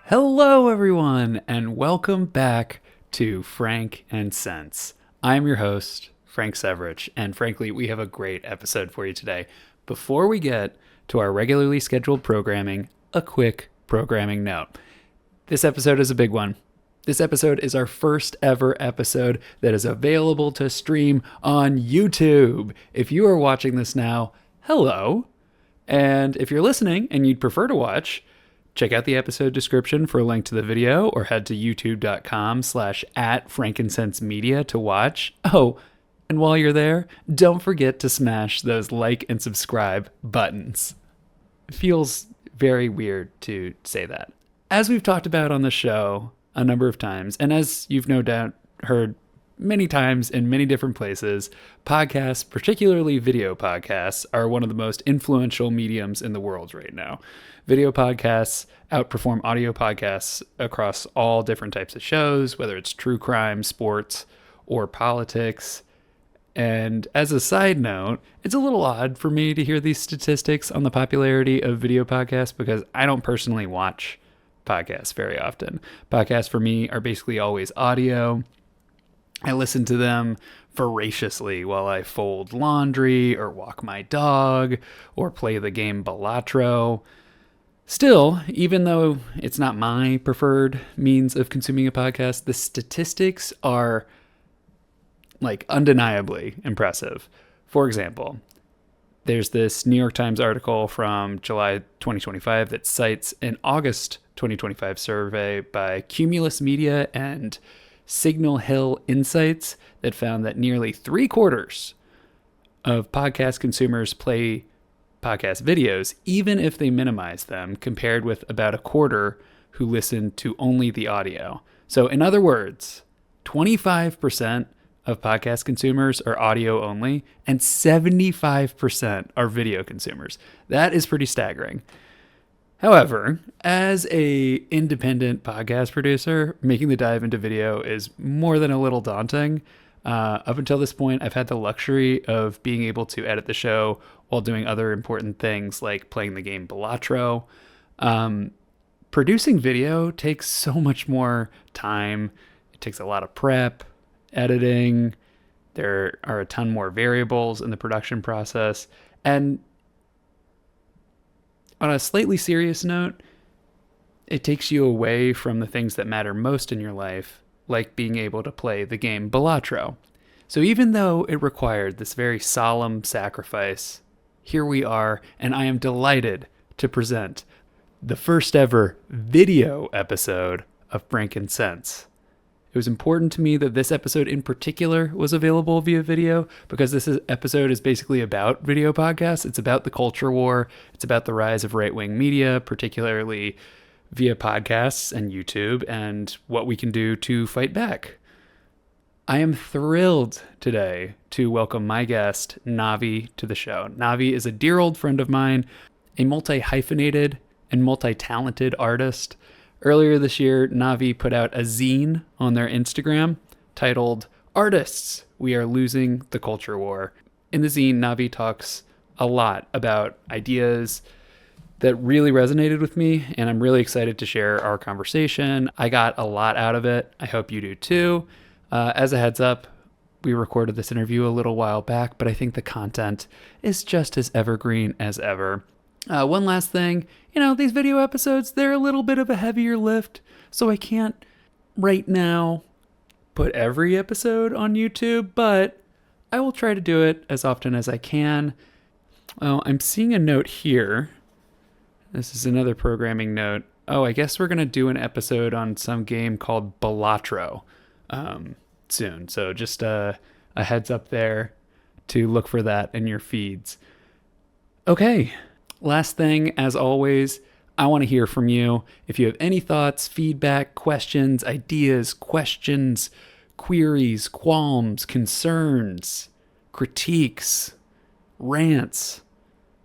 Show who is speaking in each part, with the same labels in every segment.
Speaker 1: Hello, everyone, and welcome back to Frank and Sense. I'm your host, Frank Severich, and frankly, we have a great episode for you today. Before we get to our regularly scheduled programming, a quick programming note. This episode is a big one. This episode is our first ever episode that is available to stream on YouTube. If you are watching this now, hello. And if you're listening and you'd prefer to watch, check out the episode description for a link to the video or head to youtube.com/@frankincensemedia to watch. Oh, and while you're there, don't forget to smash those like and subscribe buttons. It feels very weird to say that. As we've talked about on the show a number of times, and as you've no doubt heard many times in many different places, podcasts, particularly video podcasts, are one of the most influential mediums in the world right now. Video podcasts outperform audio podcasts across all different types of shows, whether it's true crime, sports, or politics. And as a side note, it's a little odd for me to hear these statistics on the popularity of video podcasts because I don't personally watch podcasts very often. Podcasts for me are basically always audio. I listen to them voraciously while I fold laundry or walk my dog or play the game Balatro. Still, even though it's not my preferred means of consuming a podcast, the statistics are undeniably impressive. For example, there's this New York Times article from July 2025 that cites an August 2025 survey by Cumulus Media and Signal Hill Insights that found that nearly 3/4 of podcast consumers play podcast videos, even if they minimize them, compared with about 1/4 who listen to only the audio. So in other words, 25% of podcast consumers are audio only, and 75% are video consumers. That is pretty staggering. However, as a independent podcast producer, making the dive into video is more than a little daunting. Up until this point, I've had the luxury of being able to edit the show while doing other important things like playing the game Balatro. Producing video takes so much more time. It takes a lot of prep, editing. There are a ton more variables in the production process. And on a slightly serious note, it takes you away from the things that matter most in your life, like being able to play the game Balatro. So even though it required this very solemn sacrifice, here we are, and I am delighted to present the first ever video episode of Frank and Sense. It was important to me that this episode in particular was available via video because episode is basically about video podcasts. It's about the culture war. It's about the rise of right-wing media, particularly via podcasts and YouTube, and what we can do to fight back. I am thrilled today to welcome my guest, Navi, to the show. Navi is a dear old friend of mine, a multi-hyphenated and multi-talented artist. Earlier this year, Navi put out a zine on their Instagram titled "Artists, We Are Losing the Culture War." In the zine, Navi talks a lot about ideas that really resonated with me, and I'm really excited to share our conversation. I got a lot out of it. I hope you do too. As a heads up, we recorded this interview a little while back, but I think the content is just as evergreen as ever. One last thing, these video episodes, they're a little bit of a heavier lift, so I can't right now put every episode on YouTube, but I will try to do it as often as I can. Oh, I'm seeing a note here. This is another programming note. Oh, I guess we're going to do an episode on some game called Balatro soon. So just a heads up there to look for that in your feeds. Okay. Last thing, as always, I want to hear from you. If you have any thoughts, feedback, questions, ideas, queries, qualms, concerns, critiques, rants,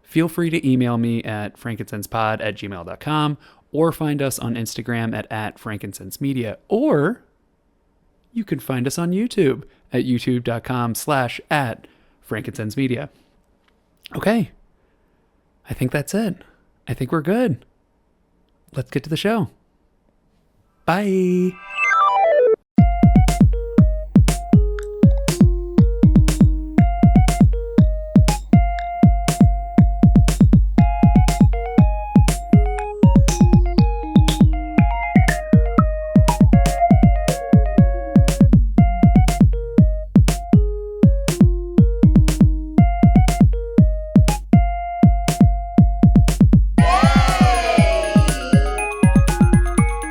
Speaker 1: feel free to email me at frankincensepod@gmail.com or find us on Instagram at frankincensemedia, or you can find us on YouTube at youtube.com/@frankincensemedia. Okay. I think that's it. I think we're good. Let's get to the show. Bye.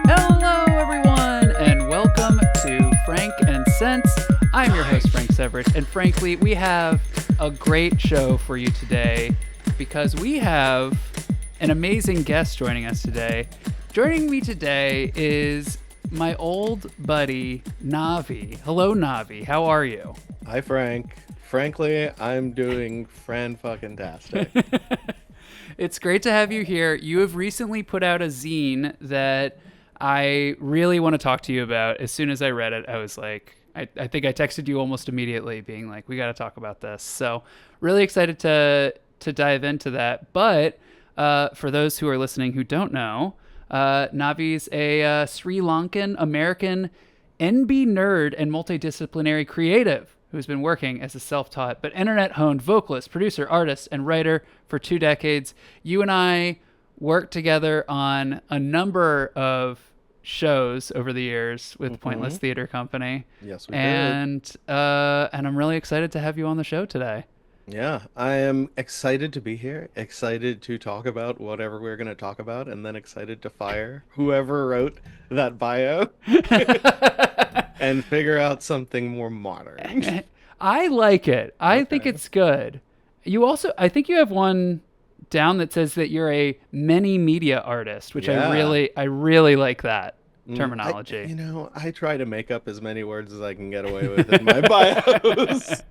Speaker 1: Hello, everyone, and welcome to Frank and Sense. I'm your host, Frank Severich, and frankly, we have a great show for you today because we have an amazing guest joining us today. Joining me today is my old buddy, Navi. Hello, Navi. How are you?
Speaker 2: Hi, Frank. Frankly, I'm doing fan-fucking-tastic.
Speaker 1: It's great to have you here. You have recently put out a zine that I really want to talk to you about. As soon as I read it, I was like, I think I texted you almost immediately being like, we got to talk about this. So really excited to dive into that. But for those who are listening who don't know, Navi's a Sri Lankan American NB nerd and multidisciplinary creative who's been working as a self-taught but internet-honed vocalist, producer, artist, and writer for 2 decades. You and I worked together on a number of shows over the years with Pointless Theater Company.
Speaker 2: Yes, we did.
Speaker 1: And I'm really excited to have you on the show today.
Speaker 2: Yeah, I am excited to be here, excited to talk about whatever we're going to talk about, and then excited to fire whoever wrote that bio and figure out something more modern.
Speaker 1: I like it. I think
Speaker 2: Okay.
Speaker 1: it's good. You also, I think you have one down that says that you're a many media artist, which
Speaker 2: Yeah.
Speaker 1: I really like that
Speaker 2: I,
Speaker 1: terminology.
Speaker 2: I try to make up as many words as I can get away with in my bios.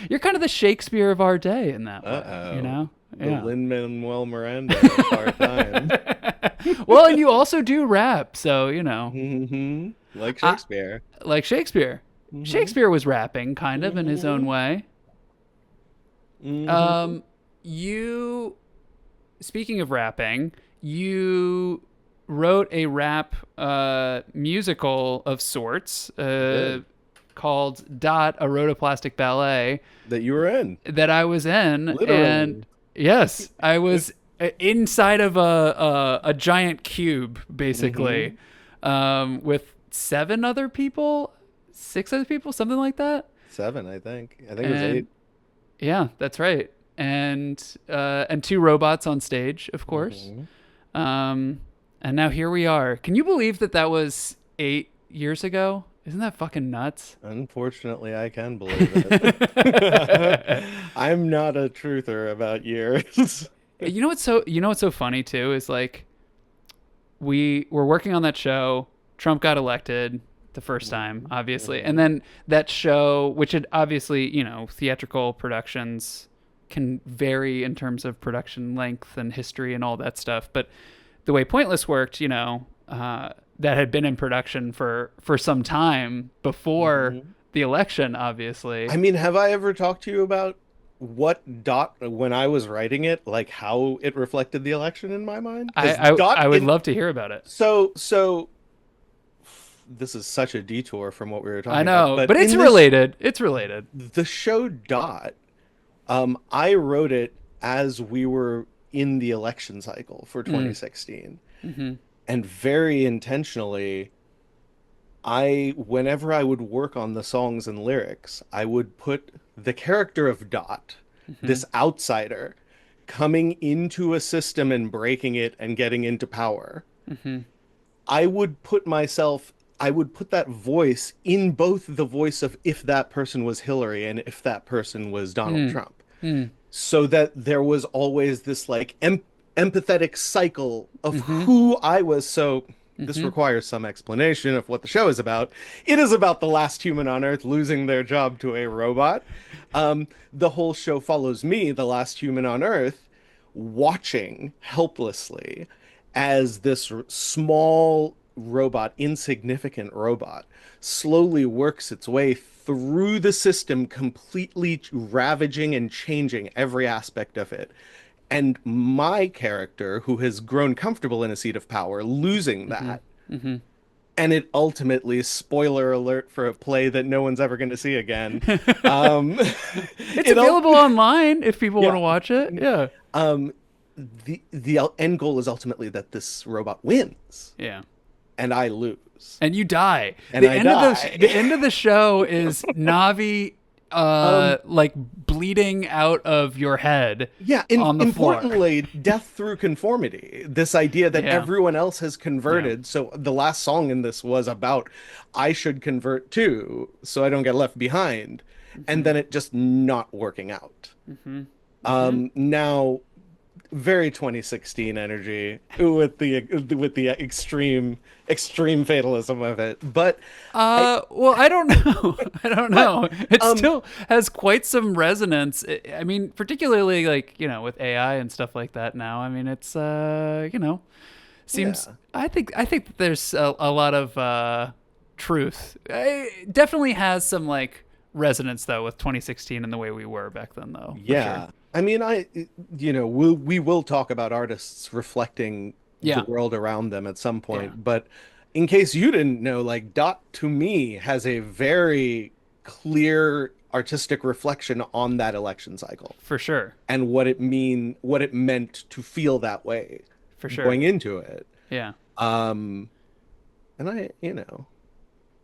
Speaker 1: You're kind of the Shakespeare of our day in that way,
Speaker 2: Uh-oh.
Speaker 1: you know?
Speaker 2: The
Speaker 1: Yeah.
Speaker 2: Lin-Manuel Miranda of our time.
Speaker 1: Well, and you also do rap, so, you know,
Speaker 2: Like Shakespeare.
Speaker 1: like Shakespeare. Shakespeare was rapping kind of in his own way.
Speaker 2: Mhm.
Speaker 1: You, speaking of rapping, you wrote a rap musical of sorts
Speaker 2: Did.
Speaker 1: called Dot, a Rotoplastic Ballet
Speaker 2: That you were in.
Speaker 1: that I was in.
Speaker 2: Literally.
Speaker 1: And yes, I was inside of a giant cube, basically, with 7 other people, 6 other people, something like that.
Speaker 2: 7, I think. I think it was
Speaker 1: And
Speaker 2: 8.
Speaker 1: yeah, that's right. And 2 robots on stage, of course. And now here we are. Can you believe that that was 8 years ago? Isn't that fucking nuts?
Speaker 2: Unfortunately, I can believe it. I'm not a truther about years.
Speaker 1: You know what's so funny too is like we were working on that show. Trump got elected the first time, obviously. And then that show, which had obviously, theatrical productions can vary in terms of production length and history and all that stuff. But the way Pointless worked, that had been in production for some time before the election, obviously.
Speaker 2: I mean, have I ever talked to you about what Dot, when I was writing it, like how it reflected the election in my mind? 'Cause
Speaker 1: I would love to hear about it.
Speaker 2: So this is such a detour from what we were talking
Speaker 1: I
Speaker 2: about.
Speaker 1: know, but it's
Speaker 2: in
Speaker 1: related. It's related.
Speaker 2: the show Dot, I wrote it as we were in the election cycle for 2016. And very intentionally, whenever I would work on the songs and lyrics, I would put the character of Dot, this outsider, coming into a system and breaking it and getting into power. I would put that voice in both the voice of if that person was Hillary and if that person was Donald Trump. So that there was always this like empathetic cycle of who I was. So this requires some explanation of what the show is about. It is about the last human on Earth losing their job to a robot. The whole show follows me, the last human on Earth, watching helplessly as this small robot, insignificant robot, slowly works its way through the system, completely ravaging and changing every aspect of it. And my character, who has grown comfortable in a seat of power, losing that,
Speaker 1: Mm-hmm.
Speaker 2: And it ultimately, spoiler alert for a play that no one's ever going to see again. Um,
Speaker 1: It's
Speaker 2: it ul-
Speaker 1: available online if people want
Speaker 2: yeah.
Speaker 1: to watch it. Yeah.
Speaker 2: Um, the end goal is ultimately that this robot wins
Speaker 1: Yeah.
Speaker 2: and I lose
Speaker 1: And you die.
Speaker 2: and I die.
Speaker 1: The end of the show is Navi
Speaker 2: Um,
Speaker 1: like bleeding out of your head
Speaker 2: yeah,
Speaker 1: on the floor.
Speaker 2: importantly, death through conformity. This idea that
Speaker 1: Yeah.
Speaker 2: everyone else has
Speaker 1: Yeah.
Speaker 2: converted. So the last song in this was about I should convert too, so I don't get left behind. And
Speaker 1: Mm-hmm.
Speaker 2: then it just not working out.
Speaker 1: Mm-hmm. Mm-hmm.
Speaker 2: Now very 2016 energy with the extreme fatalism of it. But I
Speaker 1: Well, I don't know. I don't
Speaker 2: but
Speaker 1: know. It
Speaker 2: um
Speaker 1: still has quite some resonance. I mean, particularly like, with AI and stuff like that now. I mean, it's, seems,
Speaker 2: yeah.
Speaker 1: I think that there's a lot of, truth. It definitely has some like resonance though with 2016 and the way we were back then though, for sure.
Speaker 2: Yeah. I mean, we will talk about artists reflecting the
Speaker 1: Yeah,
Speaker 2: world around them at some
Speaker 1: yeah,
Speaker 2: point, but in case you didn't know, like Dot to me has a very clear artistic reflection on that election cycle
Speaker 1: for sure,
Speaker 2: and what it meant to feel that way
Speaker 1: for sure.
Speaker 2: going into it.
Speaker 1: Yeah.
Speaker 2: Um, and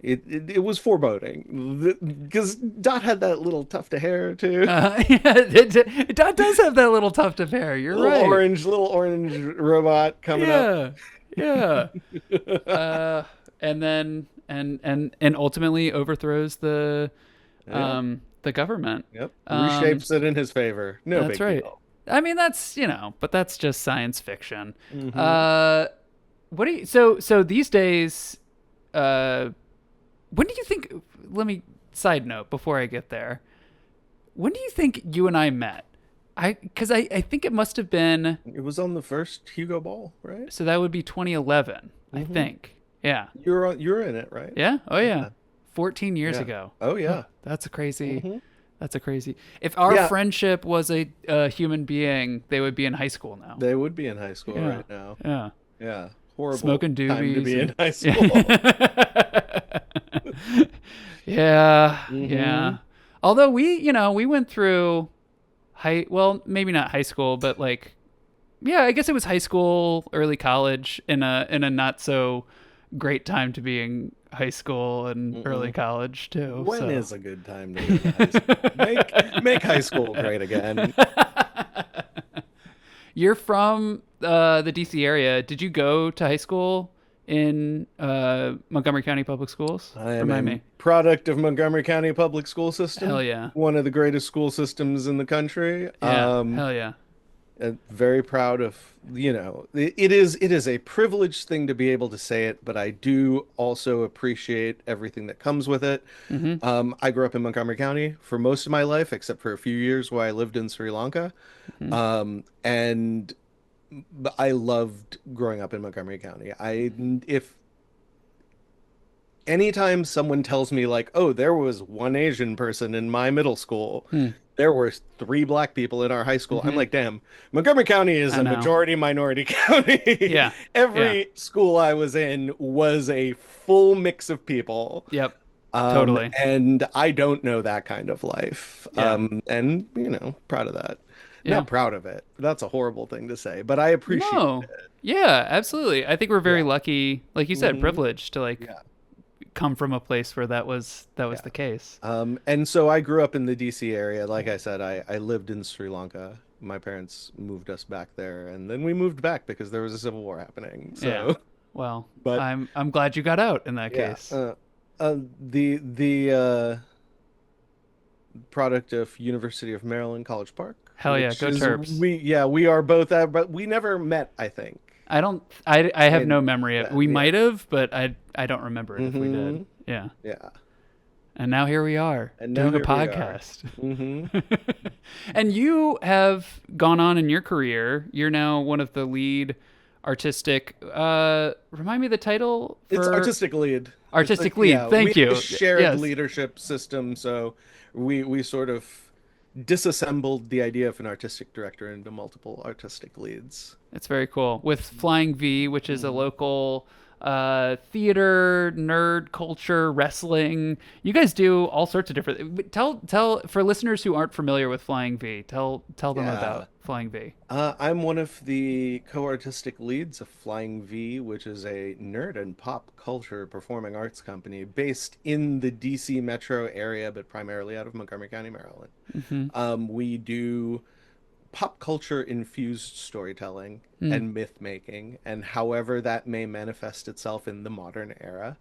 Speaker 2: it was foreboding because Dot had that little tuft of hair too.
Speaker 1: Yeah, it does have that little tuft of hair. You're right.
Speaker 2: Little orange robot coming up.
Speaker 1: Yeah, yeah. And then and ultimately overthrows
Speaker 2: Yeah.
Speaker 1: the government.
Speaker 2: Yep.
Speaker 1: Um,
Speaker 2: Reshapes it in his favor. No
Speaker 1: that's
Speaker 2: big
Speaker 1: right.
Speaker 2: deal.
Speaker 1: I mean, that's but that's just science fiction.
Speaker 2: Hmm.
Speaker 1: Uh, what do you so these days? Uh, when do you think? Let me side note before I get there. When do you think you and I met? Because I think it must have been.
Speaker 2: It was on the first Hugo Ball, right?
Speaker 1: So that would be 2011, I
Speaker 2: Hmm.
Speaker 1: think. Yeah.
Speaker 2: You're in it, right?
Speaker 1: Yeah. Oh yeah.
Speaker 2: Yeah.
Speaker 1: 14 years
Speaker 2: Yeah.
Speaker 1: ago.
Speaker 2: Oh
Speaker 1: Huh.
Speaker 2: yeah.
Speaker 1: That's a crazy.
Speaker 2: Hmm.
Speaker 1: That's a crazy. If our
Speaker 2: Yeah.
Speaker 1: friendship was a human being, they would be in high school now.
Speaker 2: They would be in high school
Speaker 1: Yeah.
Speaker 2: right now.
Speaker 1: Yeah.
Speaker 2: Yeah. Horrible
Speaker 1: Smoking
Speaker 2: time to
Speaker 1: doobies
Speaker 2: be
Speaker 1: and
Speaker 2: in high school.
Speaker 1: yeah. Yeah.
Speaker 2: Hmm.
Speaker 1: Yeah. Although we went through well, maybe not high school, but like yeah, I guess it was high school, early college in a not so great time to be in high school and early
Speaker 2: Hmm.
Speaker 1: college too.
Speaker 2: When
Speaker 1: So
Speaker 2: is a good time to go to high school? Make high school great again.
Speaker 1: you're from the DC area. Did you go to high school in Montgomery County Public Schools?
Speaker 2: I am
Speaker 1: Remind
Speaker 2: a
Speaker 1: me.
Speaker 2: product of Montgomery County Public School
Speaker 1: Hell
Speaker 2: System,
Speaker 1: yeah.
Speaker 2: one of the greatest school systems in the country.
Speaker 1: Yeah. Hell yeah.
Speaker 2: Very proud of, it is a privileged thing to be able to say it, but I do also appreciate everything that comes with it.
Speaker 1: Mm-hmm.
Speaker 2: I grew up in Montgomery County for most of my life, except for a few years where I lived in Sri Lanka.
Speaker 1: Mm-hmm.
Speaker 2: And I loved growing up in Montgomery County. If anytime someone tells me like, "Oh, there was one Asian person in my middle school,
Speaker 1: Hmm.
Speaker 2: there were three black people in our high school," I'm
Speaker 1: Mm-hmm.
Speaker 2: like, "Damn, Montgomery County is
Speaker 1: I
Speaker 2: a
Speaker 1: know.
Speaker 2: majority minority county."
Speaker 1: Yeah. Yeah.
Speaker 2: Every school I was in was a full mix of people.
Speaker 1: Yep. Totally.
Speaker 2: And I don't know that kind of life.
Speaker 1: Yeah.
Speaker 2: And proud of that.
Speaker 1: Yeah.
Speaker 2: Not proud of it. That's a horrible thing to say, but I appreciate
Speaker 1: No.
Speaker 2: it.
Speaker 1: Yeah, absolutely. I think we're very
Speaker 2: Yeah.
Speaker 1: lucky, like you said,
Speaker 2: Hmm.
Speaker 1: privileged to like
Speaker 2: Yeah.
Speaker 1: come from a place where that was
Speaker 2: Yeah.
Speaker 1: the case.
Speaker 2: And so I grew up in the DC area. Like I said, I lived in Sri Lanka. My parents moved us back there, and then we moved back because there was a civil war happening.
Speaker 1: Yeah.
Speaker 2: So,
Speaker 1: Well,
Speaker 2: but
Speaker 1: I'm glad you got out in that
Speaker 2: yeah,
Speaker 1: case.
Speaker 2: the product of University of Maryland College Park,
Speaker 1: Hell yeah,
Speaker 2: which
Speaker 1: go
Speaker 2: is
Speaker 1: Terps.
Speaker 2: we are both at, but we never met, I think.
Speaker 1: I don't I have no
Speaker 2: And
Speaker 1: memory of we
Speaker 2: yeah.
Speaker 1: might have, but I don't remember it if we did.
Speaker 2: Hmm.
Speaker 1: Yeah.
Speaker 2: Yeah.
Speaker 1: And now here we are
Speaker 2: And now
Speaker 1: doing a
Speaker 2: here we are.
Speaker 1: podcast.
Speaker 2: Hmm.
Speaker 1: And you have gone on in your career. You're now one of the lead artistic remind me the title
Speaker 2: It's
Speaker 1: for
Speaker 2: artistic lead. It's like,
Speaker 1: artistic lead.
Speaker 2: yeah, we
Speaker 1: Thank
Speaker 2: have a
Speaker 1: you.
Speaker 2: shared
Speaker 1: Yes.
Speaker 2: leadership system, so we sort of disassembled the idea of an artistic director into multiple artistic leads.
Speaker 1: It's very cool. With Flying V, which is a
Speaker 2: Hmm.
Speaker 1: local theater, nerd culture, wrestling. You guys do all sorts of different. Tell for listeners who aren't familiar with Flying V. Tell them
Speaker 2: Yeah.
Speaker 1: about Flying V.
Speaker 2: I'm one of the co-artistic leads of Flying V, which is a nerd and pop culture performing arts company based in the DC metro area, but primarily out of Montgomery County, Maryland.
Speaker 1: Mm-hmm.
Speaker 2: We do pop culture infused storytelling
Speaker 1: Mm.
Speaker 2: and myth making, and however that may manifest itself in the modern era.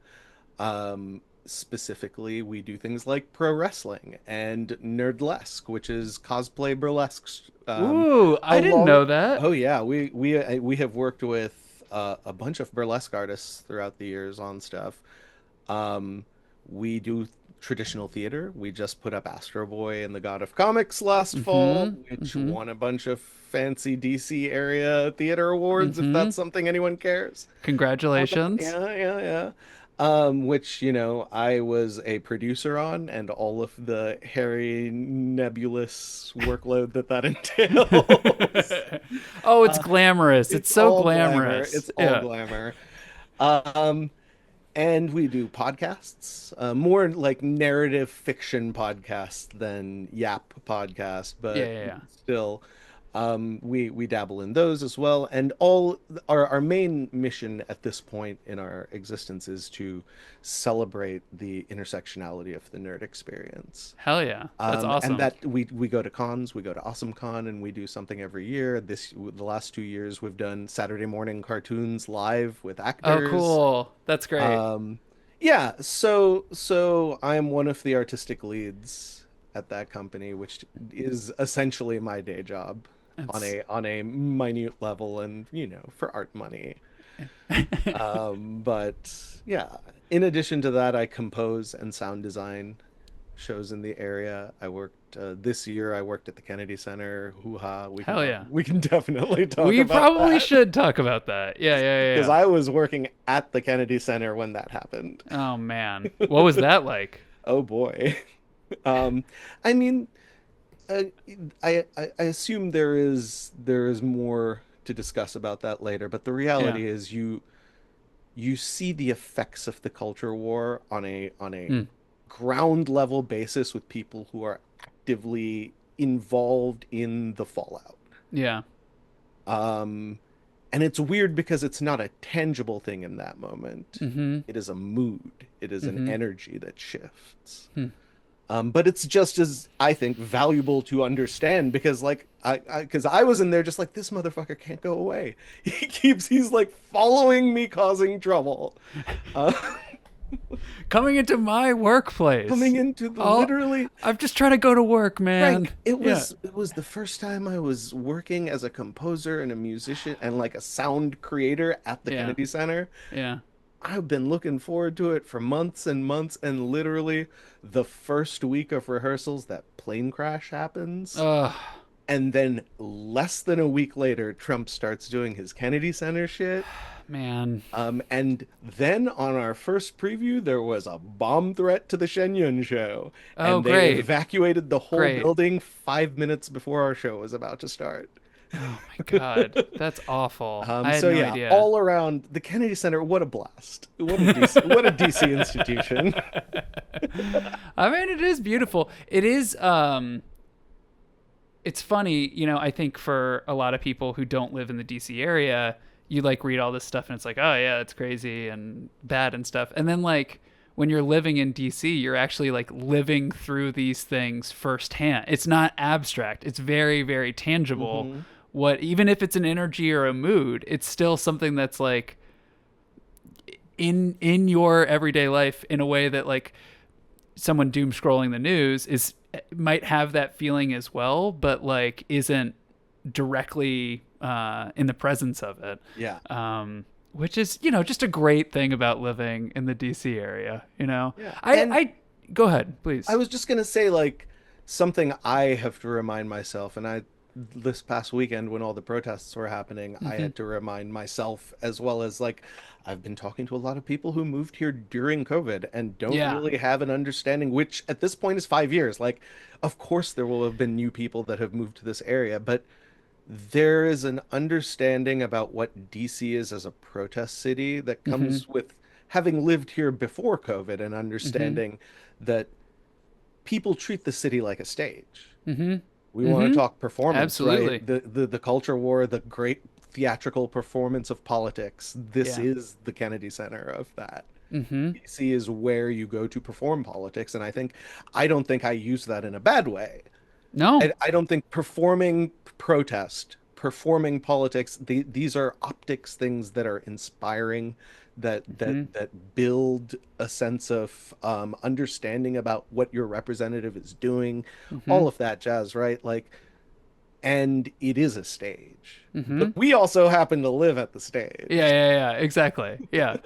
Speaker 2: Specifically, we do things like pro wrestling and nerdlesque, which is cosplay burlesque.
Speaker 1: Ooh, I didn't
Speaker 2: Along,
Speaker 1: know that.
Speaker 2: oh yeah, we have worked with a bunch of burlesque artists throughout the years on stuff. Um, we do traditional theater. We just put up Astro Boy and the God of Comics last fall,
Speaker 1: Mm-hmm.
Speaker 2: which
Speaker 1: Mm-hmm.
Speaker 2: won a bunch of fancy DC area theater awards, if
Speaker 1: Mm-hmm.
Speaker 2: that's something anyone cares about.
Speaker 1: Congratulations.
Speaker 2: Yeah, yeah, yeah. Which, I was a producer on, and all of the hairy, nebulous workload that entails.
Speaker 1: Oh, it's glamorous. It's
Speaker 2: It's
Speaker 1: so
Speaker 2: all glamour.
Speaker 1: glamorous.
Speaker 2: It's all
Speaker 1: Yeah.
Speaker 2: glamour. Um, and we do podcasts, more like narrative fiction podcasts than Yap podcast,
Speaker 1: Yeah,
Speaker 2: but
Speaker 1: yeah, yeah.
Speaker 2: still, we dabble in those as well. And all our main mission at this point in our existence is to celebrate the intersectionality of the nerd experience.
Speaker 1: Hell yeah. That's
Speaker 2: And
Speaker 1: awesome.
Speaker 2: that we go to cons, we go to Awesome Con, and we do something every year. The last 2 years we've done Saturday morning cartoons live with
Speaker 1: Oh,
Speaker 2: actors.
Speaker 1: cool. That's great.
Speaker 2: Um, yeah, so I'm one of the artistic leads at that company, which is essentially my day job on
Speaker 1: It's
Speaker 2: a minute level, and for art money. But yeah, in addition to that, I compose and sound design shows in the area. I worked this year. I worked at the Kennedy Center. Hoo ha! We can
Speaker 1: hell
Speaker 2: talk.
Speaker 1: yeah.
Speaker 2: We can definitely talk
Speaker 1: We
Speaker 2: about
Speaker 1: probably
Speaker 2: that
Speaker 1: should talk about that. Yeah, yeah,
Speaker 2: because
Speaker 1: yeah.
Speaker 2: I was working at the Kennedy Center when that happened.
Speaker 1: Yeah. Oh man. What was that like?
Speaker 2: Oh boy. Um, I mean, uh, I assume there is more to discuss about that later, but the
Speaker 1: Yeah.
Speaker 2: reality is you see the effects of the culture war on a
Speaker 1: Mm.
Speaker 2: ground level basis with people who are actively involved in the fallout.
Speaker 1: Yeah.
Speaker 2: Um, and it's weird because it's not a tangible thing in that moment.
Speaker 1: Mm-hmm.
Speaker 2: It is a mood. It is an
Speaker 1: Mm-hmm.
Speaker 2: energy that shifts.
Speaker 1: Hmm.
Speaker 2: But it's just as, I think, valuable to understand because, like, because I was in there just like, this motherfucker can't go away. He's like following me, causing trouble. Uh,
Speaker 1: Coming into my workplace.
Speaker 2: coming into the
Speaker 1: Oh,
Speaker 2: literally,
Speaker 1: I'm just trying to go to work,
Speaker 2: right.
Speaker 1: man.
Speaker 2: It
Speaker 1: Yeah.
Speaker 2: was it was the first time I was working as a composer and a musician and like a sound creator at the
Speaker 1: Yeah.
Speaker 2: Kennedy Center.
Speaker 1: Yeah.
Speaker 2: I've been looking forward to it for months and months, and literally the first week of rehearsals, that plane crash happens.
Speaker 1: Ugh,
Speaker 2: And then less than a week later, Trump starts doing his Kennedy Center shit.
Speaker 1: man.
Speaker 2: And then on our first preview, there was a bomb threat to the Shenyun show,
Speaker 1: Oh,
Speaker 2: and they
Speaker 1: great.
Speaker 2: evacuated the whole
Speaker 1: Great.
Speaker 2: building 5 minutes before our show was about to start.
Speaker 1: Oh my God. That's awful. I had
Speaker 2: So
Speaker 1: no
Speaker 2: yeah,
Speaker 1: idea.
Speaker 2: all around the Kennedy Center, what a blast! What a DC institution.
Speaker 1: I mean, it is beautiful. It is. It's funny, I think for a lot of people who don't live in the DC area, you like read all this stuff and it's like, oh yeah, it's crazy and bad and stuff. And then like when you're living in DC, you're actually like living through these things firsthand. It's not abstract. It's very, very tangible.
Speaker 2: Hmm.
Speaker 1: What even if it's an energy or a mood, it's still something that's like in your everyday life in a way that like someone doom scrolling the news is might have that feeling as well, but like isn't directly in the presence of it.
Speaker 2: Yeah,
Speaker 1: Which is just a great thing about living in the DC area.
Speaker 2: yeah,
Speaker 1: I
Speaker 2: and
Speaker 1: I go ahead,
Speaker 2: I
Speaker 1: please.
Speaker 2: was just gonna say like something I have to remind myself, and I this past weekend when all the protests were happening, I
Speaker 1: Hmm.
Speaker 2: had to remind myself as well as like I've been talking to a lot of people who moved here during COVID and don't
Speaker 1: Yeah.
Speaker 2: really have an understanding, which at this point is 5 years. Like, of course there will have been new people that have moved to this area, but there is an understanding about what DC is as a protest city that
Speaker 1: Mm-hmm.
Speaker 2: comes with having lived here before COVID and
Speaker 1: Mm-hmm.
Speaker 2: understanding that people treat the city like a stage.
Speaker 1: Mm-hmm.
Speaker 2: We want to
Speaker 1: Mm-hmm.
Speaker 2: talk performance, right?
Speaker 1: Absolutely.
Speaker 2: The culture war, the great theatrical performance of politics. This
Speaker 1: Yeah.
Speaker 2: is the Kennedy Center of that.
Speaker 1: Mm-hmm.
Speaker 2: DC is where you go to perform politics, and I don't think I use that in a bad way.
Speaker 1: No.
Speaker 2: I don't think performing protest, performing politics, these are optics things that are inspiring,
Speaker 1: Mm-hmm.
Speaker 2: that build a sense of understanding about what your representative is doing,
Speaker 1: Mm-hmm.
Speaker 2: all of that jazz, right? Like, and it is a stage,
Speaker 1: Mm-hmm.
Speaker 2: but we also happen to live at the
Speaker 1: Yeah,
Speaker 2: stage.
Speaker 1: yeah, yeah, exactly. Yeah.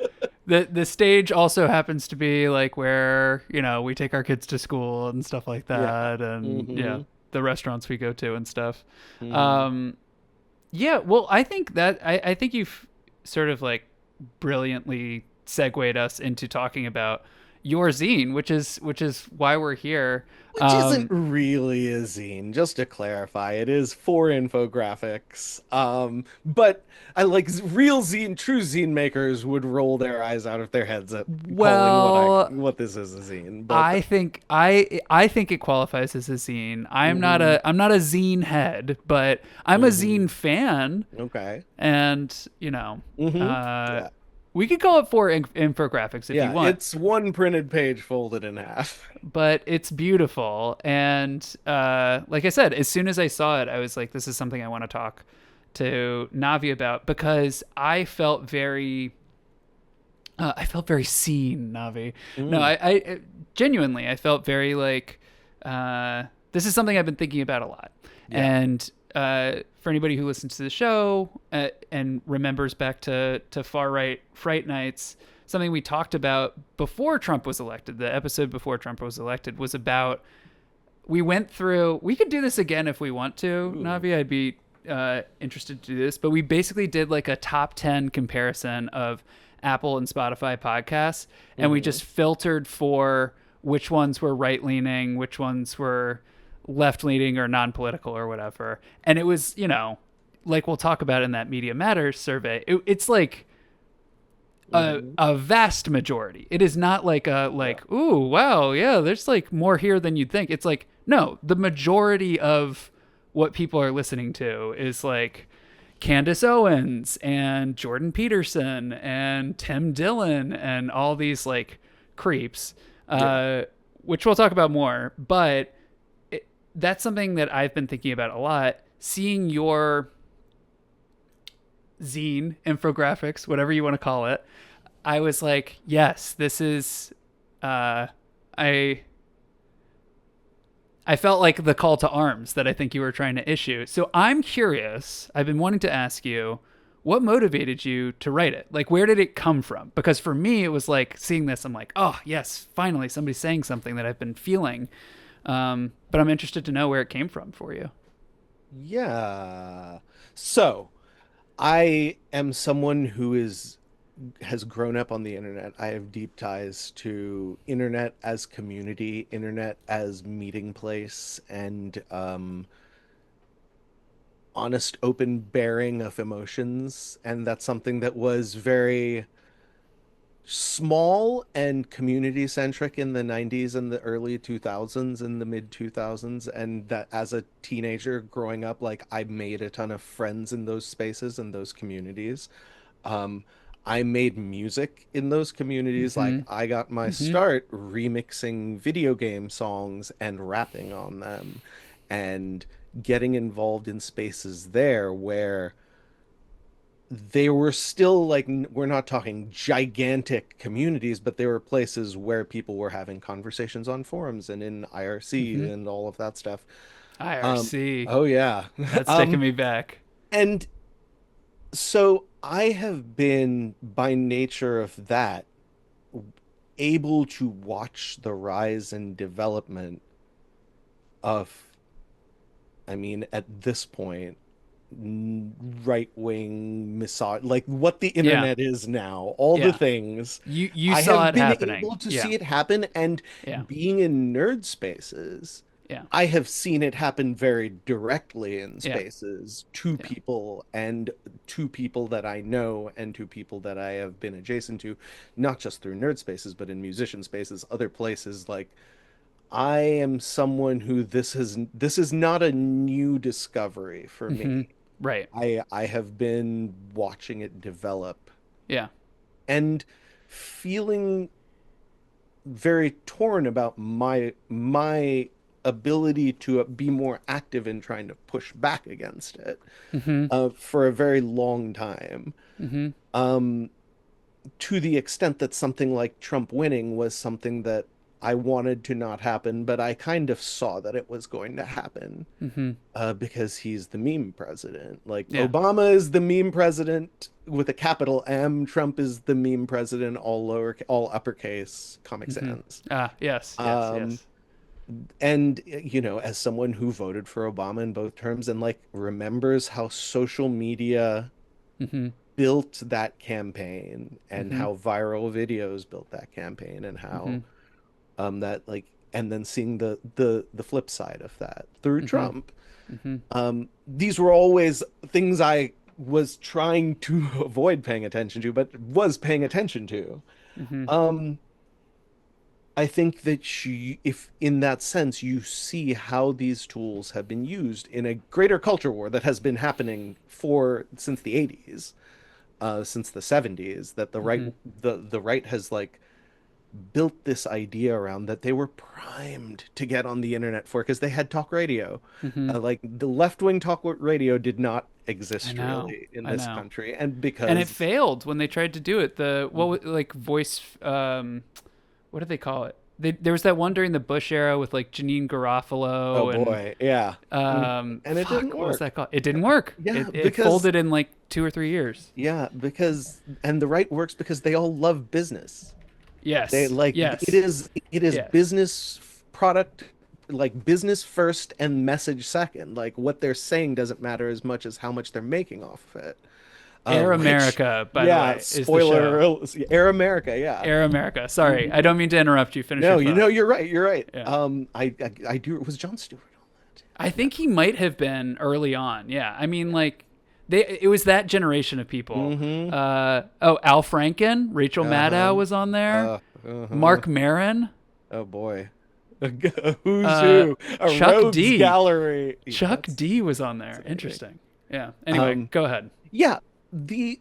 Speaker 1: The stage also happens to be like where, we take our kids to school and stuff like
Speaker 2: Yeah.
Speaker 1: that, and yeah,
Speaker 2: Mm-hmm.
Speaker 1: the restaurants we go to and stuff.
Speaker 2: Mm-hmm.
Speaker 1: Um yeah, well, I think you've sort of like brilliantly segued us into talking about your zine, which is why we're here.
Speaker 2: Which isn't
Speaker 1: Um
Speaker 2: really a zine, just to clarify. It is for infographics. But I like real zine, true zine makers would roll their eyes out of their heads at calling
Speaker 1: well,
Speaker 2: what this is a zine. But
Speaker 1: I think it qualifies as a zine. I'm not
Speaker 2: hmm
Speaker 1: a I'm not a zine head, but I'm a
Speaker 2: hmm
Speaker 1: zine fan,
Speaker 2: okay.
Speaker 1: and uh,
Speaker 2: Yeah.
Speaker 1: we could call it for infographics if you
Speaker 2: Yeah,
Speaker 1: want,
Speaker 2: it's one printed page folded in half.
Speaker 1: but it's beautiful. And like I said, as soon as I saw it, I was like, this is something I want to talk to Navi about because I felt very seen, Navi. No,
Speaker 2: Mm,
Speaker 1: I genuinely, I felt very like this is something I've been thinking about a lot.
Speaker 2: yeah.
Speaker 1: And for anybody who listens to the show and remembers back to far right fright nights, something we talked about before Trump was elected, the episode before Trump was elected, was about we went through. We could do this again if we want to,
Speaker 2: Ooh.
Speaker 1: Navi. I'd be interested to do this, but we basically did like a top 10 comparison of Apple and Spotify podcasts, and we
Speaker 2: hmm
Speaker 1: just filtered for which ones were right leaning, which ones were left leaning or non political or whatever. And it was, like we'll talk about in that Media Matters survey, it's like
Speaker 2: hmm
Speaker 1: a vast majority. It is not like
Speaker 2: Yeah.
Speaker 1: ooh, wow, yeah, there's like more here than you'd think. It's like, no, the majority of what people are listening to is like Candace Owens and Jordan Peterson and Tim Dillon and all these like creeps,
Speaker 2: Yeah.
Speaker 1: uh, which we'll talk about more. But that's something that I've been thinking about a lot. Seeing your zine, infographics, whatever you want to call it, I was like, yes, this is. I I felt like the call to arms that I think you were trying to issue. So I'm curious. I've been wanting to ask you, what motivated you to write it? Like, where did it come from? Because for me, it was like seeing this, I'm like, oh, yes, finally, somebody's saying something that I've been feeling. But I'm interested to know where it came from for you.
Speaker 2: Yeah. So, I am someone who is has grown up on the internet. I have deep ties to internet as community, internet as meeting place, and honest, open bearing of emotions. And that's something that was very small and community centric in the 90s and the early 2000s and the mid 2000s, and that as a teenager growing up, like, I made a ton of friends in those spaces and those communities. um I made music in those communities. Like,
Speaker 1: Mm-hmm.
Speaker 2: I got my
Speaker 1: Mm-hmm.
Speaker 2: start remixing video game songs and rapping on them, and getting involved in spaces there where they were still like, we're not talking gigantic communities, but there were places where people were having conversations on forums and in IRC
Speaker 1: Mm-hmm.
Speaker 2: and all of that stuff. Um,
Speaker 1: IRC.
Speaker 2: oh yeah.
Speaker 1: That's taking
Speaker 2: Um,
Speaker 1: me back.
Speaker 2: and so I have been, by nature of that, able to watch the rise and development of, I mean, at this point, right wing like what the
Speaker 1: Yeah.
Speaker 2: internet is now, all the
Speaker 1: Yeah.
Speaker 2: things.
Speaker 1: You
Speaker 2: I
Speaker 1: saw
Speaker 2: have
Speaker 1: it
Speaker 2: been
Speaker 1: happening.
Speaker 2: able to
Speaker 1: Yeah.
Speaker 2: see it happen, and
Speaker 1: Yeah.
Speaker 2: being in nerd spaces,
Speaker 1: Yeah.
Speaker 2: I have seen it happen very directly in
Speaker 1: Yeah.
Speaker 2: spaces to
Speaker 1: Yeah.
Speaker 2: people, and to people that I know and to people that I have been adjacent to, not just through nerd spaces, but in musician spaces, other places. Like, I am someone who this is not a new discovery for
Speaker 1: Hmm.
Speaker 2: me.
Speaker 1: Right.
Speaker 2: I have been watching it develop
Speaker 1: Yeah.
Speaker 2: and feeling very torn about my ability to be more active in trying to push back against it
Speaker 1: Hmm.
Speaker 2: for a very long time.
Speaker 1: Hmm.
Speaker 2: Um, to the extent that something like Trump winning was something that I wanted to not happen, but I kind of saw that it was going to happen
Speaker 1: Hmm.
Speaker 2: because he's the meme president. Like,
Speaker 1: Yeah.
Speaker 2: Obama is the meme president with a capital M. Trump is the meme president, all uppercase, Comic
Speaker 1: Hmm.
Speaker 2: Sans.
Speaker 1: Ah, yes, yes,
Speaker 2: Um,
Speaker 1: yes.
Speaker 2: and as someone who voted for Obama in both terms and like remembers how social media
Speaker 1: Hmm.
Speaker 2: built that campaign and
Speaker 1: Hmm.
Speaker 2: how viral videos built that campaign and
Speaker 1: Hmm.
Speaker 2: how that like and then seeing the flip side of that through
Speaker 1: Hmm.
Speaker 2: Trump.
Speaker 1: Hmm.
Speaker 2: These were always things I was trying to avoid paying attention to, but was paying attention to.
Speaker 1: Hmm.
Speaker 2: Um, I think that if in that sense, you see how these tools have been used in a greater culture war that has been happening for since the 80s, since the 70s, that
Speaker 1: Hmm.
Speaker 2: the right has like built this idea around that they were primed to get on the internet for because they had talk radio.
Speaker 1: Hmm.
Speaker 2: Like the left-wing talk radio did not
Speaker 1: I
Speaker 2: exist
Speaker 1: know.
Speaker 2: really in
Speaker 1: I
Speaker 2: this
Speaker 1: know.
Speaker 2: country, and
Speaker 1: And it
Speaker 2: because
Speaker 1: failed when they tried to do it. The like voice what do they call it? There was that one during the Bush era with like Janine
Speaker 2: oh
Speaker 1: Garofalo and
Speaker 2: boy, yeah. And it didn't
Speaker 1: fuck, what was that
Speaker 2: work.
Speaker 1: called? It didn't work.
Speaker 2: Yeah,
Speaker 1: It
Speaker 2: because
Speaker 1: folded in like 2 or 3 years.
Speaker 2: and the right works because they all love business. They
Speaker 1: Yes.
Speaker 2: like
Speaker 1: Yes.
Speaker 2: it is
Speaker 1: Yes.
Speaker 2: business product, like business first and message second. Like what they're saying doesn't matter as much as how much they're making off of it.
Speaker 1: Air
Speaker 2: Which
Speaker 1: America, by the
Speaker 2: yeah,
Speaker 1: way, is the show.
Speaker 2: Air America, yeah.
Speaker 1: Air America. Sorry, I
Speaker 2: Mhm.
Speaker 1: don't mean to interrupt you. Finish your
Speaker 2: No,
Speaker 1: thought.
Speaker 2: you're right. You're right.
Speaker 1: Yeah.
Speaker 2: I do. It was Jon Stewart on that.
Speaker 1: I
Speaker 2: Yeah.
Speaker 1: think he might have been early on. Yeah. I mean, like, it was that generation of people.
Speaker 2: Mm-hmm.
Speaker 1: Al Franken, Rachel
Speaker 2: Uh-huh.
Speaker 1: Maddow was on there.
Speaker 2: Uh-huh.
Speaker 1: Mark Maron,
Speaker 2: Oh boy. Who's
Speaker 1: uh,
Speaker 2: who? A
Speaker 1: Chuck
Speaker 2: rogues
Speaker 1: D.
Speaker 2: gallery. Yeah,
Speaker 1: Chuck
Speaker 2: that's
Speaker 1: D was on there.
Speaker 2: fascinating.
Speaker 1: Interesting. Yeah. Anyway,
Speaker 2: Um,
Speaker 1: go ahead.
Speaker 2: yeah, the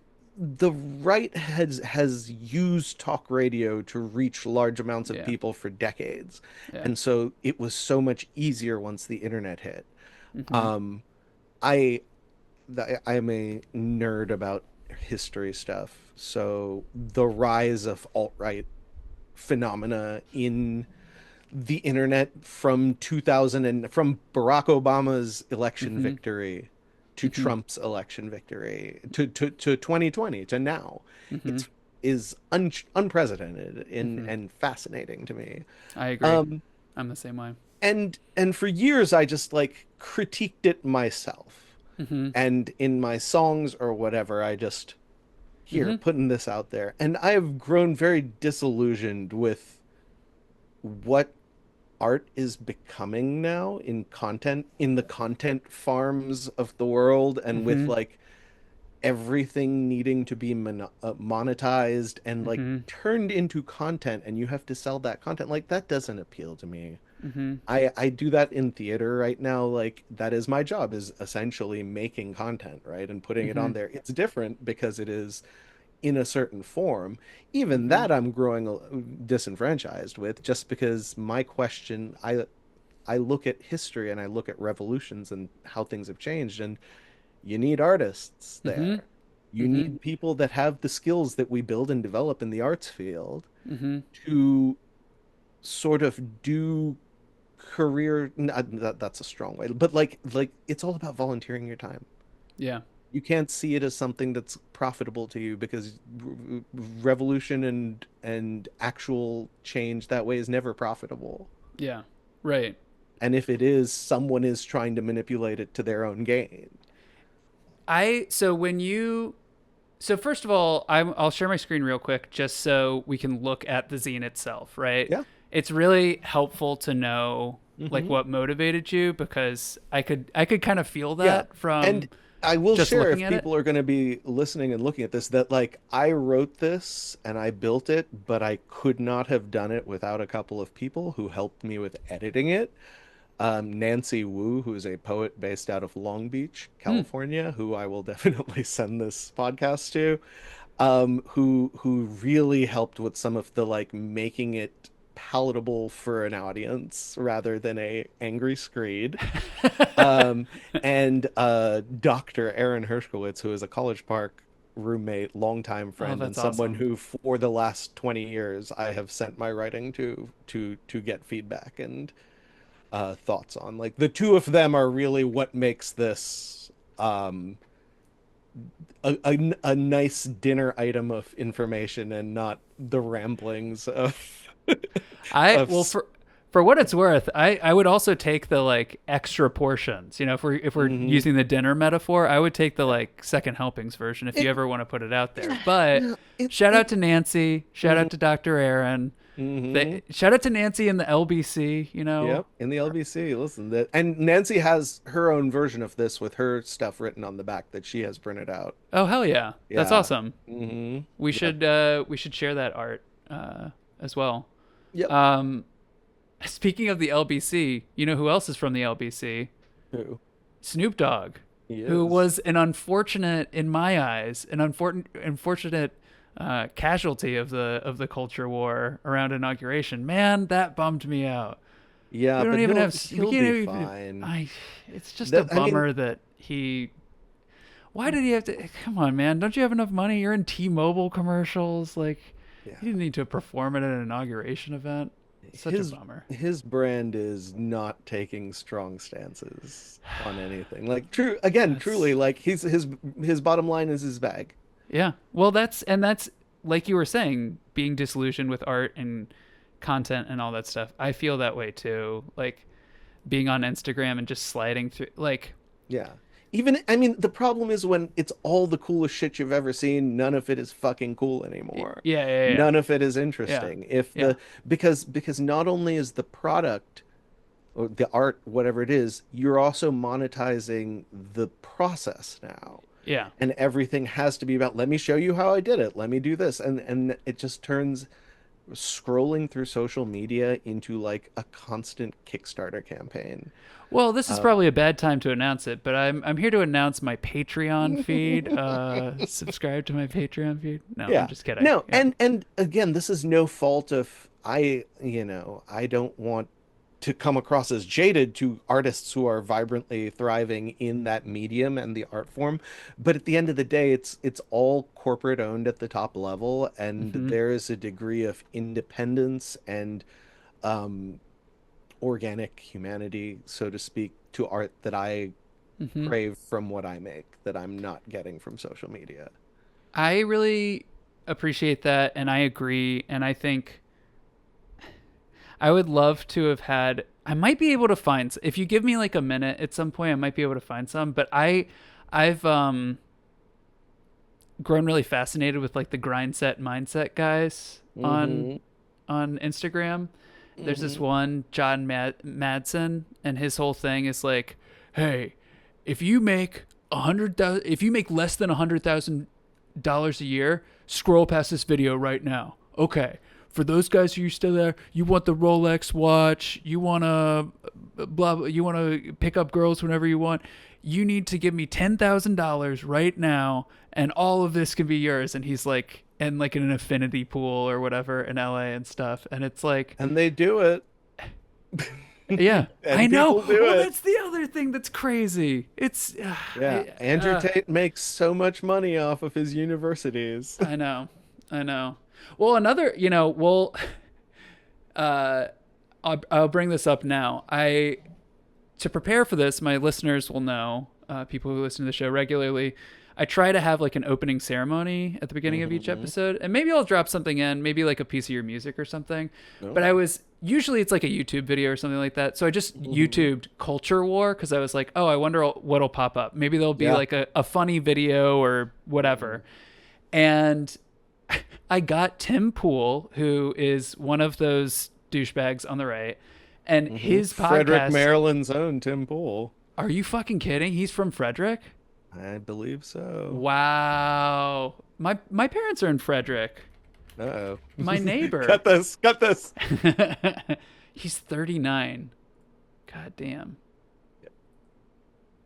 Speaker 2: right has used talk radio to reach large amounts of
Speaker 1: Yeah.
Speaker 2: people for decades.
Speaker 1: Yeah.
Speaker 2: And so it was so much easier once the internet hit.
Speaker 1: Hmm.
Speaker 2: Um, I I'm a nerd about history stuff. So the rise of alt-right phenomena in the internet from 2000 and from Barack Obama's election
Speaker 1: Hmm.
Speaker 2: victory to
Speaker 1: Hmm.
Speaker 2: Trump's election victory to 2020 to now,
Speaker 1: Hmm.
Speaker 2: it's is unprecedented
Speaker 1: Hmm.
Speaker 2: and fascinating to me.
Speaker 1: I agree.
Speaker 2: Um,
Speaker 1: I'm the same way.
Speaker 2: and for years I just like critiqued it myself,
Speaker 1: Hmm.
Speaker 2: and in my songs or whatever I just here
Speaker 1: Hmm.
Speaker 2: putting this out there, and I have grown very disillusioned with what art is becoming now in the content farms of the world, and with
Speaker 1: Hmm.
Speaker 2: like everything needing to be monetized and like
Speaker 1: Hmm.
Speaker 2: turned into content, and you have to sell that content. Like that doesn't appeal to me.
Speaker 1: Hmm.
Speaker 2: I do that in theater right now. Like that is my job, is essentially making content, right? And putting it
Speaker 1: Hmm.
Speaker 2: on there. It's different because it is in a certain form. Even
Speaker 1: Hmm.
Speaker 2: that I'm growing disenfranchised with, just because my question, I look at history and I look at revolutions and how things have changed, and you need artists
Speaker 1: Hmm.
Speaker 2: there. You
Speaker 1: Hmm.
Speaker 2: need people that have the skills that we build and develop in the arts field
Speaker 1: Hmm.
Speaker 2: to sort of do career, that's a strong way, but like it's all about volunteering your time.
Speaker 1: Yeah.
Speaker 2: You can't see it as something that's profitable to you, because revolution and actual change that way is never profitable.
Speaker 1: Yeah. Right.
Speaker 2: And if it is, someone is trying to manipulate it to their own gain.
Speaker 1: So when you so first of all, I'll share my screen real quick just so we can look at the zine itself, right?
Speaker 2: Yeah.
Speaker 1: It's really helpful to know like
Speaker 2: Hmm.
Speaker 1: what motivated you, because I could kind of feel
Speaker 2: Yeah.
Speaker 1: that from
Speaker 2: And I will
Speaker 1: just
Speaker 2: share
Speaker 1: looking
Speaker 2: if
Speaker 1: at it.
Speaker 2: people are going to be listening and looking at this that like I wrote this and I built it, but I could not have done it without a couple of people who helped me with editing it. Nancy Wu, who's a poet based out of Long Beach,
Speaker 1: Hmm.
Speaker 2: California, who I will definitely send this podcast to, who really helped with some of the like making it palatable for an audience rather than a angry screed. Um, and Dr. Aaron Hershkowitz, who is a College Park roommate, longtime
Speaker 1: Oh,
Speaker 2: friend, and
Speaker 1: that's
Speaker 2: someone
Speaker 1: awesome.
Speaker 2: who, for the last 20 years, I have sent my writing to get feedback and thoughts on. Like the two of them are really what makes this a nice dinner item of information and not the ramblings of
Speaker 1: I
Speaker 2: of
Speaker 1: well for what it's worth, I would also take the like extra portions. You know, if we're
Speaker 2: Mhm.
Speaker 1: using the dinner metaphor, I would take the
Speaker 2: Yeah.
Speaker 1: like second helpings version if you
Speaker 2: It
Speaker 1: ever want to put it out there. But
Speaker 2: no, it
Speaker 1: shout out
Speaker 2: it
Speaker 1: to Nancy, shout out
Speaker 2: mhm.
Speaker 1: to Dr. Aaron.
Speaker 2: Mhm.
Speaker 1: Shout out to Nancy in the LBC, you know.
Speaker 2: Yep, in the LBC. Listen, that and Nancy has her own version of this with her stuff written on the back that she has printed out.
Speaker 1: Oh hell yeah. That's
Speaker 2: Yeah.
Speaker 1: awesome.
Speaker 2: Hmm.
Speaker 1: We
Speaker 2: Yep.
Speaker 1: should share that art as well.
Speaker 2: Yep.
Speaker 1: Um Speaking of the LBC, you know who else is from the LBC?
Speaker 2: Who
Speaker 1: Snoop Dogg,
Speaker 2: he
Speaker 1: who
Speaker 2: is.
Speaker 1: was an unfortunate, in my eyes, an unfortunate casualty of the culture war around inauguration. Man, that bummed me out.
Speaker 2: Yeah,
Speaker 1: We don't
Speaker 2: but
Speaker 1: even have. We
Speaker 2: he'll
Speaker 1: can't
Speaker 2: be
Speaker 1: even.
Speaker 2: fine.
Speaker 1: I. It's just a
Speaker 2: That I mean,
Speaker 1: bummer that he. Why did he have to? Come on, man! Don't you have enough money? You're in T-Mobile commercials. Like, you
Speaker 2: yeah.
Speaker 1: didn't need to perform at an inauguration event. Such a
Speaker 2: his
Speaker 1: bummer.
Speaker 2: his brand is not taking strong stances on anything. Like true again, truly,
Speaker 1: That's
Speaker 2: like his bottom line is his bag.
Speaker 1: Yeah. Well, that's like you were saying, being disillusioned with art and content and all that stuff. I feel that way too. Like being on Instagram and just sliding through like
Speaker 2: Yeah. Even I mean, the problem is when it's all the coolest shit you've ever seen, none of it is fucking cool anymore.
Speaker 1: yeah, yeah, yeah.
Speaker 2: None of it is
Speaker 1: Yeah.
Speaker 2: interesting. If
Speaker 1: Yeah.
Speaker 2: the because not only is the product or the art, whatever it is, you're also monetizing the process now.
Speaker 1: Yeah.
Speaker 2: And everything has to be about, let me show you how I did it. Let me do this. And it just turns scrolling through social media into like a constant Kickstarter campaign.
Speaker 1: Well, this is
Speaker 2: Um,
Speaker 1: probably a bad time to announce it, but I'm here to announce my Patreon feed. Subscribe to my Patreon feed. No, I'm
Speaker 2: yeah.
Speaker 1: just kidding.
Speaker 2: No,
Speaker 1: Yeah.
Speaker 2: and again, this is no fault of I don't want to come across as jaded to artists who are vibrantly thriving in that medium and the art form. But at the end of the day, it's all corporate owned at the top level, and
Speaker 1: Hmm.
Speaker 2: there is a degree of independence and um, organic humanity, so to speak, to art that I
Speaker 1: Hmm.
Speaker 2: crave from what I make that I'm not getting from social media.
Speaker 1: I really appreciate that, and I agree. And I think I would love to have had. I might be able to find if you give me like a minute at some point. I might be able to find some. But I've grown really fascinated with like the grind set mindset guys
Speaker 2: Hmm.
Speaker 1: on Instagram. There's this
Speaker 2: Hmm.
Speaker 1: one John Madsen, and his whole thing is like, hey, if you make if you make less than $100,000 a year, scroll past this video right now. Okay, for those guys who are still there, you want the Rolex watch, you want to you want to pick up girls whenever you want. You need to give me $10,000 right now, and all of this can be yours. And he's like, and like in an affinity pool or whatever in LA and stuff. And it's like,
Speaker 2: And they do it.
Speaker 1: yeah, I
Speaker 2: And
Speaker 1: know.
Speaker 2: people do
Speaker 1: Well,
Speaker 2: it.
Speaker 1: that's the other thing that's crazy. It's,
Speaker 2: Yeah, Andrew Tate makes so much money off of his universities.
Speaker 1: I know, I know. Well, another, uh, I'll bring this up now. To prepare for this, my listeners will know, people who listen to the show regularly, I try to have like an opening ceremony at the beginning of each
Speaker 2: Hmm.
Speaker 1: episode, and maybe I'll drop something in, maybe like a piece of your music or something. But
Speaker 2: Oh.
Speaker 1: I was usually it's like a YouTube video or something like that. So I just
Speaker 2: Hmm.
Speaker 1: YouTubed Culture War because I was like, oh, I wonder what'll pop up. Maybe there'll be
Speaker 2: Yeah.
Speaker 1: like a funny video or
Speaker 2: Hmm.
Speaker 1: whatever. And I got Tim Pool, who is one of those douchebags on the right, And his
Speaker 2: Frederick,
Speaker 1: podcast,
Speaker 2: Maryland's own Tim Pool.
Speaker 1: are you fucking kidding? He's from Frederick?
Speaker 2: I believe so.
Speaker 1: Wow. My parents are in Frederick.
Speaker 2: Uh-oh.
Speaker 1: My neighbor.
Speaker 2: Cut this. Cut this.
Speaker 1: He's 39. God damn.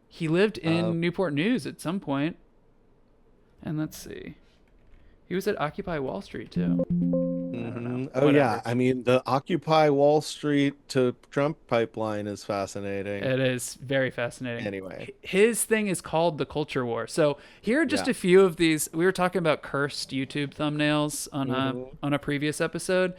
Speaker 1: He lived in Newport News at some point. And let's see. He was at Occupy Wall Street too. I don't know.
Speaker 2: Oh yeah,
Speaker 1: Whatever.
Speaker 2: I mean the Occupy Wall Street to Trump pipeline is fascinating.
Speaker 1: It is very fascinating.
Speaker 2: Anyway,
Speaker 1: His thing is called the Culture War. So here are just
Speaker 2: yeah.
Speaker 1: a few of these. We were talking about cursed YouTube thumbnails on a previous episode.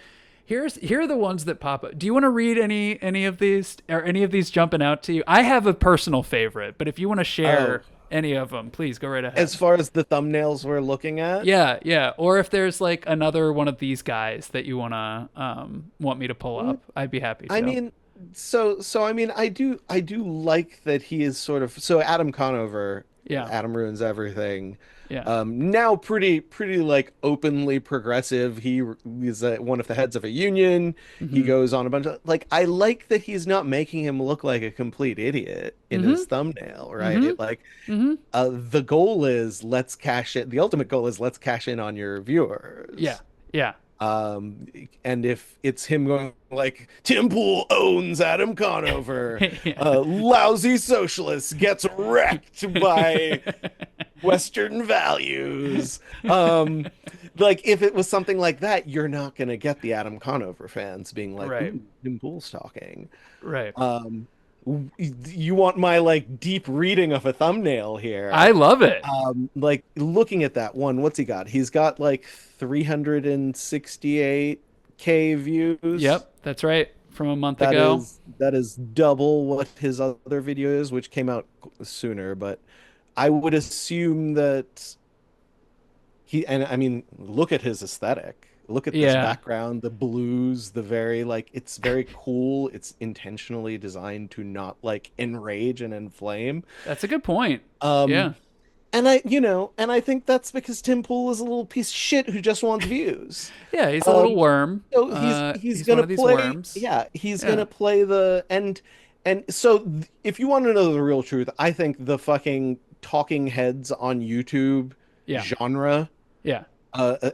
Speaker 1: Here are the ones that pop up. Do you want to read any of these? Are any of these jumping out to you? I have a personal favorite, but if you want to
Speaker 2: Oh,
Speaker 1: share any of them, please go right
Speaker 2: as
Speaker 1: ahead.
Speaker 2: far as the thumbnails we're looking at,
Speaker 1: Yeah, yeah. Or if there's like another one of these guys that you want me to pull
Speaker 2: mm,
Speaker 1: up, I'd be happy
Speaker 2: I
Speaker 1: to.
Speaker 2: mean, so I mean, I do like that he is sort of so Adam Conover,
Speaker 1: Yeah,
Speaker 2: Adam Ruins Everything.
Speaker 1: yeah.
Speaker 2: Now pretty like openly progressive. He is one of the heads of a union. He
Speaker 1: Mm-hmm.
Speaker 2: goes on a bunch of like I like that he's not making him look like a complete idiot in
Speaker 1: Mm-hmm.
Speaker 2: his thumbnail, right?
Speaker 1: Mm-hmm.
Speaker 2: It like
Speaker 1: Mm-hmm.
Speaker 2: the goal is let's cash it. The ultimate goal is let's cash in on your
Speaker 1: Yeah.
Speaker 2: viewers.
Speaker 1: Yeah.
Speaker 2: Um, and if it's him going like Tim Pool owns Adam Conover,
Speaker 1: Yeah.
Speaker 2: lousy socialist gets wrecked by Western values. Like if it was something like that, you're not gonna get the Adam Conover fans being like,
Speaker 1: Right.
Speaker 2: "Ooh, Tim Pool's talking."
Speaker 1: Right.
Speaker 2: Um, you want my like deep reading of a thumbnail
Speaker 1: I
Speaker 2: here?
Speaker 1: love it.
Speaker 2: Like looking at that one, what's he got? He's got like 368K views.
Speaker 1: Yep, that's right. From a month
Speaker 2: That
Speaker 1: ago.
Speaker 2: is that is double what his other video is, which came out sooner, but I would assume that and I mean, look at his aesthetic. Look at this
Speaker 1: Yeah,
Speaker 2: background, the blues, the very like it's very cool. It's intentionally designed to not like enrage and inflame.
Speaker 1: that's a good point.
Speaker 2: Um,
Speaker 1: Yeah.
Speaker 2: and and I think that's because Tim Pool is a little piece of shit who just wants views.
Speaker 1: Yeah, he's a little
Speaker 2: Um,
Speaker 1: worm.
Speaker 2: so he's
Speaker 1: He's one
Speaker 2: gonna
Speaker 1: of these
Speaker 2: play,
Speaker 1: worms.
Speaker 2: yeah, he's
Speaker 1: Yeah.
Speaker 2: gonna play the and so if you want to know the real truth, I think the fucking talking heads on YouTube
Speaker 1: Yeah.
Speaker 2: genre,
Speaker 1: Yeah.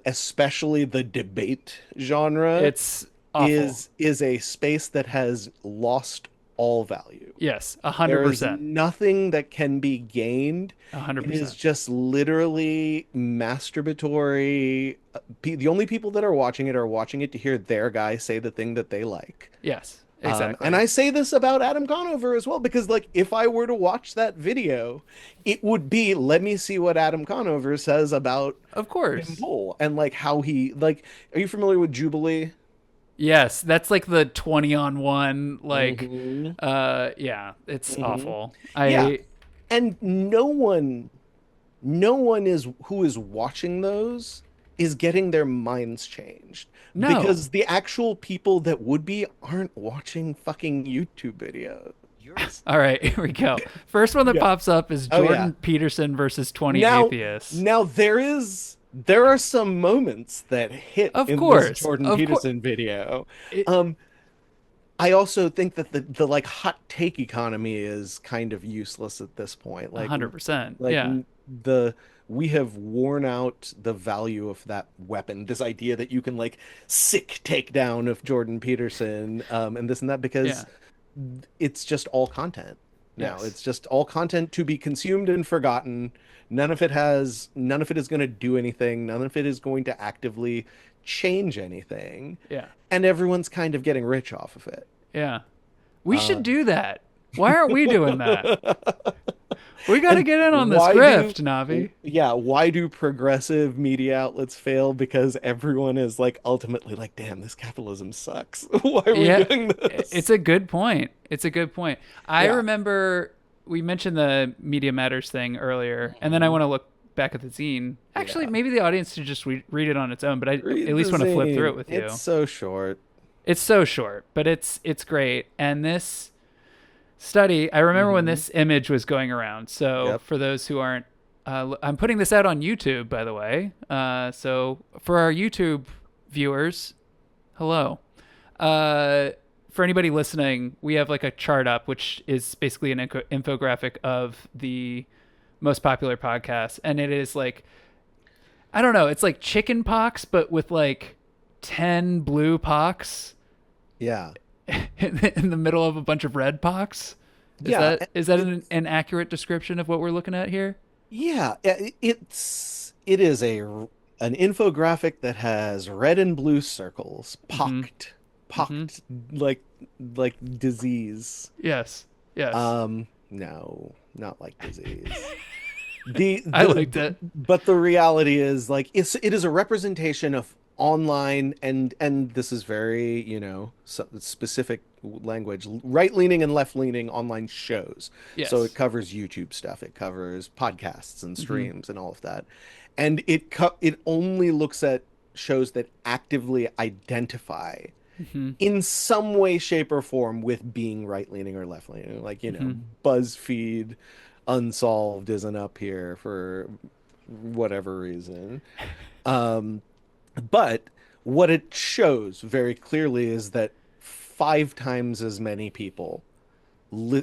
Speaker 2: especially the debate genre,
Speaker 1: It's awful.
Speaker 2: is a space that has lost all value.
Speaker 1: Yes, a hundred
Speaker 2: There is
Speaker 1: percent.
Speaker 2: nothing that can be gained.
Speaker 1: A hundred
Speaker 2: It is
Speaker 1: percent.
Speaker 2: just literally masturbatory. The only people that are watching it to hear their guy say the thing that they like.
Speaker 1: Yes,
Speaker 2: And
Speaker 1: exactly.
Speaker 2: I say this about Adam Conover as well, because like if I were to watch that video, it would be let me see what Adam Conover says about
Speaker 1: Of
Speaker 2: Tim
Speaker 1: course.
Speaker 2: Pool and like how he like. Are you familiar with Jubilee?
Speaker 1: Yes, that's like the 20 on 1 like
Speaker 2: Hmm.
Speaker 1: yeah, it's
Speaker 2: Hmm.
Speaker 1: awful.
Speaker 2: Yeah,
Speaker 1: I
Speaker 2: and no one is who is watching those is getting their minds changed
Speaker 1: no.
Speaker 2: because the actual people that would be aren't watching fucking YouTube videos.
Speaker 1: All right, here we go. First one that
Speaker 2: Yeah.
Speaker 1: pops up is
Speaker 2: Oh yeah.
Speaker 1: Jordan Peterson versus 20
Speaker 2: Now,
Speaker 1: atheists.
Speaker 2: now there are some moments that hit
Speaker 1: Of
Speaker 2: in this
Speaker 1: course.
Speaker 2: Jordan
Speaker 1: Of course.
Speaker 2: Peterson video.
Speaker 1: It,
Speaker 2: Um, I also think that the like hot take economy is kind of useless at this point. Like
Speaker 1: 100%.
Speaker 2: like
Speaker 1: Yeah.
Speaker 2: the we have worn out the value of that weapon. This idea that you can like sick takedown of Jordan Peterson, and this and that
Speaker 1: Yeah.
Speaker 2: because it's just all content now.
Speaker 1: Yes.
Speaker 2: It's just all content to be consumed and forgotten. None of it is going to do anything. None of it is going to actively change anything.
Speaker 1: Yeah.
Speaker 2: And everyone's kind of getting rich off of it.
Speaker 1: Yeah. We
Speaker 2: Uh,
Speaker 1: should do that. Why aren't we doing that? We got to
Speaker 2: And
Speaker 1: get in on this
Speaker 2: why
Speaker 1: grift, Navi.
Speaker 2: yeah, why do progressive media outlets fail? Because everyone is like ultimately like, damn, this capitalism sucks. Why are we
Speaker 1: Yeah,
Speaker 2: doing this?
Speaker 1: it's a good point. It's a good point. I
Speaker 2: Yeah.
Speaker 1: remember we mentioned the Media Matters thing earlier, and then I want to look back at the zine. Actually,
Speaker 2: Yeah.
Speaker 1: maybe the audience should just read it on its own, but I
Speaker 2: Read
Speaker 1: at
Speaker 2: the
Speaker 1: least want to flip through
Speaker 2: zine.
Speaker 1: it with you.
Speaker 2: It's so short.
Speaker 1: It's so short, but it's great. And this study, I remember when
Speaker 2: Hmm.
Speaker 1: this image was going around. So
Speaker 2: Yep.
Speaker 1: for those who aren't, I'm putting this out on YouTube, by the way. So for our YouTube viewers, hello. Uh, for anybody listening, we have like a chart up, which is basically an infographic of the most popular podcasts, and it is like, I don't know, it's like chicken pox, but with like 10 blue pox
Speaker 2: Yeah.
Speaker 1: in the middle of a bunch of red pox.
Speaker 2: Yeah.
Speaker 1: Is that an accurate description of what we're looking at here?
Speaker 2: Yeah, it is an infographic that has red and blue circles,
Speaker 1: Mm-hmm. Mm-hmm.
Speaker 2: pocked like disease.
Speaker 1: Yes. Yes.
Speaker 2: No, not like disease. The
Speaker 1: I liked it.
Speaker 2: but the reality is like it is a representation of online and this is very, specific language, right-leaning and left-leaning online shows. So it
Speaker 1: Yes.
Speaker 2: covers YouTube stuff, it covers podcasts and
Speaker 1: Mm-hmm.
Speaker 2: streams and all of that. And it only looks at shows that actively identify
Speaker 1: Mm-hmm.
Speaker 2: in some way, shape, or form with being right leaning or left leaning. Like,
Speaker 1: Mm-hmm.
Speaker 2: BuzzFeed Unsolved isn't up here for whatever reason. Um, but what it shows very clearly is that 5 times as many people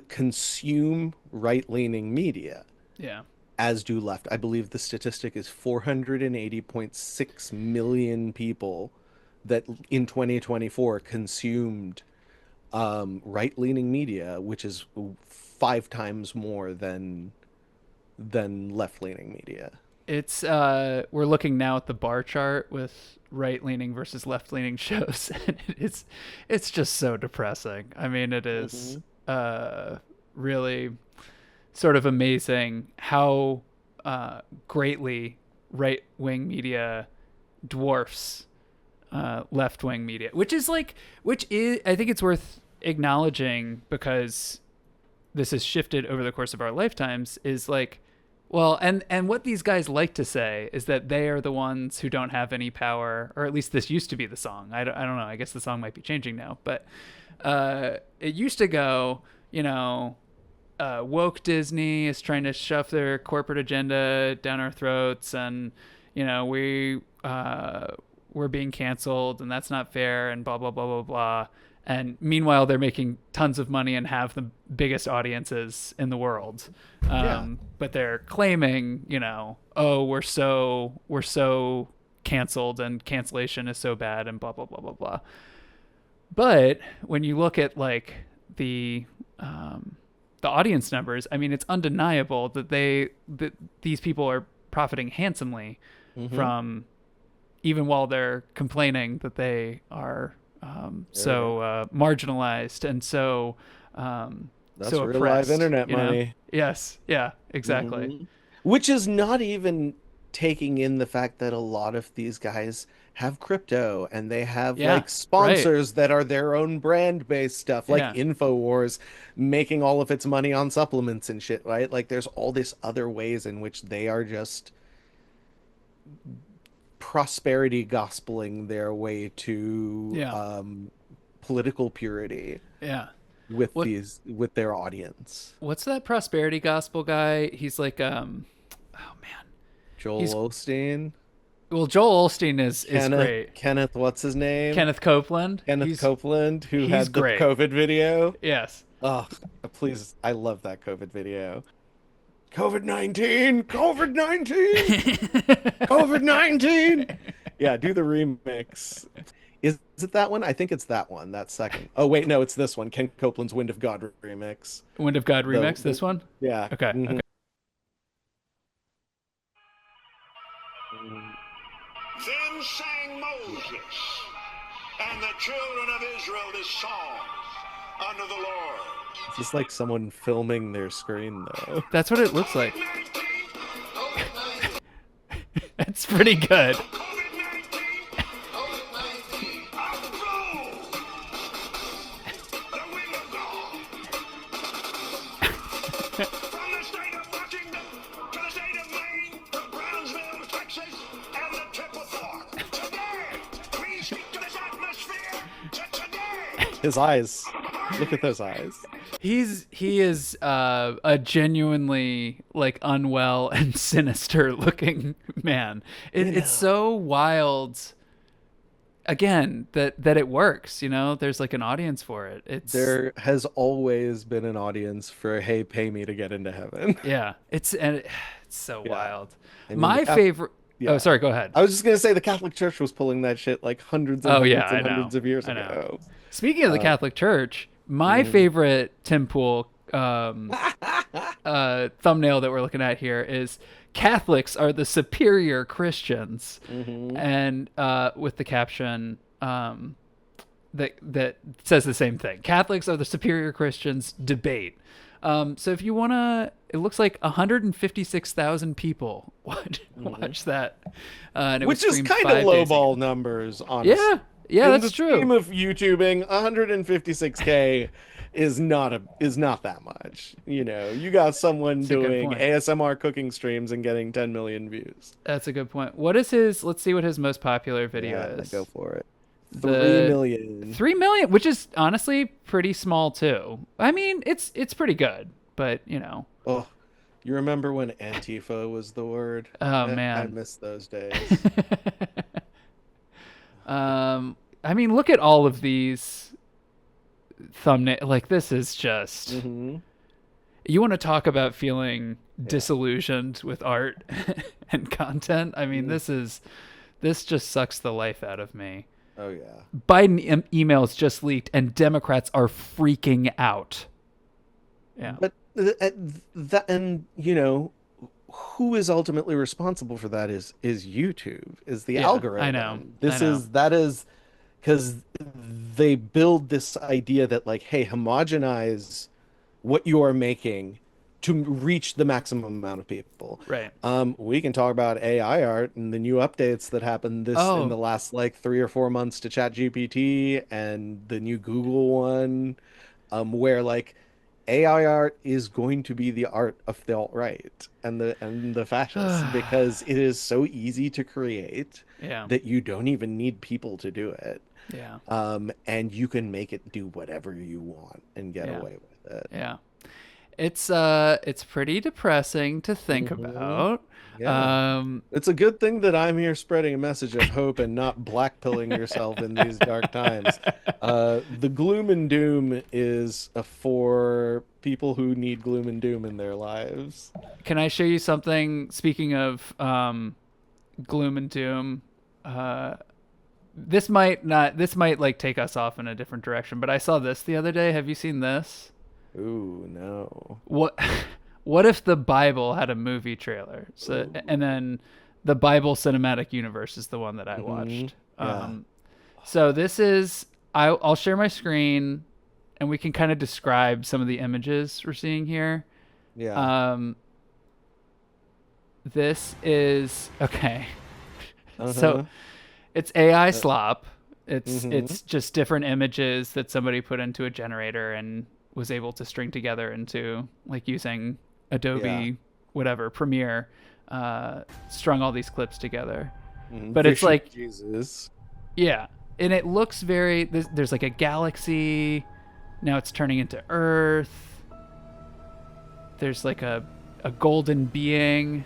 Speaker 2: consume right leaning media
Speaker 1: Yeah.
Speaker 2: as do left. I believe the statistic is 480.6 million people that in 2024 consumed right-leaning media, which is 5 times more than left-leaning media.
Speaker 1: It's we're looking now at the bar chart with right leaning versus left leaning shows, and it's just so depressing. I mean, it is
Speaker 2: Hmm.
Speaker 1: really sort of amazing how greatly right wing media dwarfs left wing media, which is I think it's worth acknowledging because this has shifted over the course of our lifetimes. Is like, well, and what these guys like to say is that they are the ones who don't have any power, or at least this used to be the song. I don't know. I guess the song might be changing now, but it used to go, woke Disney is trying to shove their corporate agenda down our throats, and we're being canceled, and that's not fair, and blah blah blah blah blah. And meanwhile, they're making tons of money and have the biggest audiences in the world.
Speaker 2: Yeah.
Speaker 1: But they're claiming, oh, we're so canceled, and cancellation is so bad, and blah blah blah blah blah. But when you look at like the audience numbers, I mean, it's undeniable that these people are profiting handsomely
Speaker 2: Hmm.
Speaker 1: from, even while they're complaining that they are
Speaker 2: Yeah.
Speaker 1: so marginalized and
Speaker 2: That's
Speaker 1: so
Speaker 2: real live
Speaker 1: oppressed.
Speaker 2: internet money.
Speaker 1: Yes, yeah, exactly.
Speaker 2: Hmm. Which is not even taking in the fact that a lot of these guys have crypto and they have
Speaker 1: Yeah,
Speaker 2: like
Speaker 1: right.
Speaker 2: sponsors that are their own brand based stuff, like
Speaker 1: Yeah,
Speaker 2: InfoWars making all of its money on supplements and shit, right? Like there's all this other ways in which they are just prosperity gospeling their way to
Speaker 1: yeah,
Speaker 2: political purity
Speaker 1: yeah.
Speaker 2: with
Speaker 1: What
Speaker 2: with their audience.
Speaker 1: what's that prosperity gospel guy? He's like oh man.
Speaker 2: Joel
Speaker 1: He's
Speaker 2: Osteen,
Speaker 1: Well, Joel Olstein is great.
Speaker 2: Kenneth, what's his name?
Speaker 1: Kenneth Copeland.
Speaker 2: Kenneth Copeland, who
Speaker 1: He's
Speaker 2: had the
Speaker 1: great.
Speaker 2: COVID video.
Speaker 1: Yes.
Speaker 2: Oh, please, I love that COVID video. COVID-19, COVID-19, COVID-19. Yeah, do the remix. Is it that one? I think it's that one. That second. Oh wait, no, it's this one. Ken Copeland's "Wind of God" remix.
Speaker 1: Wind of God
Speaker 2: The,
Speaker 1: remix.
Speaker 2: the
Speaker 1: This one.
Speaker 2: yeah.
Speaker 1: Okay.
Speaker 2: Mhm.
Speaker 1: Okay.
Speaker 3: Then sang Moses and the children of Israel this song unto the Lord.
Speaker 2: Is this like someone filming their screen though?
Speaker 1: That's what it looks like.
Speaker 3: COVID-19,
Speaker 1: That's pretty good.
Speaker 3: COVID-19, COVID-19, blow the wind of God from the state of Washington to the state of Maine, to Brownsville, Texas, and the Triple Fork. Today, we speak to this atmosphere. Today,
Speaker 2: His eyes. Look at those eyes.
Speaker 1: He is a genuinely like unwell and sinister looking man.
Speaker 2: You
Speaker 1: It's
Speaker 2: know.
Speaker 1: so wild again, that it works, you know, there's like an audience for it. It's
Speaker 2: There has always been an audience for, hey, pay me to get into heaven.
Speaker 1: yeah, it's so
Speaker 2: Yeah.
Speaker 1: wild.
Speaker 2: I mean,
Speaker 1: My favorite. Oh,
Speaker 2: yeah.
Speaker 1: sorry, go ahead.
Speaker 2: I was just gonna say the Catholic Church was pulling that shit like hundreds and
Speaker 1: Oh yeah,
Speaker 2: hundreds
Speaker 1: I
Speaker 2: and
Speaker 1: know.
Speaker 2: hundreds of years
Speaker 1: I know.
Speaker 2: ago.
Speaker 1: Speaking of the
Speaker 2: Uh,
Speaker 1: Catholic Church, my
Speaker 2: mhm.
Speaker 1: favorite Tim Pool thumbnail that we're looking at here is Catholics are the superior Christians,
Speaker 2: Mhm.
Speaker 1: and with the caption that says the same thing. Catholics are the superior Christians. Debate. So if you wanna, it looks like 156,000 people watch that, and it was
Speaker 2: Which is
Speaker 1: streamed
Speaker 2: kind of
Speaker 1: 5 days ago.
Speaker 2: lowball numbers, honestly.
Speaker 1: Yeah, yeah,
Speaker 2: In the
Speaker 1: that's
Speaker 2: scheme
Speaker 1: true.
Speaker 2: of YouTubing, 156K is not that much. You know, you got someone
Speaker 1: That's a good
Speaker 2: doing
Speaker 1: point.
Speaker 2: ASMR cooking streams and getting 10 million views.
Speaker 1: That's a good point. What is his? Let's see what his most popular video
Speaker 2: Yeah, go
Speaker 1: is.
Speaker 2: for it. 3
Speaker 1: The
Speaker 2: million.
Speaker 1: 3 million, which is honestly pretty small too. I mean, it's pretty good, but you know,
Speaker 2: Oh, you remember when Antifa was the word?
Speaker 1: oh
Speaker 2: I
Speaker 1: man.
Speaker 2: miss those days.
Speaker 1: I mean, look at all of these thumbnail. Like this is just.
Speaker 2: Hmm.
Speaker 1: You want to talk about feeling
Speaker 2: Yeah.
Speaker 1: disillusioned with art and content? I mean,
Speaker 2: Mm.
Speaker 1: this just sucks the life out of me.
Speaker 2: Oh yeah.
Speaker 1: Biden emails just leaked, and Democrats are freaking out. Yeah.
Speaker 2: But that, and you know, who is ultimately responsible for that is YouTube, is the
Speaker 1: Yeah, I know.
Speaker 2: algorithm.
Speaker 1: I know.
Speaker 2: That is because they build this idea that like, hey, homogenize what you are making to reach the maximum amount of people.
Speaker 1: Right.
Speaker 2: We can talk about AI art and the new updates that happened this in
Speaker 1: Oh,
Speaker 2: the last like 3 or 4 months to ChatGPT and the new Google one, where like AI art is going to be the art of the alt-right and the fascists because it is so easy to create
Speaker 1: yeah.
Speaker 2: that you don't even need people to do it.
Speaker 1: Yeah.
Speaker 2: And you can make it do whatever you want and get
Speaker 1: Yeah.
Speaker 2: away with it.
Speaker 1: Yeah. It's pretty depressing to think
Speaker 2: Hmm.
Speaker 1: about.
Speaker 2: Yeah.
Speaker 1: Um,
Speaker 2: It's a good thing that I'm here spreading a message of hope and not blackpilling yourself in these dark times. The gloom and doom is for people who need gloom and doom in their lives.
Speaker 1: can I show you something? Speaking of gloom and doom, uh, this might like take us off in a different direction. But I saw this the other day. Have you seen this?
Speaker 2: Ooh, no.
Speaker 1: What what if the Bible had a movie trailer? So and then the Bible cinematic universe is the one that I
Speaker 2: Hmm.
Speaker 1: watched.
Speaker 2: Yeah.
Speaker 1: So this is I'll share my screen and we can kind of describe some of the images we're seeing here.
Speaker 2: Yeah.
Speaker 1: Um, this is okay. So
Speaker 2: Uh-huh.
Speaker 1: it's AI
Speaker 2: Uh,
Speaker 1: slop.
Speaker 2: hmm.
Speaker 1: It's just different images that somebody put into a generator and was able to string together into like using
Speaker 2: Yeah.
Speaker 1: Adobe whatever Premiere, strung all these clips together. But it's
Speaker 2: Vicious
Speaker 1: like
Speaker 2: Jesus.
Speaker 1: yeah, and it looks very. There's like a galaxy. Now it's turning into Earth. There's like a golden being.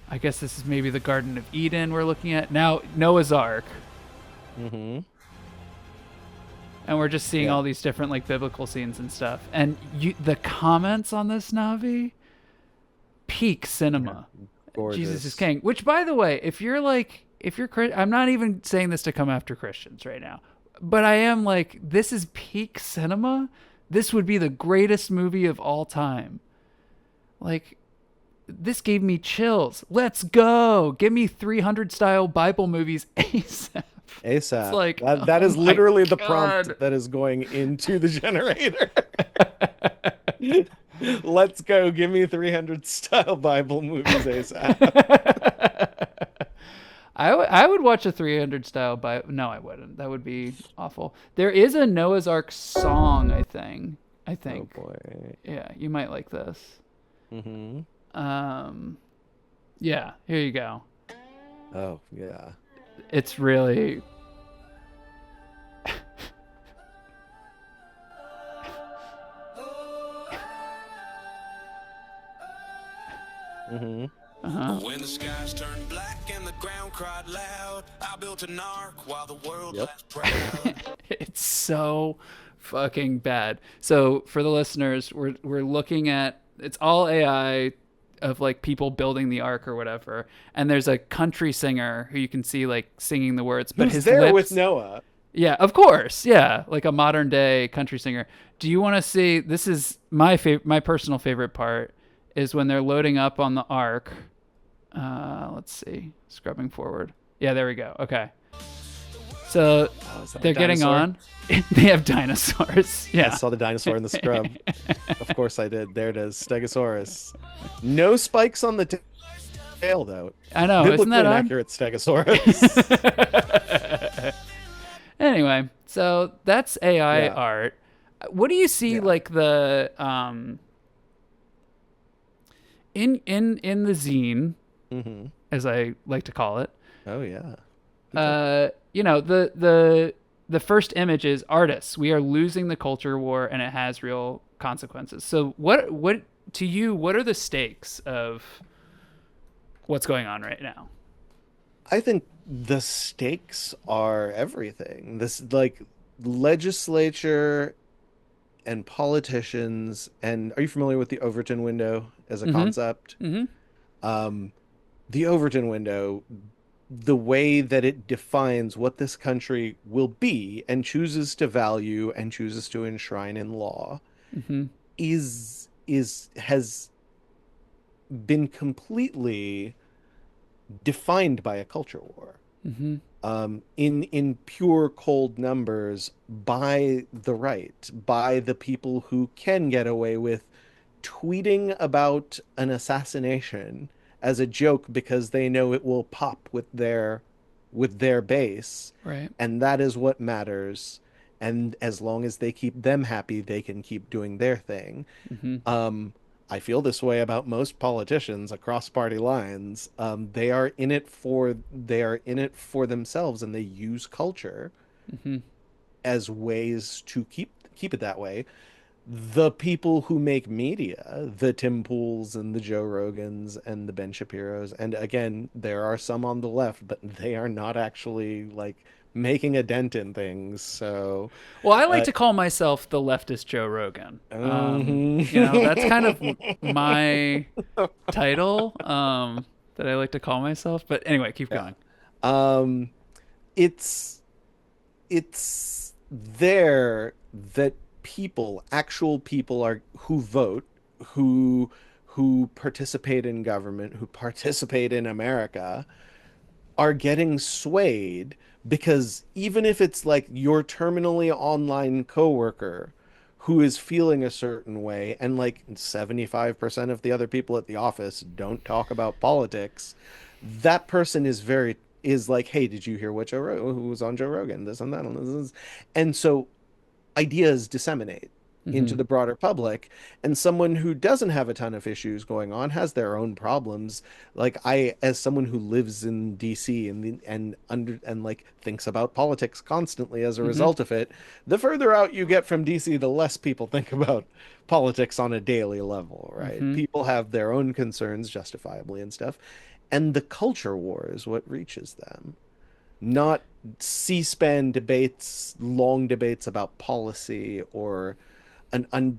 Speaker 1: I guess this is maybe the Garden of Eden we're looking at now. Noah's Ark,
Speaker 2: Hmm.
Speaker 1: and we're just seeing
Speaker 2: Yeah.
Speaker 1: all these different like biblical scenes and stuff. And the comments on this Navi, peak cinema. Jesus is
Speaker 2: Gorgeous.
Speaker 1: king. Which, by the way, if you're I'm not even saying this to come after Christians right now, but I am like, this is peak cinema. This would be the greatest movie of all time. Like, this gave me chills. Let's go. Give me 300 style Bible movies ASAP. It's
Speaker 2: ASAP.
Speaker 1: like,
Speaker 2: That
Speaker 1: oh
Speaker 2: is
Speaker 1: my
Speaker 2: literally the
Speaker 1: God.
Speaker 2: prompt that is going into the generator. Let's go. Give me 300 style Bible movies ASAP.
Speaker 1: I would watch a 300 style Bible. No, I wouldn't. That would be awful. There is a Noah's Ark song, I think. I
Speaker 2: Oh
Speaker 1: think.
Speaker 2: boy.
Speaker 1: Yeah, you might like this.
Speaker 2: Hmm.
Speaker 1: Yeah, here you go.
Speaker 2: Oh yeah.
Speaker 1: It's really.
Speaker 2: Hmm.
Speaker 1: Uh-huh.
Speaker 3: When the skies turn black and the ground cried loud. I built an ark while the world
Speaker 2: Yep.
Speaker 3: laughed proud.
Speaker 1: It's so fucking bad. So for the listeners, we're looking at, it's all AI of like people building the ark or whatever, and there's a country singer who you can see like singing the words, but
Speaker 2: Who's
Speaker 1: his
Speaker 2: there with
Speaker 1: lips.
Speaker 2: Noah?
Speaker 1: Yeah, of course. Yeah, like a modern day country singer. Do you want to see? This is my personal favorite part is when they're loading up on the ark. Let's see, scrubbing forward. Yeah, there we go. Okay, so
Speaker 2: Oh, is that a
Speaker 1: they're getting
Speaker 2: dinosaur?
Speaker 1: on. They have dinosaurs.
Speaker 2: I
Speaker 1: Yeah.
Speaker 2: saw the dinosaur in the scrub. Of course I did. There it is, Stegosaurus. No spikes on the tail, though.
Speaker 1: I know, isn't
Speaker 2: Biblically
Speaker 1: that odd?
Speaker 2: inaccurate Stegosaurus.
Speaker 1: Anyway, so that's AI
Speaker 2: Yeah.
Speaker 1: art. What do you see
Speaker 2: Yeah.
Speaker 1: like the in the zine,
Speaker 2: Hmm.
Speaker 1: as I like to call it?
Speaker 2: Oh yeah.
Speaker 1: You know, the first image is artists. We are losing the culture war, and it has real consequences. So, what to you? What are the stakes of what's going on right now?
Speaker 2: I think the stakes are everything. This like legislature and politicians and are you familiar with the Overton window as a concept?
Speaker 1: Mm-hmm.
Speaker 2: Um, the Overton window, the way that it defines what this country will be and chooses to value and chooses to enshrine in law
Speaker 1: Mm-hmm.
Speaker 2: is has been completely defined by a culture war.
Speaker 1: Mm-hmm.
Speaker 2: In pure cold numbers by the right, by the people who can get away with tweeting about an assassination as a joke because they know it will pop with their base,
Speaker 1: Right.
Speaker 2: and that is what matters. And as long as they keep them happy, they can keep doing their thing.
Speaker 1: Mm-hmm.
Speaker 2: Um, I feel this way about most politicians across party lines. They are in it for themselves, and they use culture
Speaker 1: Mm-hmm.
Speaker 2: as ways to keep it that way. The people who make media, the Tim Pools and the Joe Rogans and the Ben Shapiros, and again, there are some on the left, but they are not actually like making a dent in things. So,
Speaker 1: Well, I like
Speaker 2: uh,
Speaker 1: to call myself the leftist Joe Rogan. You know, that's kind of
Speaker 2: mhm.
Speaker 1: my title that I like to call myself. But anyway, keep
Speaker 2: Yeah.
Speaker 1: going.
Speaker 2: Um, it's it's there that actual people are who vote, who who participate in government, who participate in America, are getting swayed because even if it's like your terminally online coworker who is feeling a certain way and like 75% of the other people at the office don't talk about politics, that person is like, hey, did you hear what who was on Joe Rogan, this and that and this, and so ideas disseminate into
Speaker 1: Mm-hmm.
Speaker 2: the broader public, and someone who doesn't have a ton of issues going on has their own problems. Like I, as someone who lives in DC and like thinks about politics constantly as a
Speaker 1: Mm-hmm.
Speaker 2: result of it, the further out you get from DC, the less people think about politics on a daily level, right?
Speaker 1: Mm-hmm.
Speaker 2: People have their own concerns justifiably and stuff, and the culture war is what reaches them, not C-SPAN debates, long debates about policy or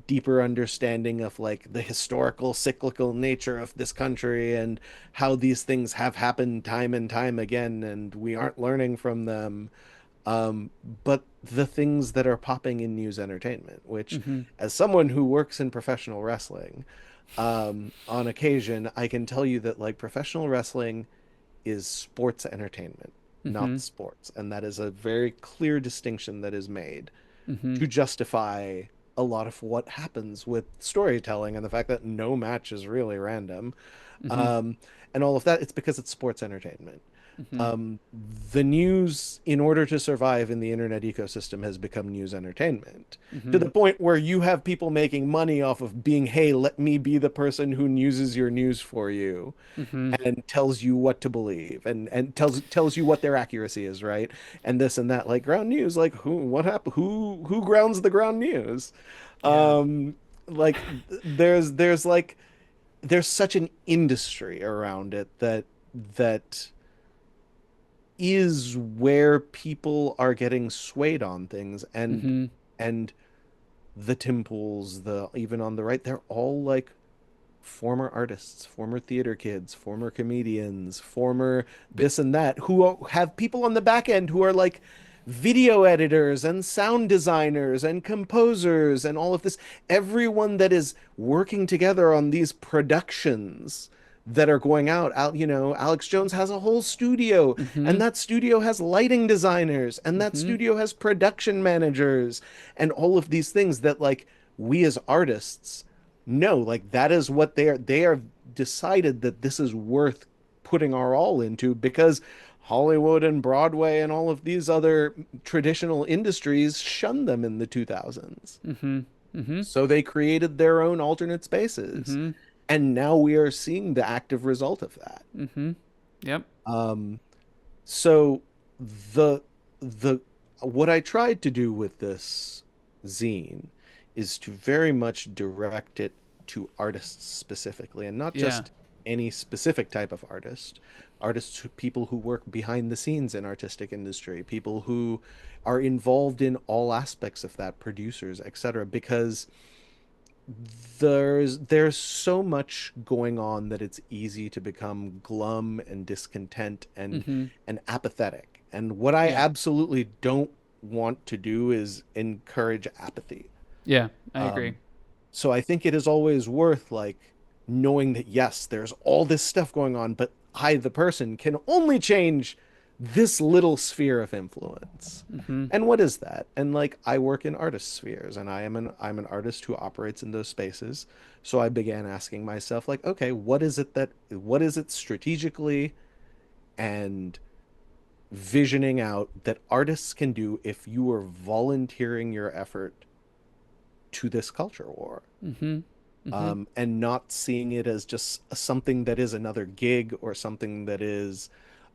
Speaker 2: deeper understanding of like the historical cyclical nature of this country and how these things have happened time and time again and we aren't learning from them. Um, but the things that are popping in news entertainment, which
Speaker 1: Mm-hmm.
Speaker 2: as someone who works in professional wrestling, on occasion, I can tell you that like professional wrestling is sports entertainment,
Speaker 1: Mm-hmm.
Speaker 2: not sports. And that is a very clear distinction that is made
Speaker 1: Mm-hmm.
Speaker 2: to justify a lot of what happens with storytelling and the fact that no match is really random.
Speaker 1: Mm-hmm.
Speaker 2: Um, and all of that, it's because it's sports entertainment.
Speaker 1: Mm-hmm.
Speaker 2: Um, the news, in order to survive in the internet ecosystem, has become news entertainment to
Speaker 1: Mm-hmm.
Speaker 2: the point where you have people making money off of being, hey, let me be the person who newses your news for you
Speaker 1: Mm-hmm.
Speaker 2: and tells you what to believe and tells you what their accuracy is, right? And this and that, like ground news, like what happened, who grounds the ground news?
Speaker 1: Yeah.
Speaker 2: Um, like there's like there's such an industry around it that is where people are getting swayed on things,
Speaker 1: Mm-hmm.
Speaker 2: and the Tim Pools, the even on the right, they're all like former artists, former theater kids, former comedians, former
Speaker 1: But
Speaker 2: this and that, who have people on the back end who are like video editors and sound designers and composers and all of this. Everyone that is working together on these productions that are going out, Alex Jones has a whole studio,
Speaker 1: mm-hmm.
Speaker 2: and that studio has lighting designers, and that
Speaker 1: Mm-hmm.
Speaker 2: studio has production managers, and all of these things that like we as artists no, like that is what they are decided that this is worth putting our all into because Hollywood and Broadway and all of these other traditional industries shunned them in the 2000s.
Speaker 1: Mm-hmm. Mm-hmm.
Speaker 2: So they created their own alternate spaces.
Speaker 1: Mm-hmm.
Speaker 2: And now we are seeing the active result of that.
Speaker 1: Mm-hmm. Yep.
Speaker 2: Um, so the the what I tried to do with this zine is to very much direct it to artists specifically, and not
Speaker 1: Yeah.
Speaker 2: just any specific type of people who work behind the scenes in artistic industry, people who are involved in all aspects of that, producers, etc. Because there's so much going on that it's easy to become glum and discontent
Speaker 1: Mm-hmm.
Speaker 2: and apathetic. And what I
Speaker 1: Yeah.
Speaker 2: absolutely don't want to do is encourage apathy.
Speaker 1: Yeah. I agree.
Speaker 2: Um, so I think it is always worth like knowing that yes, there's all this stuff going on, but I, the person, can only change this little sphere of influence.
Speaker 1: Mm-hmm.
Speaker 2: And what is that? And like I work in artist spheres and I'm an artist who operates in those spaces. So I began asking myself like, okay, what is it strategically and visioning out that artists can do if you are volunteering your effort to this culture war?
Speaker 1: Mm-hmm. Mm-hmm.
Speaker 2: And not seeing it as just something that is another gig or something that is,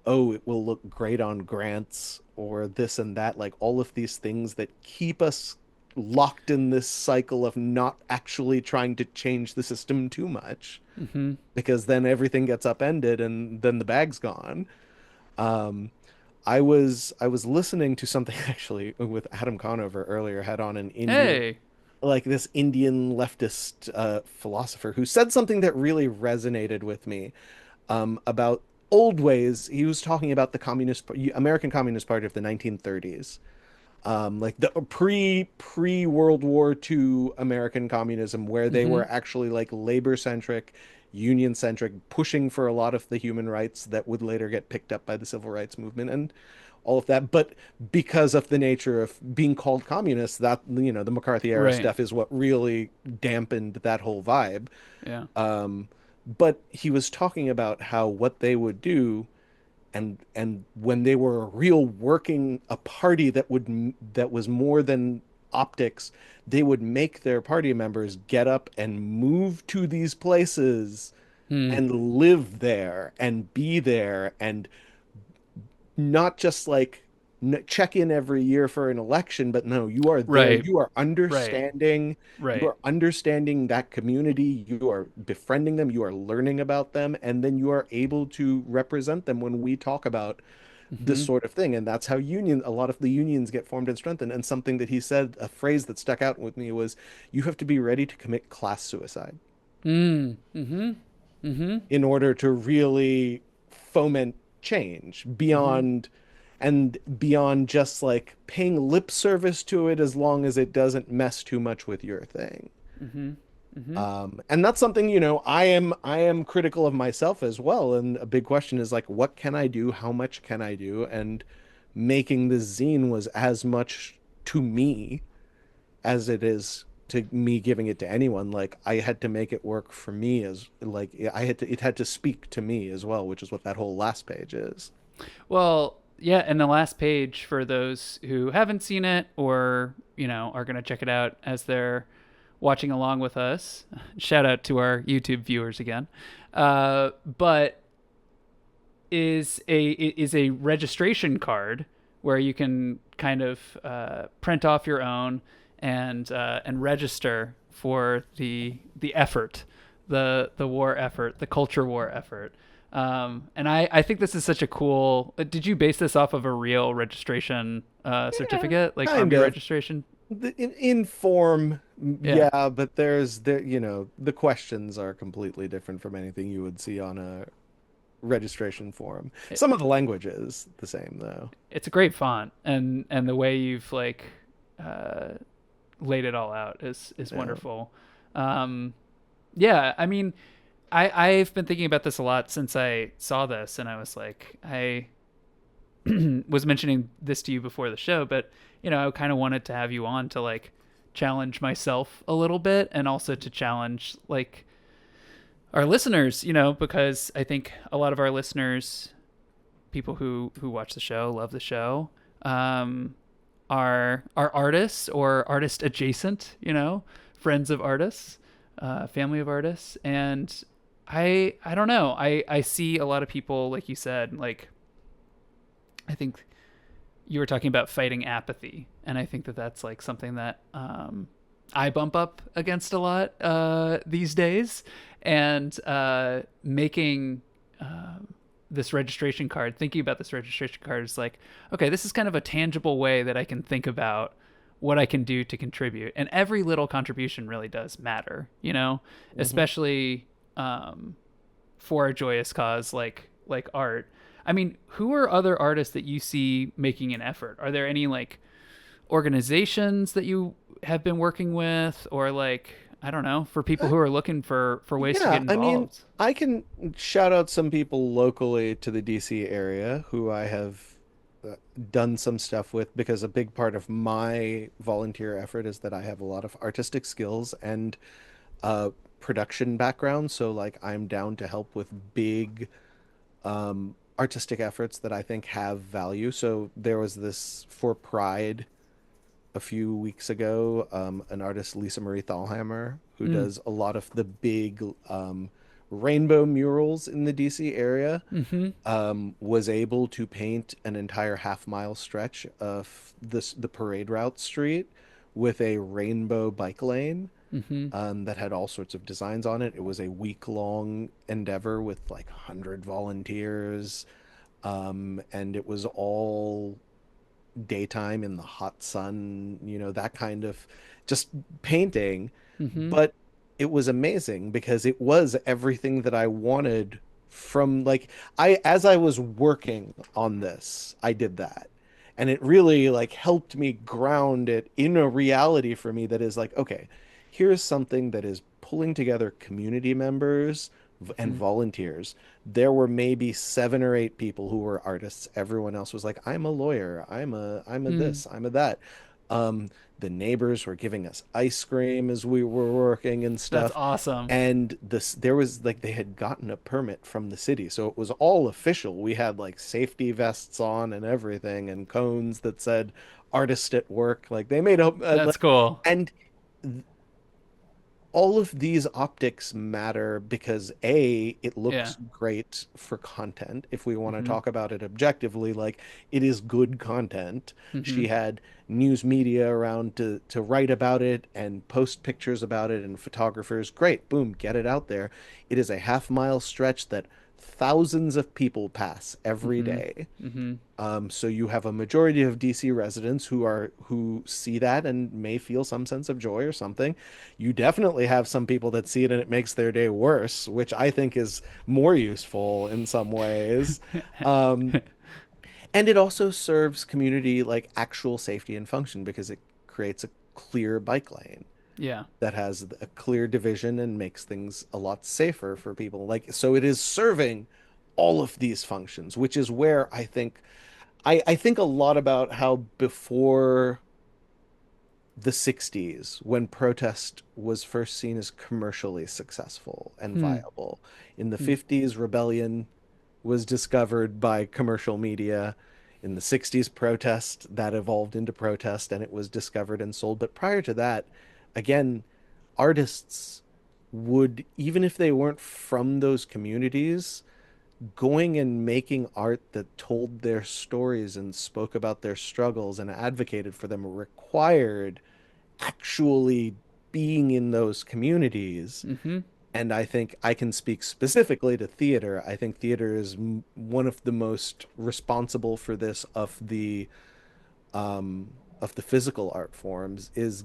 Speaker 2: oh, it will look great on grants or this and that, like all of these things that keep us locked in this cycle of not actually trying to change the system too much
Speaker 1: Mm-hmm.
Speaker 2: because then everything gets upended and then the bag's gone. Um, I was listening to something actually with Adam Conover earlier, had on an Indian
Speaker 1: Hey.
Speaker 2: like this Indian leftist philosopher who said something that really resonated with me about old ways. He was talking about the American Communist Party of the 1930s, like the pre World War II American communism, where they
Speaker 1: Mm-hmm.
Speaker 2: were actually like labor centric, union centric, pushing for a lot of the human rights that would later get picked up by the civil rights movement and all of that. But because of the nature of being called communists, that the McCarthy era
Speaker 1: Right.
Speaker 2: stuff is what really dampened that whole vibe.
Speaker 1: Yeah.
Speaker 2: But he was talking about how what they would do and when they were a real working a party that was more than optics, they would make their party members get up and move to these places
Speaker 1: Hmm.
Speaker 2: and live there and be there and not just like check in every year for an election, but no, you are there,
Speaker 1: Right. Right.
Speaker 2: you
Speaker 1: Right.
Speaker 2: are understanding that community, you are befriending them, you are learning about them, and then you are able to represent them when we talk about this
Speaker 1: Mm-hmm.
Speaker 2: sort of thing. And that's how a lot of the unions get formed and strengthened. And something that he said, a phrase that stuck out with me was, you have to be ready to commit class suicide
Speaker 1: Mm. Mm-hmm. Mm-hmm.
Speaker 2: in order to really foment change
Speaker 1: Mm-hmm.
Speaker 2: beyond just like paying lip service to it as long as it doesn't mess too much with your thing.
Speaker 1: Mm-hmm. Mm-hmm.
Speaker 2: And that's something, I am critical of myself as well. And a big question is like, what can I do? How much can I do? And making this zine was as much to me as it is to me giving it to anyone. Like I had to make it work for me as like it had to speak to me as well, which is what that whole last page is.
Speaker 1: Well, yeah, and the last page for those who haven't seen it or, are going to check it out as they're watching along with us. Shout out to our YouTube viewers again. But is a registration card where you can kind of print off your own and register for the effort, the war effort, the culture war effort. And I think this is such a cool. Did you base this off of a real registration
Speaker 2: Yeah,
Speaker 1: certificate, like
Speaker 2: kind
Speaker 1: army
Speaker 2: of.
Speaker 1: registration?
Speaker 2: In form,
Speaker 1: Yeah.
Speaker 2: yeah, but the questions are completely different from anything you would see on a registration form.
Speaker 1: It,
Speaker 2: Some of the language is the same though.
Speaker 1: it's a great font, and the way you've like uh, laid it all out is
Speaker 2: Yeah.
Speaker 1: wonderful. Um, yeah, I mean, I've been thinking about this a lot since I saw this, and I was like, I was mentioning this to you before the show, but I kind of wanted to have you on to like challenge myself a little bit, and also to challenge like our listeners, because I think a lot of our listeners, people who watch the show, love the show, um, are artists or artist adjacent, friends of artists, family of artists, and I don't know. I see a lot of people, like you said, like I think you were talking about fighting apathy, and I think that that's like something that I bump up against a lot these days, and making this registration card, thinking about this registration card is like, okay, this is kind of a tangible way that I can think about what I can do to contribute, and every little contribution really does matter,
Speaker 2: Hmm.
Speaker 1: especially for a joyous cause like art. I mean, who are other artists that you see making an effort? Are there any like organizations that you have been working with, or like I don't know, for people
Speaker 2: Uh,
Speaker 1: who are looking for ways to
Speaker 2: yeah,
Speaker 1: get
Speaker 2: I mean,
Speaker 1: involved?
Speaker 2: I can shout out some people locally to the DC area who I have uh, done some stuff with because a big part of my volunteer effort is that I have a lot of artistic skills and uh production background. So like I'm down to help with big artistic efforts that I think have value. So there was this for Pride a few weeks ago, an artist, Lisa Marie Thalhammer, who
Speaker 1: Mm.
Speaker 2: does a lot of the big rainbow murals in the DC area,
Speaker 1: Mm-hmm.
Speaker 2: was able to paint an entire half-mile stretch of the parade route street with a rainbow bike lane
Speaker 1: Mm-hmm.
Speaker 2: that had all sorts of designs on it. It was a week-long endeavor with like 100 volunteers, and it was all daytime in the hot sun, that kind of just painting.
Speaker 1: Mm-hmm.
Speaker 2: But it was amazing because it was everything that I wanted from like as I was working on this, I did that. And it really like helped me ground it in a reality for me that is like, okay, here's something that is pulling together community members and
Speaker 1: Mm-hmm.
Speaker 2: volunteers. There were maybe 7 or 8 people who were artists. Everyone else was like, I'm a lawyer, I'm a
Speaker 1: Mm.
Speaker 2: this, I'm a that. Um, the neighbors were giving us ice cream as we were working and
Speaker 1: That's
Speaker 2: stuff.
Speaker 1: awesome.
Speaker 2: And this there was like they had gotten a permit from the city. So it was all official. We had like safety vests on and everything and cones that said artist at work. Like they made up
Speaker 1: That's
Speaker 2: like
Speaker 1: cool.
Speaker 2: and all of these optics matter because A, it
Speaker 1: Yeah.
Speaker 2: looks great for content. If we want to
Speaker 1: Mm-hmm.
Speaker 2: talk about it objectively, like it is good content.
Speaker 1: Mm-hmm.
Speaker 2: She had news media around to write about it and post pictures about it and photographers. Great, boom, get it out there. It is a half-mile stretch that thousands of people pass every
Speaker 1: Mm-hmm.
Speaker 2: day.
Speaker 1: Mm-hmm.
Speaker 2: So you have a majority of DC residents who see that and may feel some sense of joy or something. You definitely have some people that see it and it makes their day worse, which I think is more useful in some ways. Um, and it also serves community like actual safety and function because it creates a clear bike lane
Speaker 1: Yeah.
Speaker 2: that has a clear division and makes things a lot safer for people. Like so it is serving all of these functions, which is where I think a lot about how before the 60s, when protest was first seen as commercially successful and
Speaker 1: Hmm.
Speaker 2: viable. In the
Speaker 1: Hmm.
Speaker 2: 50s, rebellion was discovered by commercial media. In the 60s, protest that evolved into protest and it was discovered and sold. But prior to that, again, artists would, even if they weren't from those communities, going and making art that told their stories and spoke about their struggles and advocated for them required actually being in those communities
Speaker 1: Mm-hmm.
Speaker 2: And I think I can speak specifically to theater. I think theater is one of the most responsible for this of the physical art forms is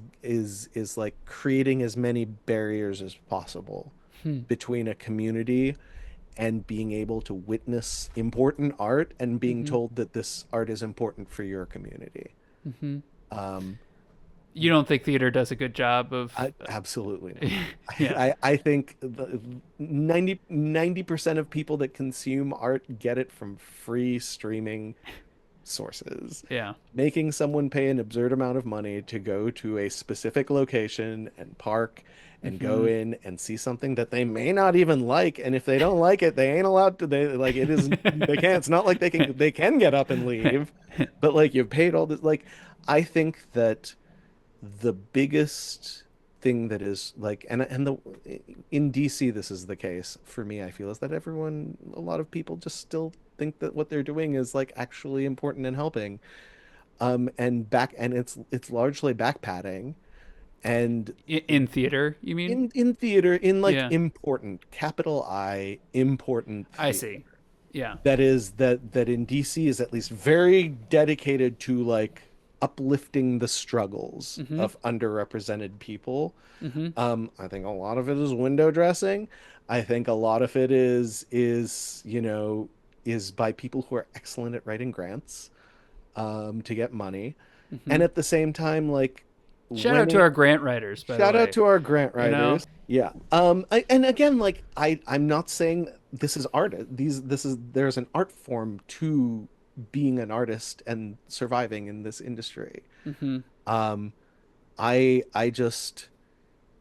Speaker 2: like creating as many barriers as possible
Speaker 1: Hmm.
Speaker 2: between a community and being able to witness important art and being
Speaker 1: Mm-hmm.
Speaker 2: told that this art is important for your community.
Speaker 1: Mm-hmm.
Speaker 2: Um,
Speaker 1: You don't think theater does a good job of?
Speaker 2: Absolutely not.
Speaker 1: Yeah.
Speaker 2: I think the 90% of people that consume art get it from free streaming sources.
Speaker 1: Yeah.
Speaker 2: Making someone pay an absurd amount of money to go to a specific location and park and go
Speaker 1: Mm-hmm.
Speaker 2: in and see something that they may not even like. And if they don't like it, they ain't allowed to, they like it isn't, they can't, it's not like they can get up and leave, but like you've paid all this. Like, I think that the biggest thing that is like and the in DC this is the case for me I feel is that a lot of people just still think that what they're doing is like actually important and helping and it's largely backpatting and
Speaker 1: In theater, you mean?
Speaker 2: in theater in like
Speaker 1: Yeah.
Speaker 2: important capital I important
Speaker 1: I
Speaker 2: theater
Speaker 1: see. Yeah.
Speaker 2: that in DC is at least very dedicated to like uplifting the struggles
Speaker 1: Mm-hmm.
Speaker 2: of underrepresented people.
Speaker 1: Mm-hmm.
Speaker 2: I think a lot of it is window dressing. I think a lot of it is by people who are excellent at writing grants to get money.
Speaker 1: Mm-hmm.
Speaker 2: And at the same time, like
Speaker 1: Shout out
Speaker 2: when
Speaker 1: to
Speaker 2: it
Speaker 1: our grant writers, by the
Speaker 2: shout out
Speaker 1: way.
Speaker 2: to our grant
Speaker 1: You know?
Speaker 2: writers. Yeah. And again, like I'm not saying this is art. There's an art form to being an artist and surviving in this industry.
Speaker 1: Mm-hmm.
Speaker 2: Um, I just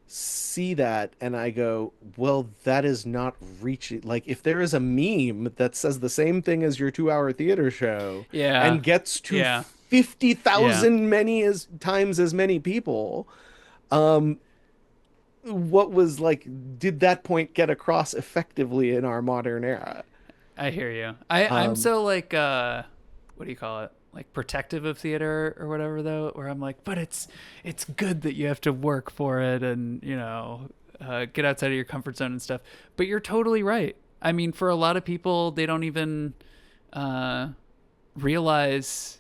Speaker 2: see that and I go, well, that is not reaching. Like, if there is a meme that says the same thing as your 2 hour theater show
Speaker 1: Yeah.
Speaker 2: and gets to
Speaker 1: Yeah.
Speaker 2: fifty
Speaker 1: Yeah.
Speaker 2: thousand many as times as many people, um, what was like, did that point get across effectively in our modern era?
Speaker 1: I hear you. I'm
Speaker 2: Um,
Speaker 1: so like what do you call it? Like protective of theater or whatever though, where I'm like, but it's good that you have to work for it and, get outside of your comfort zone and stuff. But you're totally right. I mean, for a lot of people, they don't even uh realize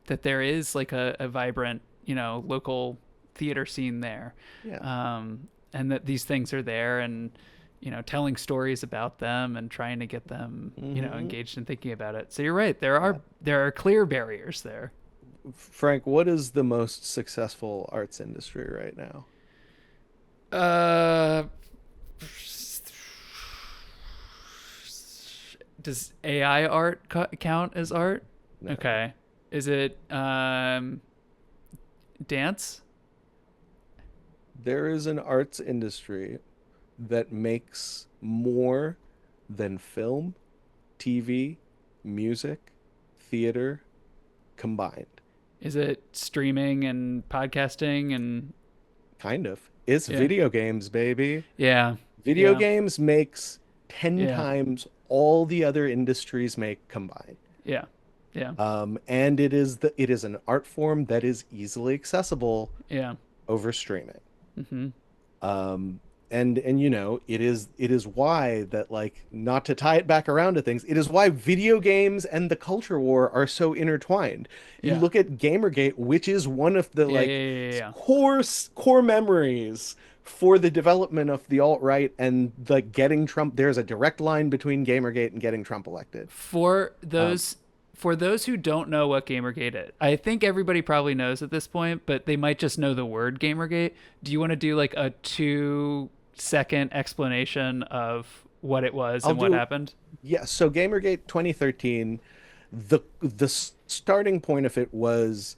Speaker 1: that there is like a vibrant, local theater scene there.
Speaker 2: yeah.
Speaker 1: And that these things are there and, telling stories about them and trying to get them,
Speaker 2: Hmm.
Speaker 1: engaged in thinking about it. So you're right. There
Speaker 2: Yeah.
Speaker 1: are there are clear barriers there.
Speaker 2: Frank, what is the most successful arts industry right now?
Speaker 1: Uh, does AI art count as art?
Speaker 2: No.
Speaker 1: Okay. Is it dance?
Speaker 2: There is an arts industry that makes more than film, TV, music, theater combined.
Speaker 1: Is it streaming and podcasting and
Speaker 2: Kind of. It's
Speaker 1: yeah.
Speaker 2: video games, baby.
Speaker 1: Yeah.
Speaker 2: Video
Speaker 1: Yeah.
Speaker 2: games makes 10
Speaker 1: Yeah.
Speaker 2: times all the other industries make combined.
Speaker 1: Yeah. Yeah.
Speaker 2: And it is an art form that is easily accessible
Speaker 1: Yeah.
Speaker 2: over streaming.
Speaker 1: Mm-hmm.
Speaker 2: Um, and it is why that like not to tie it back around to things, it is why video games and the culture war are so intertwined. You
Speaker 1: Yeah.
Speaker 2: look at Gamergate, which is one of the
Speaker 1: Yeah.
Speaker 2: like
Speaker 1: Yeah. Yeah. Yeah.
Speaker 2: core memories for the development of the alt-right and like getting Trump. There's a direct line between Gamergate and getting Trump elected.
Speaker 1: For
Speaker 2: Um,
Speaker 1: those for those who don't know what Gamergate is, I think everybody probably knows at this point, but they might just know the word Gamergate. Do you want to do like a 2-second explanation of what it was
Speaker 2: I'll
Speaker 1: and what
Speaker 2: do
Speaker 1: happened?
Speaker 2: Yeah, so Gamergate 2013, the starting point of it was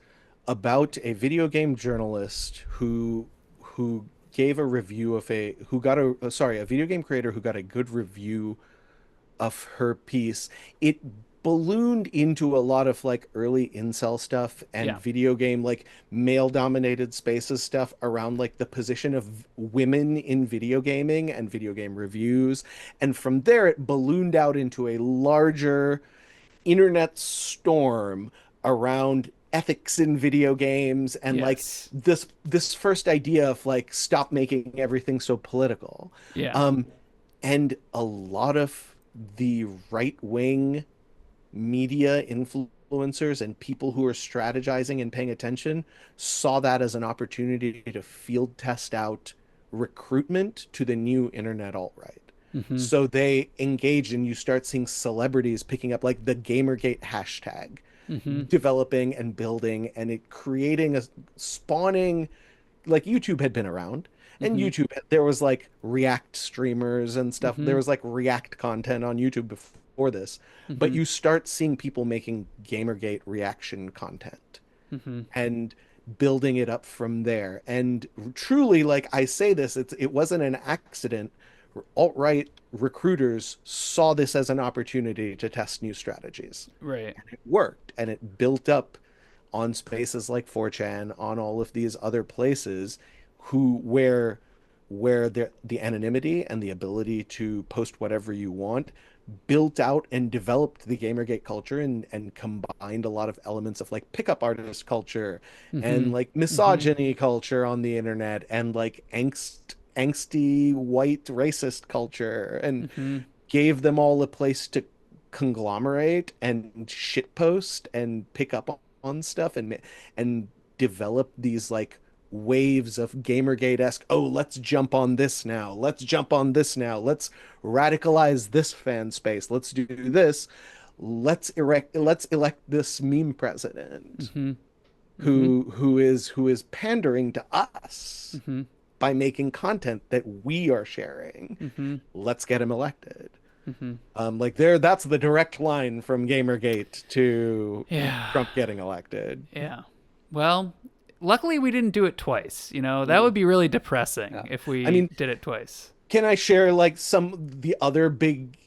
Speaker 2: about a video game journalist who gave a review of a who got a sorry, a video game creator who got a good review of her piece. It ballooned into a lot of like early incel stuff and
Speaker 1: Yeah.
Speaker 2: video game like male dominated spaces stuff around like the position of women in video gaming and video game reviews. And from there, it ballooned out into a larger internet storm around ethics in video games and like
Speaker 1: Yes.
Speaker 2: this first idea of like stop making everything so political.
Speaker 1: Yeah.
Speaker 2: Um, and a lot of the right wing media influencers and people who are strategizing and paying attention saw that as an opportunity to field test out recruitment to the new internet alt-right.
Speaker 1: Mm-hmm.
Speaker 2: So they engaged, and you start seeing celebrities picking up like the Gamergate hashtag,
Speaker 1: Mm-hmm.
Speaker 2: developing and building, and it creating a spawning, like YouTube had been around, and
Speaker 1: Mm-hmm.
Speaker 2: YouTube there was like React streamers and stuff.
Speaker 1: Mm-hmm.
Speaker 2: There was like React content on YouTube before this, but
Speaker 1: Mm-hmm.
Speaker 2: you start seeing people making Gamergate reaction content
Speaker 1: Mm-hmm.
Speaker 2: and building it up from there. And truly, like I say this, it wasn't an accident. Alt-right recruiters saw this as an opportunity to test new strategies.
Speaker 1: Right.
Speaker 2: It worked, and it built up on spaces like 4chan, on all of these other places who where the anonymity and the ability to post whatever you want built out and developed the Gamergate culture, and combined a lot of elements of like pickup artist culture
Speaker 1: Mm-hmm.
Speaker 2: and like
Speaker 1: Mm-hmm.
Speaker 2: misogyny culture on the internet and like angsty white racist culture, and
Speaker 1: Mm-hmm.
Speaker 2: gave them all a place to conglomerate and shitpost and pick up on stuff, and develop these like waves of Gamergate-esque, oh, let's jump on this now. Let's jump on this now. Let's radicalize this fan space. Let's do this. Let's elect this meme president
Speaker 1: Mm-hmm. Mm-hmm.
Speaker 2: who is pandering to us
Speaker 1: Mm-hmm.
Speaker 2: by making content that we are sharing.
Speaker 1: Mm-hmm.
Speaker 2: Let's get him elected.
Speaker 1: Mm-hmm.
Speaker 2: Like there, that's the direct line from Gamergate to
Speaker 1: Yeah.
Speaker 2: Trump getting elected.
Speaker 1: Yeah. Well, luckily we didn't do it twice. You know, that would be really depressing
Speaker 2: Yeah.
Speaker 1: if
Speaker 2: I
Speaker 1: we
Speaker 2: mean,
Speaker 1: did it twice.
Speaker 2: can I share like some the other big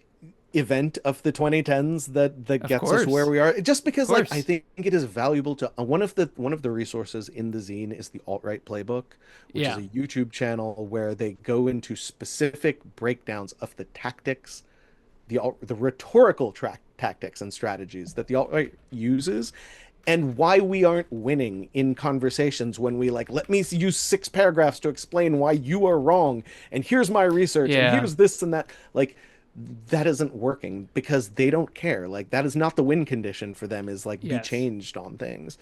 Speaker 2: event of the 2010s that
Speaker 1: Of
Speaker 2: gets us where
Speaker 1: course.
Speaker 2: we are? Just
Speaker 1: Of
Speaker 2: because like I
Speaker 1: course.
Speaker 2: think it is valuable to one of the resources in the zine is the alt-right playbook, which is
Speaker 1: Yeah.
Speaker 2: a YouTube channel where they go into specific breakdowns of the tactics, the rhetorical tactics and strategies that the alt-right uses, and why we aren't winning in conversations when we like, let me use 6 paragraphs to explain why you are wrong, and here's my research, and
Speaker 1: Yeah.
Speaker 2: here's this and that. Like, that isn't working because they don't care. Like, that is not the win condition for them, is like be
Speaker 1: Yes.
Speaker 2: changed on things.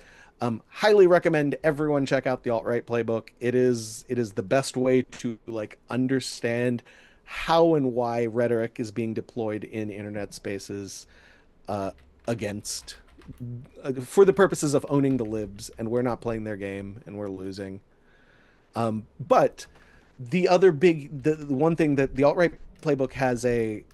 Speaker 2: Highly recommend everyone check out the alt-right playbook. It is the best way to like understand how and why rhetoric is being deployed in internet spaces, uh, against for the purposes of owning the libs, and we're not playing their game and we're losing. But the one thing that the alt-right playbook has a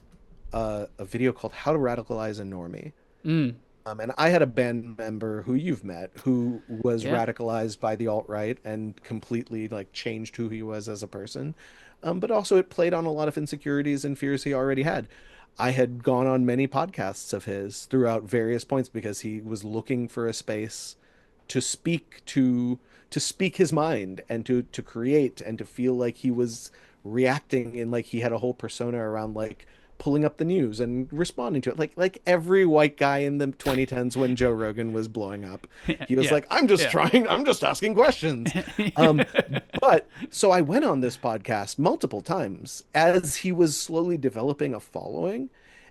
Speaker 2: video called How to Radicalize a Normie.
Speaker 1: Mm.
Speaker 2: And I had a band member who you've met who was
Speaker 1: Yeah.
Speaker 2: radicalized by the alt-right and completely like changed who he was as a person. But also it played on a lot of insecurities and fears he already had. I had gone on many podcasts of his throughout various points because he was looking for a space to speak his mind and to create and to feel like he was reacting, and like he had a whole persona around like pulling up the news and responding to it, like every white guy in the 2010s when Joe Rogan was blowing up. He was
Speaker 1: Yeah.
Speaker 2: like, I'm just
Speaker 1: Yeah.
Speaker 2: trying, I'm just asking questions. um but so I went on this podcast multiple times as he was slowly developing a following.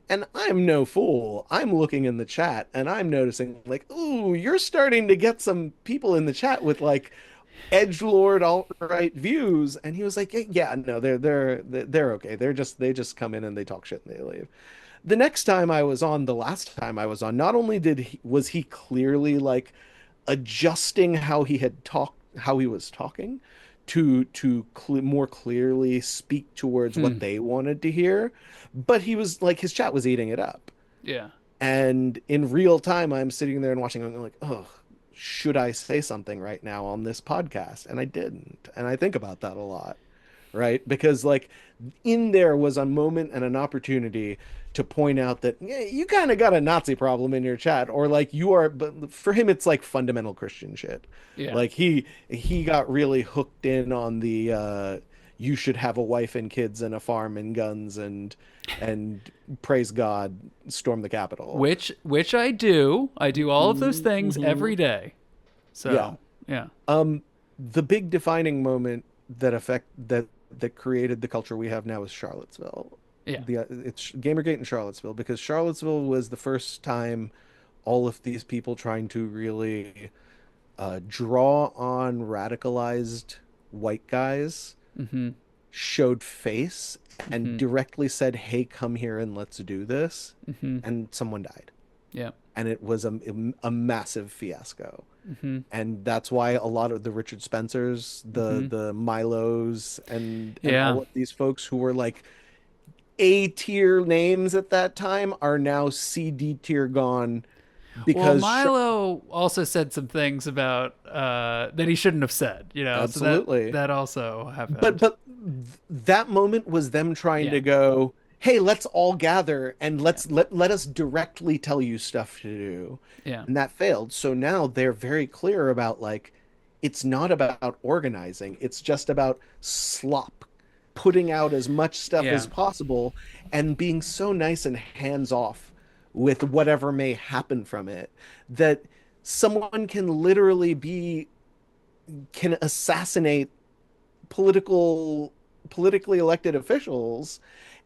Speaker 2: And I'm no fool. I'm looking in the chat and I'm noticing like, ooh, you're starting to get some people in the chat with like edge lord alt-right views. And he was like, yeah, no, they're okay. They just come in and they talk shit and they leave. The next time I was on, the last time I was on, not only was he clearly like adjusting how he was talking more clearly speak towards
Speaker 1: Hmm.
Speaker 2: what they wanted to hear, but he was like his chat was eating it up.
Speaker 1: Yeah.
Speaker 2: And in real time, I'm sitting there and watching, and I'm like, oh, should I say something right now on this podcast? And I didn't. And I think about that a lot, right? Because like in there was a moment and an opportunity to point out that, yeah, you kind of got a Nazi problem in your chat, or like you are, but for him it's like fundamental Christian shit.
Speaker 1: Yeah.
Speaker 2: Like he got really hooked in on the you should have a wife and kids and a farm and guns and praise God, storm the Capitol.
Speaker 1: Which I do. I do all of those things
Speaker 2: Mhm.
Speaker 1: every day.
Speaker 2: Yeah.
Speaker 1: So yeah,
Speaker 2: The big defining moment that created the culture we have now is Charlottesville.
Speaker 1: yeah,
Speaker 2: It's Gamergate in Charlottesville, because Charlottesville was the first time all of these people trying to really draw on radicalized white guys
Speaker 1: mm-hmm,
Speaker 2: showed face and
Speaker 1: mm-hmm,
Speaker 2: directly said, "Hey, come here and let's do this,"
Speaker 1: mm-hmm,
Speaker 2: and someone died,
Speaker 1: yeah,
Speaker 2: and it was a massive fiasco.
Speaker 1: mm-hmm,
Speaker 2: And that's why a lot of the Richard Spencers,
Speaker 1: mm-hmm,
Speaker 2: the Milos, and
Speaker 1: yeah.
Speaker 2: all of these folks who were like A tier names at that time are now CD tier gone
Speaker 1: Well,
Speaker 2: because
Speaker 1: Milo also said some things about that he shouldn't have said, so that
Speaker 2: absolutely.
Speaker 1: that also
Speaker 2: But
Speaker 1: happened.
Speaker 2: but that moment was them trying
Speaker 1: Yeah,
Speaker 2: to go, "Hey, let's all gather and
Speaker 1: yeah,
Speaker 2: let us directly tell you stuff to do."
Speaker 1: yeah,
Speaker 2: And that failed. So now they're very clear about like it's not about organizing. It's just about slop, putting out as much stuff as
Speaker 1: yeah,
Speaker 2: possible and being so nice and hands off with whatever may happen from it that someone can literally be can assassinate political politically elected officials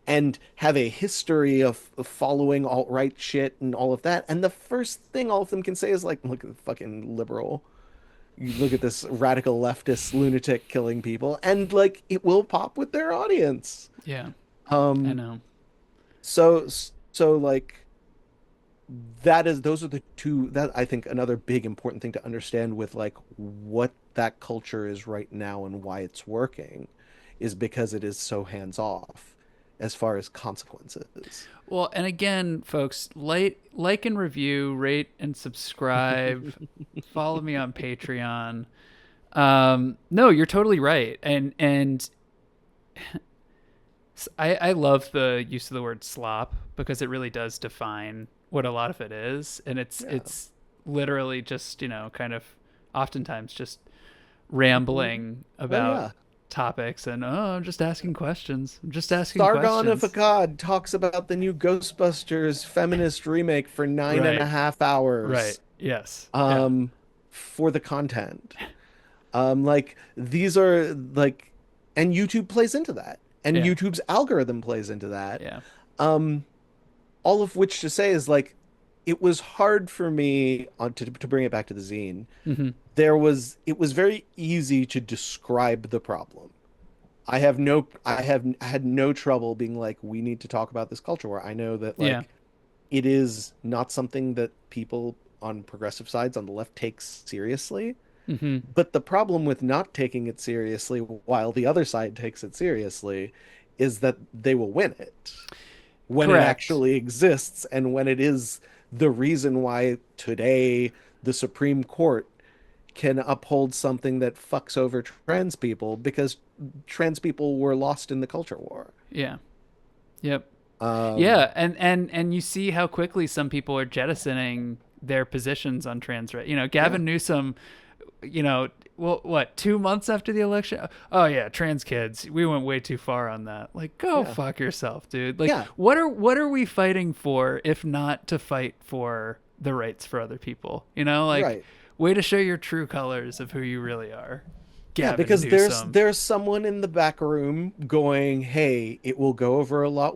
Speaker 2: and have a history of following alt-right shit and all of that. And the first thing all of them can say is like, look at the fucking liberal. You look at this radical leftist lunatic killing people, and like it will pop with their audience.
Speaker 1: yeah. I
Speaker 2: Um,
Speaker 1: know.
Speaker 2: so so like those are the two that I think another big important thing to understand with like what that culture is right now and why it's working is because it is so hands off as far as consequences.
Speaker 1: Well, and again, folks, like and review, rate and subscribe. Follow me on Patreon. No, you're totally right, and I love the use of the word slop because it really does define what a lot of it is, and it's
Speaker 2: Yeah.
Speaker 1: it's literally just kind of oftentimes just
Speaker 2: Mhm.
Speaker 1: rambling
Speaker 2: Oh
Speaker 1: about
Speaker 2: yeah.
Speaker 1: topics and I'm just asking questions. I'm just asking
Speaker 2: Sargon of
Speaker 1: questions.
Speaker 2: Akkad talks about the new Ghostbusters feminist remake for nine and a
Speaker 1: Right.
Speaker 2: half
Speaker 1: Right.
Speaker 2: hours.
Speaker 1: Yes. Yeah.
Speaker 2: Um, for the content. Like these are like, and YouTube plays into that, and
Speaker 1: Yeah.
Speaker 2: YouTube's algorithm plays into that.
Speaker 1: Yeah.
Speaker 2: Um, all of which to say is like, it was hard for me to bring it back to the zine.
Speaker 1: Hmm.
Speaker 2: It was very easy to describe the problem. I have had no trouble being like, we need to talk about this culture war. I know that
Speaker 1: Yeah.
Speaker 2: like it is not something that people on progressive sides on the left take seriously.
Speaker 1: Hmm.
Speaker 2: But the problem with not taking it seriously while the other side takes it seriously is that they will win it when it
Speaker 1: Correct.
Speaker 2: actually exists and when it is the reason why today the Supreme Court can uphold something that fucks over trans people because trans people were lost in the culture war.
Speaker 1: Yeah. Yep.
Speaker 2: Um,
Speaker 1: Yeah, and you see how quickly some people are jettisoning their positions on trans rights.
Speaker 2: yeah,
Speaker 1: Gavin Newsom, well, what, 2 months after the election? Oh yeah, trans kids. We went way too far on that. Like, go
Speaker 2: yeah,
Speaker 1: fuck yourself, dude. Like,
Speaker 2: yeah,
Speaker 1: what are we fighting for if not to fight for the rights for other people? Like,
Speaker 2: right.
Speaker 1: way to show your true colors of who you really are,
Speaker 2: Yeah,
Speaker 1: Gavin
Speaker 2: because
Speaker 1: Newsom.
Speaker 2: there's someone in the back room going, "Hey, it will go over a lot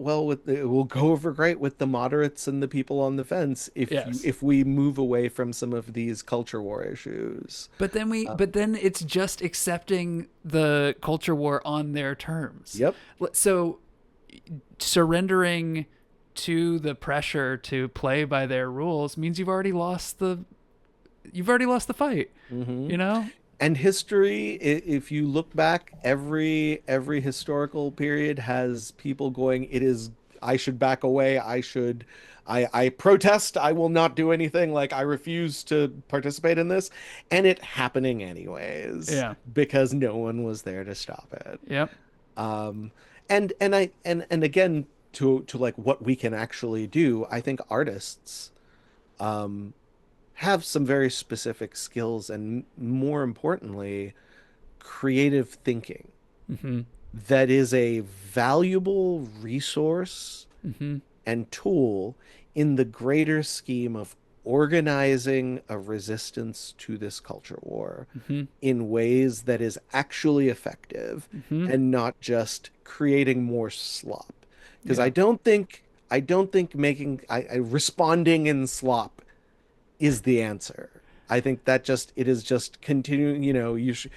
Speaker 2: it will go over great with the moderates and the people on the fence
Speaker 1: Yes.
Speaker 2: if we move away from some of these culture war issues."
Speaker 1: But then it's just accepting the culture war on their terms.
Speaker 2: Yep.
Speaker 1: So surrendering to the pressure to play by their rules means you've already lost the fight,
Speaker 2: Hmm.
Speaker 1: you know?
Speaker 2: And history, if you look back, every historical period has people going, "It is I should back away. I protest. I will not do anything. Like I refuse to participate in this," and it happening anyways
Speaker 1: Yeah.
Speaker 2: because no one was there to stop it.
Speaker 1: Yep.
Speaker 2: Um, and again to like what we can actually do, I think artists um have some very specific skills and more importantly, creative thinking
Speaker 1: Mhm.
Speaker 2: that is a valuable resource
Speaker 1: Mhm.
Speaker 2: and tool in the greater scheme of organizing a resistance to this culture war
Speaker 1: Mm-hmm.
Speaker 2: in ways that is actually effective
Speaker 1: Mm-hmm.
Speaker 2: and not just creating more slop. Because
Speaker 1: Yeah.
Speaker 2: I don't think responding in slop is the answer. I think that just it is just continuing, you've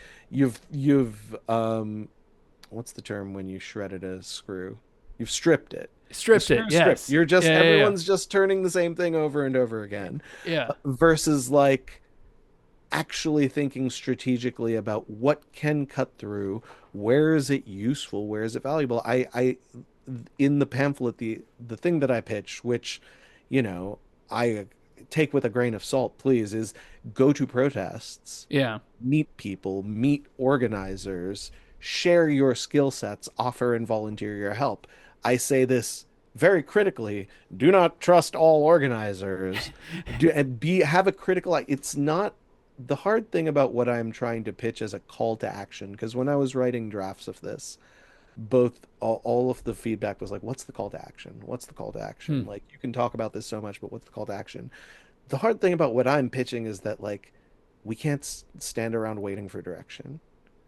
Speaker 2: what's the term when you shredded a screw? You've stripped it. The
Speaker 1: Stripped it.
Speaker 2: screw stripped.
Speaker 1: Yes.
Speaker 2: You're just
Speaker 1: Yeah. Yeah.
Speaker 2: everyone's just turning the same thing over and over again
Speaker 1: Yeah.
Speaker 2: versus like actually thinking strategically about what can cut through, where is it useful, where is it valuable. I in the pamphlet, the thing that I pitch, which, I take with a grain of salt, please, is go to protests,
Speaker 1: Yeah.
Speaker 2: meet people, meet organizers, share your skill sets, offer and volunteer your help. I say this very critically. Do not trust all organizers. And have a critical eye. It's not the hard thing about what I'm trying to pitch as a call to action, because when I was writing drafts of this, all of the feedback was like, what's the call to action? What's the call to
Speaker 1: Hmm.
Speaker 2: action? Like, you can talk about this so much, but what's the call to action? The hard thing about what I'm pitching is that, like, we can't stand around waiting for direction.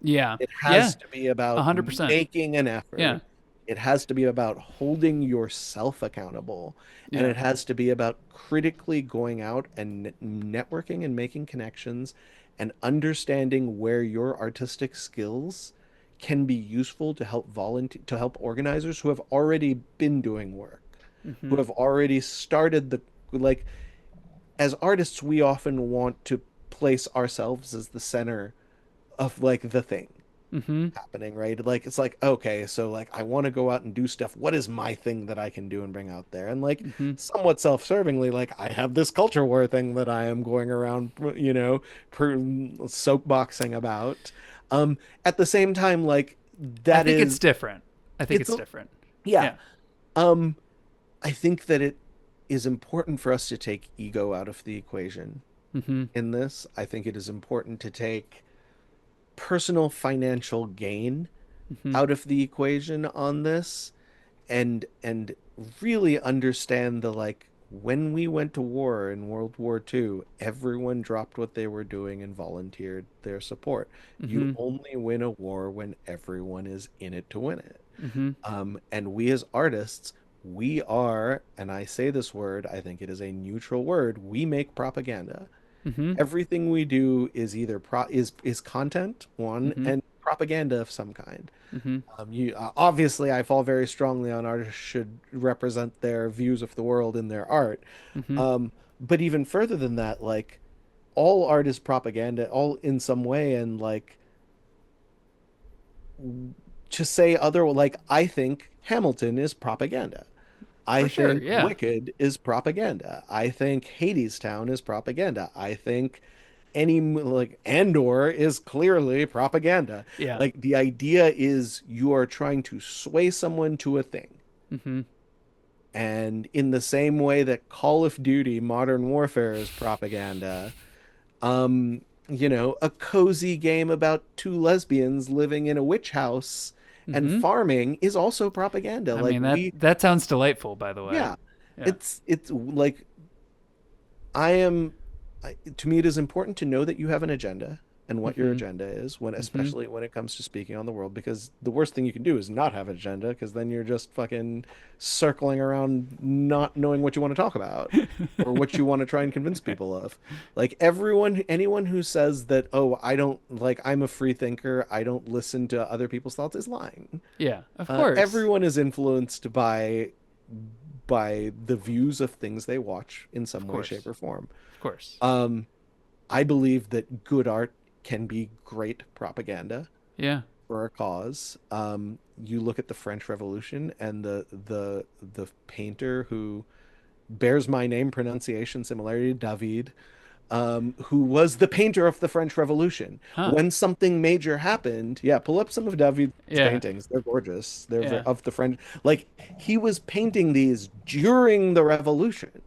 Speaker 1: Yeah.
Speaker 2: It
Speaker 1: Yeah.
Speaker 2: has to be about
Speaker 1: 100%.
Speaker 2: making an
Speaker 1: Yeah.
Speaker 2: effort. It has to be about holding yourself accountable. And
Speaker 1: Yeah.
Speaker 2: it has to be about critically going out and networking and making connections and understanding where your artistic skills can be useful to help to help organizers who have already been doing work, who
Speaker 1: Mm-hmm.
Speaker 2: have already started like, as artists, we often want to place ourselves as the center of like the thing
Speaker 1: Mm-hmm.
Speaker 2: happening, right? Like, it's like, okay, so like I want to go out and do stuff. What is my thing that I can do and bring out there? And like
Speaker 1: Mm-hmm.
Speaker 2: somewhat self-servingly, like I have this culture war thing that I am going around, soapboxing about. At the same time, like
Speaker 1: I
Speaker 2: that
Speaker 1: think it's
Speaker 2: is,
Speaker 1: different. I think
Speaker 2: it's
Speaker 1: it's
Speaker 2: a,
Speaker 1: different.
Speaker 2: yeah.
Speaker 1: Yeah.
Speaker 2: Um, I think that it is important for us to take ego out of the equation
Speaker 1: Mm-hmm.
Speaker 2: in this. I think it is important to take personal financial gain
Speaker 1: Mm-hmm.
Speaker 2: out of the equation on this, and really understand the, like, when we went to war in World War II, everyone dropped what they were doing and volunteered their support. You
Speaker 1: Mm-hmm.
Speaker 2: only win a war when everyone is in it to win it.
Speaker 1: Mm-hmm.
Speaker 2: And we as artists, we are, and I say this word, I think it is a neutral word, we make propaganda.
Speaker 1: Mm-hmm.
Speaker 2: Everything we do is either is content, one,
Speaker 1: Mm-hmm.
Speaker 2: and propaganda of some kind.
Speaker 1: Mm-hmm.
Speaker 2: You obviously, I fall very strongly on artists should represent their views of the world in their art.
Speaker 1: Mm-hmm.
Speaker 2: But even further than that, like, all art is propaganda, all in some way, and like, to say other, like, I think Hamilton is propaganda. I
Speaker 1: For sure.
Speaker 2: think
Speaker 1: Yeah.
Speaker 2: Wicked is propaganda. I think Hadestown is propaganda. I think like Andor is clearly propaganda.
Speaker 1: Yeah.
Speaker 2: Like, the idea is you are trying to sway someone to a thing.
Speaker 1: Mm-hmm.
Speaker 2: And in the same way that Call of Duty Modern Warfare is propaganda, a cozy game about two lesbians living in a witch house and
Speaker 1: Mm-hmm.
Speaker 2: farming is also propaganda.
Speaker 1: I
Speaker 2: Like,
Speaker 1: mean that sounds delightful, by the way.
Speaker 2: yeah,
Speaker 1: Yeah.
Speaker 2: it's like, I am, to me, it is important to know that you have an agenda and what your
Speaker 1: Mm-hmm.
Speaker 2: agenda is, when,
Speaker 1: Mm-hmm.
Speaker 2: especially when it comes to speaking on the world, because the worst thing you can do is not have an agenda, because then you're just fucking circling around, not knowing what you want to talk about or what you want to try and convince people of. Like, anyone who says that, oh, I don't, like, I'm a free thinker, I don't listen to other people's thoughts, is lying.
Speaker 1: Yeah. Of course.
Speaker 2: Everyone is influenced by the views of things they watch in
Speaker 1: Of
Speaker 2: some way, shape,
Speaker 1: course.
Speaker 2: or form.
Speaker 1: Of course.
Speaker 2: I believe that good art can be great propaganda
Speaker 1: Yeah.
Speaker 2: for a cause. You look at the French Revolution and the painter who bears my name pronunciation similarity, David, who was the painter of the French Revolution.
Speaker 1: Huh.
Speaker 2: When something major happened, yeah, pull up some of David's
Speaker 1: Yeah.
Speaker 2: paintings. They're gorgeous. They're
Speaker 1: Yeah.
Speaker 2: of the French. Like, he was painting these during the Revolution,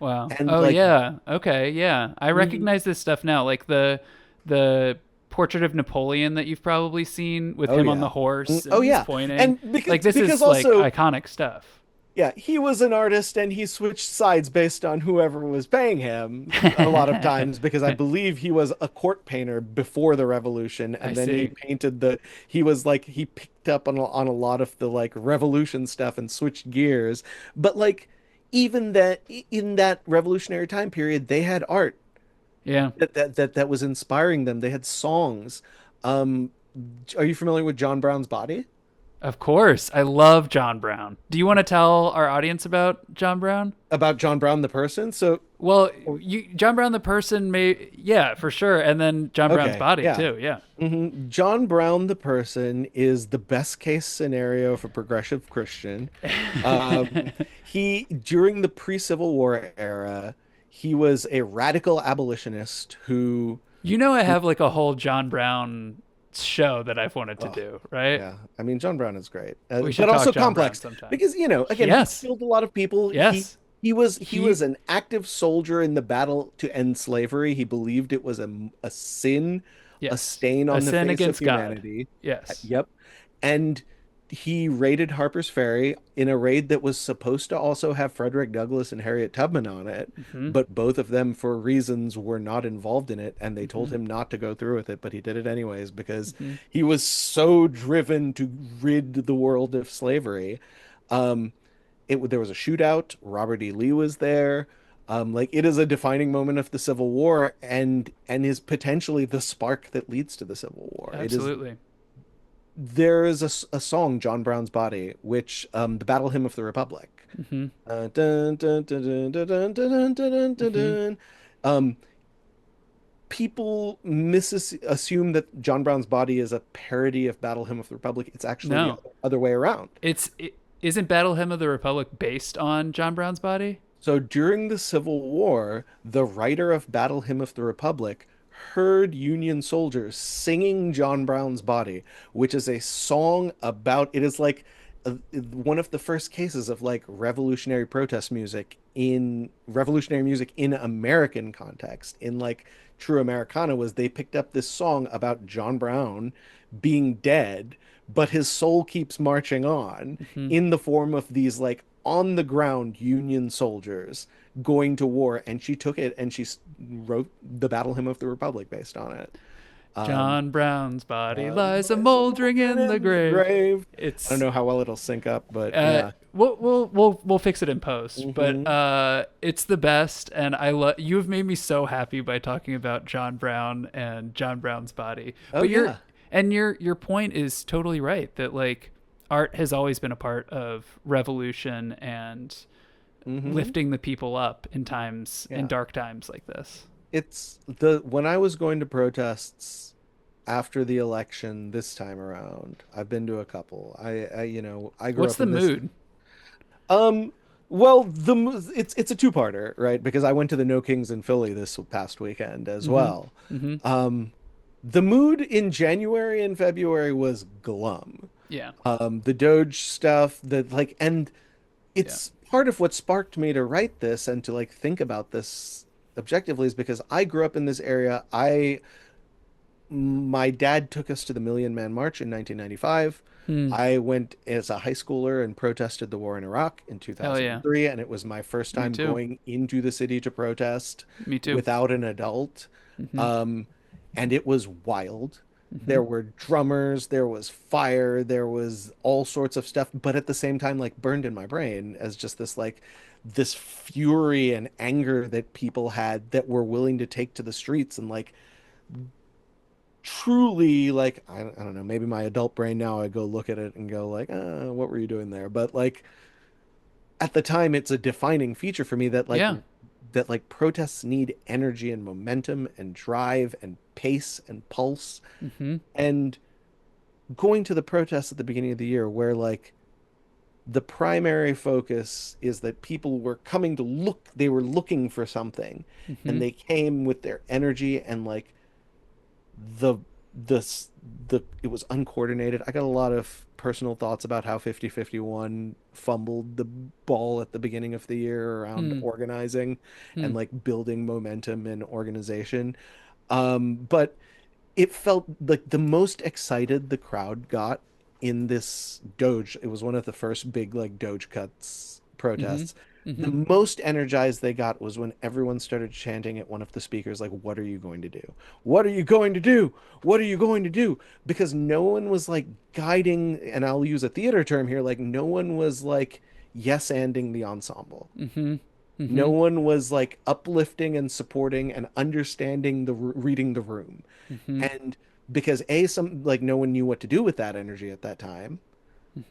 Speaker 1: Wow.
Speaker 2: and
Speaker 1: Oh
Speaker 2: like,
Speaker 1: yeah. Okay. Yeah. I
Speaker 2: mhm.
Speaker 1: recognize this stuff now. Like the portrait of Napoleon that you've probably seen with
Speaker 2: Oh
Speaker 1: him on
Speaker 2: yeah.
Speaker 1: the horse
Speaker 2: Oh
Speaker 1: and he's
Speaker 2: yeah.
Speaker 1: pointing.
Speaker 2: And because
Speaker 1: Like this
Speaker 2: because
Speaker 1: is like
Speaker 2: also
Speaker 1: iconic stuff.
Speaker 2: Yeah, he was an artist and he switched sides based on whoever was paying him a lot of times because I believe he was a court painter before the revolution
Speaker 1: I
Speaker 2: and then he
Speaker 1: see.
Speaker 2: painted the he was like he picked up on a lot of the like revolution stuff and switched gears. But like even that in that revolutionary time period they had art
Speaker 1: Yeah.
Speaker 2: that was inspiring them. They had songs. Um are you familiar with John Brown's Body?
Speaker 1: Of course. I love John Brown. Do you want to tell our audience about John Brown?
Speaker 2: About John Brown the person? So
Speaker 1: Well, John Brown the person may yeah, for sure. And then John Brown's
Speaker 2: okay,
Speaker 1: body
Speaker 2: yeah.
Speaker 1: too. Yeah.
Speaker 2: John Brown, the person, is the best case scenario for progressive Christian. He, during the pre-Civil War era, he was a radical abolitionist who,
Speaker 1: You know I have like a whole John Brown show that I've wanted to
Speaker 2: oh,
Speaker 1: do, right?
Speaker 2: yeah, I mean, John Brown is great,
Speaker 1: We should
Speaker 2: but
Speaker 1: talk
Speaker 2: also
Speaker 1: John Brown
Speaker 2: complex
Speaker 1: sometime.
Speaker 2: because, again, he
Speaker 1: Yes.
Speaker 2: killed a lot of people.
Speaker 1: Yes.
Speaker 2: He
Speaker 1: He
Speaker 2: was an active soldier in the battle to end slavery. He believed it was a sin, a
Speaker 1: yes.
Speaker 2: stain
Speaker 1: A
Speaker 2: on the
Speaker 1: sin
Speaker 2: face of
Speaker 1: against God.
Speaker 2: humanity.
Speaker 1: Yes.
Speaker 2: Yep. And he raided Harper's Ferry in a raid that was supposed to also have Frederick Douglass and Harriet Tubman on it,
Speaker 1: Hmm.
Speaker 2: but both of them, for reasons, were not involved in it, and they told
Speaker 1: Hmm.
Speaker 2: him not to go through with it, but he did it anyways because
Speaker 1: Hmm.
Speaker 2: he was so driven to rid the world of slavery. Um, there was a shootout. Robert E. Lee was there. Like it is a defining moment of the Civil War and is potentially the spark that leads to the Civil War. It is
Speaker 1: Absolutely.
Speaker 2: there is a song, John Brown's Body, which the Battle Hymn of the Republic.
Speaker 1: Hmm.
Speaker 2: Dun, dun, dun, dun, dun, dun, dun, dun, dun, dun,
Speaker 1: Hmm.
Speaker 2: dun. Um, People assume that John Brown's Body is a parody of Battle Hymn of the Republic. It's actually the
Speaker 1: No.
Speaker 2: other way around.
Speaker 1: Isn't Battle Hymn of the Republic based on John Brown's body?
Speaker 2: So during the Civil War, the writer of Battle Hymn of the Republic heard Union soldiers singing John Brown's Body, which is a song about it is like one of the first cases of like revolutionary music in American context, in like true Americana, was they picked up this song about John Brown being dead, but his soul keeps marching on
Speaker 1: Hmm.
Speaker 2: in the form of these like on the ground Union soldiers going to war, and she took it and wrote the Battle Hymn of the Republic based on it. Um,
Speaker 1: John Brown's body lies a
Speaker 2: Lies a
Speaker 1: moldering
Speaker 2: moldering
Speaker 1: in the
Speaker 2: in the
Speaker 1: grave.
Speaker 2: grave. I don't
Speaker 1: It's
Speaker 2: know how well it'll sync up, but yeah.
Speaker 1: we'll fix it in post, but
Speaker 2: Hmm.
Speaker 1: it's the best, and I love you have made me so happy by talking about John Brown and John Brown's body.
Speaker 2: Oh
Speaker 1: But
Speaker 2: yeah.
Speaker 1: your point is totally right that like art has always been a part of revolution and
Speaker 2: Hmm.
Speaker 1: lifting the people up in
Speaker 2: Yeah.
Speaker 1: dark times like this.
Speaker 2: It's the when I was going to protests after the election this time around, I've been to a couple. I grew
Speaker 1: What's
Speaker 2: up
Speaker 1: the
Speaker 2: in this.
Speaker 1: mood?
Speaker 2: Um, well, it's a two-parter, right? Because I went to the No Kings in Philly this past weekend as
Speaker 1: Mm-hmm.
Speaker 2: well.
Speaker 1: Mm-hmm.
Speaker 2: The mood in January and February was glum.
Speaker 1: Yeah.
Speaker 2: The Doge stuff, and
Speaker 1: Yeah.
Speaker 2: it's part of what sparked me to write this and to like think about this objectively is because I grew up in this area. I My dad took us to the Million Man March in 1995.
Speaker 1: Hmm.
Speaker 2: I went as a high schooler and protested the war in Iraq in
Speaker 1: Hell yeah.
Speaker 2: 2003, and it was my first
Speaker 1: Me
Speaker 2: time
Speaker 1: too.
Speaker 2: going into the city to protest
Speaker 1: Me too.
Speaker 2: without an adult.
Speaker 1: Mm-hmm.
Speaker 2: Um, and it was wild.
Speaker 1: Mm-hmm.
Speaker 2: There were drummers, there was fire, there was all sorts of stuff, but at the same time, like burned in my brain as just this fury and anger that people had that were willing to take to the streets and like truly like I don't know, maybe my adult brain now I go look at it and go like what were you doing there, but like at the time it's a defining feature for me
Speaker 1: Yeah.
Speaker 2: that like protests need energy and momentum and drive and pace and pulse.
Speaker 1: Mm-hmm.
Speaker 2: And going to the protests at the beginning of the year where like the primary focus is that people were coming to look, they were looking for something,
Speaker 1: Mm-hmm.
Speaker 2: and they came with their energy and like the the it was uncoordinated. I got a lot of personal thoughts about how 5051 fumbled the ball at the beginning of the year around
Speaker 1: Hmm.
Speaker 2: organizing
Speaker 1: Hmm.
Speaker 2: and like building momentum and organization. But it felt like the most excited the crowd got in this Doge. It was one of the first big like Doge cuts
Speaker 1: Mm-hmm.
Speaker 2: protests. The
Speaker 1: Mm-hmm.
Speaker 2: most energized they got was when everyone started chanting at one of the speakers, like, "What are you going to do? What are you going to do? What are you going to do?" Because no one was like guiding, and I'll use a theater term here, like, no one was like yes-anding the ensemble.
Speaker 1: Mm-hmm.
Speaker 2: No
Speaker 1: Mm-hmm.
Speaker 2: one was like uplifting and supporting and understanding reading the room.
Speaker 1: Mm-hmm.
Speaker 2: And because some like no one knew what to do with that energy at that time.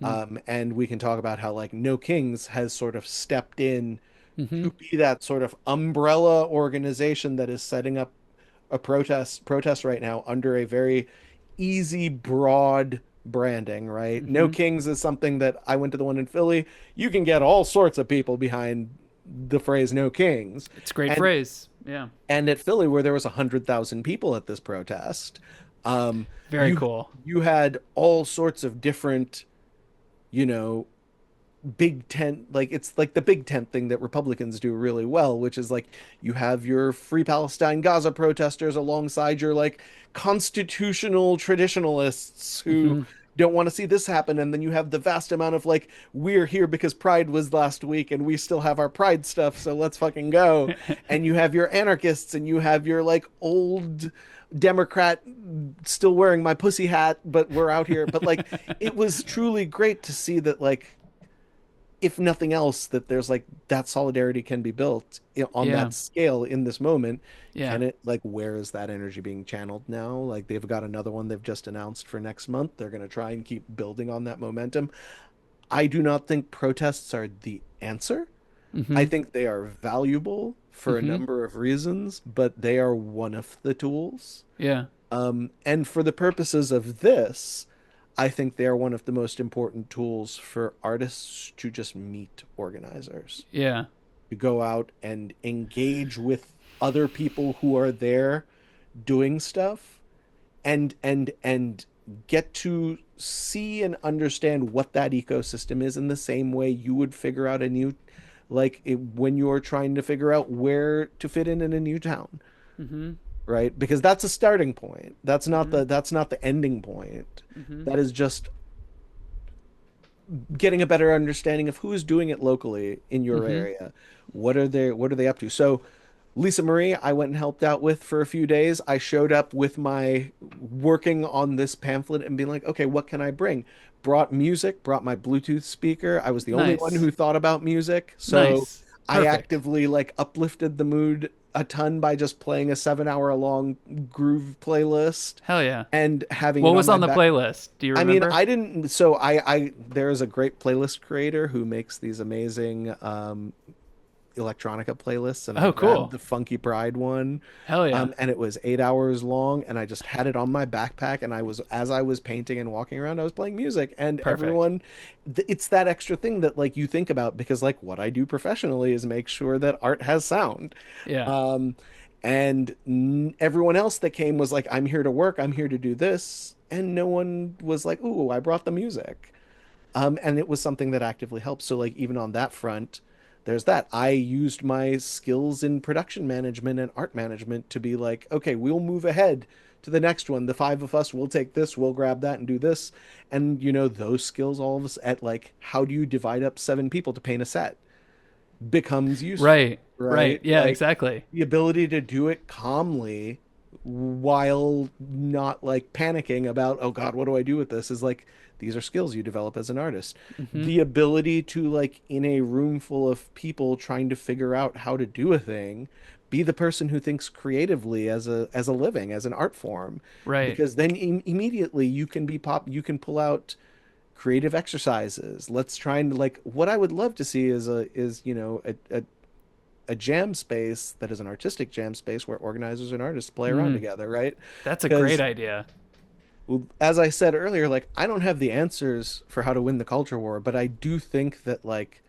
Speaker 1: Mm-hmm.
Speaker 2: And we can talk about how like No Kings has sort of stepped in
Speaker 1: Mm-hmm.
Speaker 2: to be that sort of umbrella organization that is setting up a protest right now under a very easy, broad branding, right? No
Speaker 1: Mm-hmm.
Speaker 2: Kings is something that I went to the one in Philly. You can get all sorts of people behind the phrase No Kings.
Speaker 1: It's a great
Speaker 2: And
Speaker 1: phrase. Yeah.
Speaker 2: at Philly, where there was 100,000 people at this protest, um,
Speaker 1: Very
Speaker 2: you
Speaker 1: cool.
Speaker 2: you had all sorts of different, you know, big tent, like it's like the big tent thing that Republicans do really well, which is like you have your Free Palestine Gaza protesters alongside your like constitutional traditionalists who
Speaker 1: Mm-hmm.
Speaker 2: don't want to see this happen, and then you have the vast amount of like, we're here because Pride was last week and we still have our Pride stuff, so let's fucking go. And you have your anarchists, and you have your like old Democrat still wearing my pussy hat, but we're out here. But like, it was truly great to see that, like, if nothing else, that there's like that solidarity can be built on
Speaker 1: Yeah.
Speaker 2: that scale in this moment.
Speaker 1: Yeah.
Speaker 2: Can it, like, where is that energy being channeled now? Like, they've got another one they've just announced for next month. They're going to try and keep building on that momentum. I do not think protests are the answer. I
Speaker 1: Mm-hmm.
Speaker 2: think they are valuable for a
Speaker 1: Mm-hmm.
Speaker 2: number of reasons, but they are one of the tools.
Speaker 1: Yeah.
Speaker 2: And for the purposes of this, I think they are one of the most important tools for artists to just meet organizers,
Speaker 1: Yeah.
Speaker 2: to go out and engage with other people who are there doing stuff, and get to see and understand what that ecosystem is in the same way you would figure out a new, like when you're trying to figure out where to fit in a new town,
Speaker 1: Mm-hmm.
Speaker 2: right? Because that's a starting point.
Speaker 1: Mm-hmm.
Speaker 2: That's not the ending point.
Speaker 1: Mm-hmm.
Speaker 2: That is just getting a better understanding of who is doing it locally in your
Speaker 1: Mm-hmm.
Speaker 2: area. What are they up to? So Lisa Marie, I went and helped out with for a few days. I showed up with my working on this pamphlet and being like, okay, what can I bring? Brought music, brought my Bluetooth speaker. I was the only one
Speaker 1: Nice.
Speaker 2: who thought about music. So
Speaker 1: Nice.
Speaker 2: I
Speaker 1: Perfect.
Speaker 2: actively like uplifted the mood a ton by just playing a 7 hour long groove playlist
Speaker 1: Hell yeah.
Speaker 2: and having
Speaker 1: What
Speaker 2: it on
Speaker 1: was
Speaker 2: my
Speaker 1: on the
Speaker 2: back.
Speaker 1: playlist? Do you
Speaker 2: I mean,
Speaker 1: remember?
Speaker 2: I didn't. So there is a great playlist creator who makes these amazing electronica playlists, and I
Speaker 1: Oh,
Speaker 2: grabbed
Speaker 1: cool.
Speaker 2: the Funky Pride one,
Speaker 1: Hell yeah.
Speaker 2: and it was 8 hours long, and I just had it on my backpack, and as I was painting and walking around, I was playing music, and
Speaker 1: Perfect.
Speaker 2: it's that extra thing that like you think about, because like what I do professionally is make sure that art has sound.
Speaker 1: Yeah.
Speaker 2: Um, and everyone else that came was like, I'm here to work, I'm here to do this. And no one was like, ooh, I brought the music. And it was something that actively helped. So like even on that front, there's that. I used my skills in production management and art management to be like, okay, we'll move ahead to the next one. The five of us will take this, we'll grab that and do this. And those skills all of us at like, how do you divide up 7 people to paint a set becomes useful,
Speaker 1: Right. Right.
Speaker 2: right?
Speaker 1: Yeah,
Speaker 2: Like
Speaker 1: exactly.
Speaker 2: the ability to do it calmly while not like panicking about, oh God, what do I do with this? Is like, these are skills you develop as an artist.
Speaker 1: Mm-hmm.
Speaker 2: The ability to, like, in a room full of people trying to figure out how to do a thing, be the person who thinks creatively as a living, as an art form,
Speaker 1: Right.
Speaker 2: because then immediately you can pull out creative exercises. Let's try and, like, what I would love to see is a jam space that is an artistic jam space where organizers and artists play around
Speaker 1: Mm.
Speaker 2: together, right?
Speaker 1: That's a great
Speaker 2: Because,
Speaker 1: idea.
Speaker 2: well, as I said earlier, like, I don't have the answers for how to win the culture war, but I do think that, like,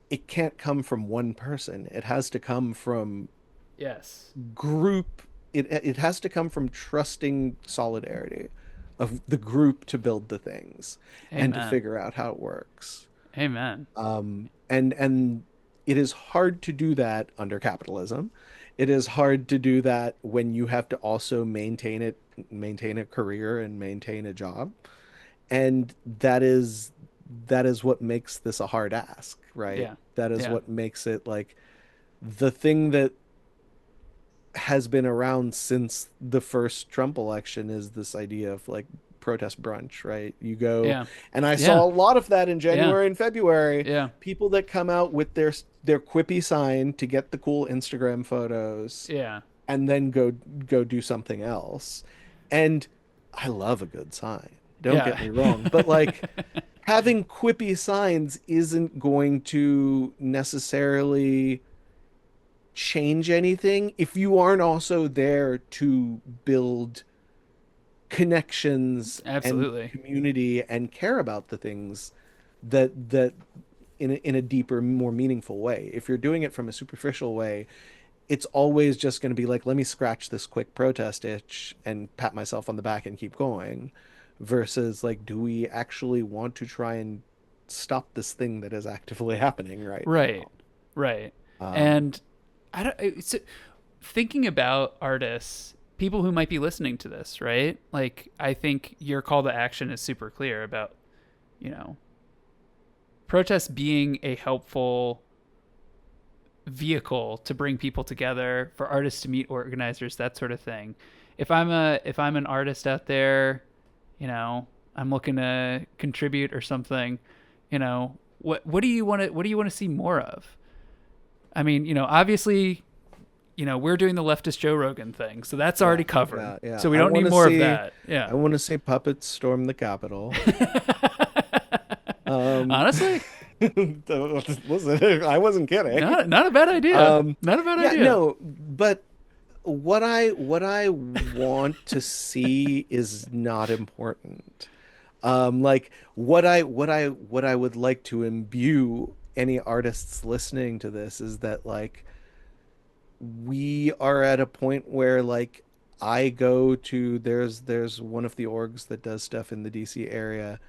Speaker 2: it can't come from one person. It has to come from
Speaker 1: Yes.
Speaker 2: group. It has to come from trusting solidarity of the group to build the things and to
Speaker 1: Amen.
Speaker 2: figure out how it works.
Speaker 1: Amen.
Speaker 2: And it is hard to do that under capitalism. It is hard to do that when you have to also maintain a career and maintain a job. And that is that is what makes this a hard ask, right?
Speaker 1: Yeah.
Speaker 2: That is
Speaker 1: Yeah.
Speaker 2: what makes it like the thing that has been around since the first Trump election is this idea of like protest brunch, right? You go,
Speaker 1: Yeah.
Speaker 2: and I saw
Speaker 1: Yeah.
Speaker 2: a lot of that in
Speaker 1: Yeah.
Speaker 2: January and February.
Speaker 1: Yeah.
Speaker 2: People that come out with their quippy sign to get the cool Instagram photos
Speaker 1: Yeah.
Speaker 2: and then go do something else. And I love a good sign. Don't get
Speaker 1: Yeah.
Speaker 2: me wrong, but like having quippy signs isn't going to necessarily change anything if you aren't also there to build connections and
Speaker 1: Absolutely.
Speaker 2: community and care about the things that in a deeper, more meaningful way. If you're doing it from a superficial way, it's always just going to be like, let me scratch this quick protest itch and pat myself on the back and keep going, versus like, do we actually want to try and stop this thing that is actively happening right
Speaker 1: Right.
Speaker 2: now?
Speaker 1: Right.
Speaker 2: Um,
Speaker 1: And I don't it's thinking about artists, people who might be listening to this, right? Like I think your call to action is super clear about, you know, protests being a helpful vehicle to bring people together, for artists to meet organizers, that sort of thing. If I'm an artist out there, you know, I'm looking to contribute or something, you know, what do you want to see more of? I mean, you know, obviously, you know, we're doing the leftist Joe Rogan thing, so that's
Speaker 2: yeah,
Speaker 1: already covered.
Speaker 2: yeah, yeah.
Speaker 1: So we don't need more of that.
Speaker 2: I
Speaker 1: Yeah.
Speaker 2: want to see puppets storm the Capitol. Um,
Speaker 1: Honestly,
Speaker 2: listen, I wasn't kidding.
Speaker 1: not a bad idea.
Speaker 2: Um,
Speaker 1: Not a bad
Speaker 2: yeah,
Speaker 1: idea.
Speaker 2: no, but what I want to see is not important. Like what I would like to imbue any artists listening to this is that like we are at a point where like I go to there's one of the orgs that does stuff in the DC area,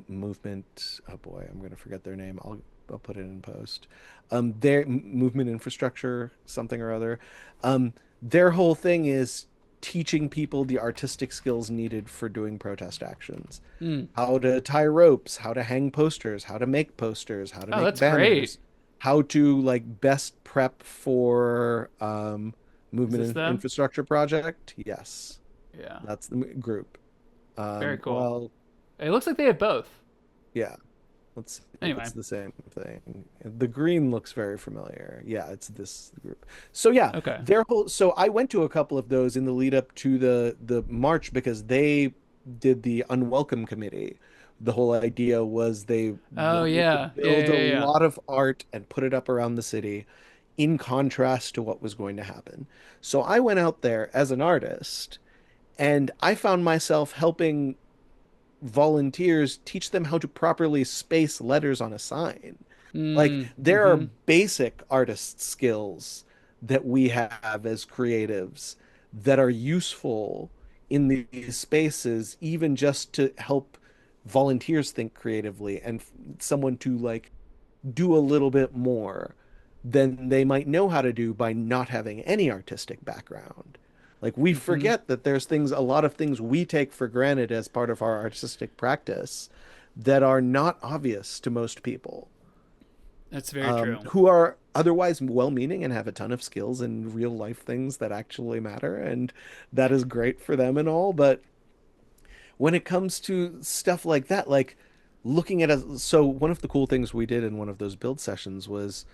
Speaker 2: movement, oh boy, I'm gonna forget their name. I'll put it in post. Their movement infrastructure, something or other. Their whole thing is teaching people the artistic skills needed for doing protest actions.
Speaker 1: Mm.
Speaker 2: How to tie ropes, how to hang posters, how to make posters, how to
Speaker 1: Oh,
Speaker 2: make
Speaker 1: that's great.
Speaker 2: banners, how to like best prep for
Speaker 1: Is
Speaker 2: movement
Speaker 1: this them?
Speaker 2: infrastructure project. Yes,
Speaker 1: Yeah.
Speaker 2: that's the group.
Speaker 1: Very cool.
Speaker 2: Well,
Speaker 1: It looks like they have both.
Speaker 2: yeah. Let's see if
Speaker 1: Anyway.
Speaker 2: it's the same thing. The green looks very familiar. Yeah, it's this group. So yeah,
Speaker 1: Okay.
Speaker 2: their whole so I went to a couple of those in the lead up to the march because they did the unwelcome committee. The whole idea was they
Speaker 1: Oh
Speaker 2: wanted to
Speaker 1: yeah. Yeah.
Speaker 2: build a
Speaker 1: Yeah. Yeah.
Speaker 2: lot of art and put it up around the city in contrast to what was going to happen. So I went out there as an artist and I found myself helping volunteers teach them how to properly space letters on a sign. Like
Speaker 1: Mm,
Speaker 2: there are
Speaker 1: mm-hmm.
Speaker 2: basic artist skills that we have as creatives that are useful in these spaces, even just to help volunteers think creatively and someone to like do a little bit more than they might know how to do by not having any artistic background. Like we
Speaker 1: Mm-hmm.
Speaker 2: forget that there's things, a lot of things we take for granted as part of our artistic practice that are not obvious to most people,
Speaker 1: That's very true.
Speaker 2: who are otherwise well-meaning and have a ton of skills in real life things that actually matter, and that is great for them and all. But when it comes to stuff like that, like looking at a, so one of the cool things we did in one of those build sessions was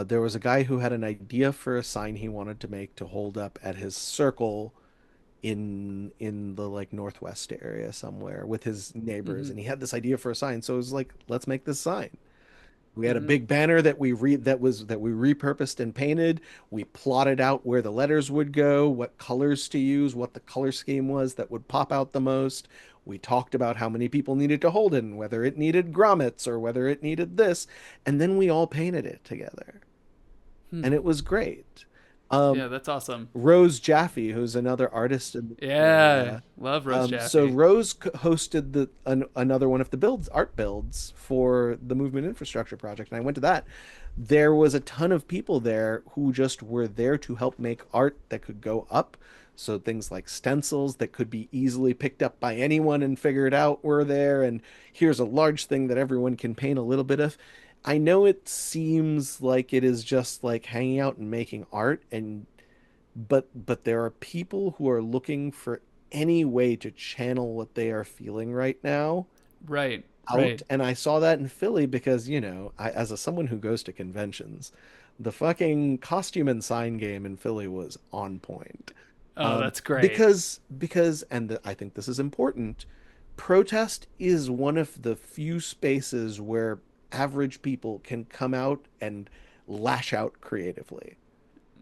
Speaker 2: there was a guy who had an idea for a sign he wanted to make to hold up at his circle in the like northwest area somewhere with his neighbors,
Speaker 1: Mm-hmm.
Speaker 2: and he had this idea for a sign, so it was like, let's make this sign. We had a
Speaker 1: Mm-hmm.
Speaker 2: big banner that we repurposed and painted. We plotted out where the letters would go, what colors to use, what the color scheme was that would pop out the most. We talked about how many people needed to hold it, and whether it needed grommets or whether it needed this, and then we all painted it together,
Speaker 1: Hmm.
Speaker 2: and it was great.
Speaker 1: Yeah, that's awesome.
Speaker 2: Rose Jaffe, who's another artist in the
Speaker 1: Yeah,
Speaker 2: area.
Speaker 1: love Rose
Speaker 2: So
Speaker 1: Jaffe.
Speaker 2: Rose hosted another one of the art builds for the Movement Infrastructure Project, and I went to that. There was a ton of people there who just were there to help make art that could go up. So things like stencils that could be easily picked up by anyone and figured out were there. And here's a large thing that everyone can paint a little bit of. I know it seems like it is just like hanging out and making art, and but there are people who are looking for any way to channel what they are feeling right now
Speaker 1: Right,
Speaker 2: out.
Speaker 1: right.
Speaker 2: And I saw that in Philly because, as someone who goes to conventions, the fucking costume and sign game in Philly was on point.
Speaker 1: Oh, that's great.
Speaker 2: Because I think this is important. Protest is one of the few spaces where average people can come out and lash out creatively.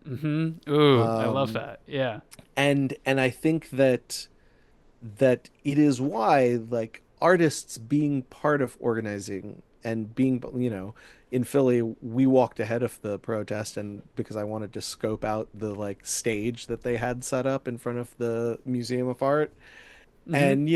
Speaker 1: Mm-hmm. Ooh, I love
Speaker 2: Um,
Speaker 1: that. Yeah.
Speaker 2: and I think that it is why, like, artists being part of organizing and being, in Philly, we walked ahead of the protest, and because I wanted to scope out the like stage that they had set up in front of the Museum of Art.
Speaker 1: Mm-hmm.
Speaker 2: And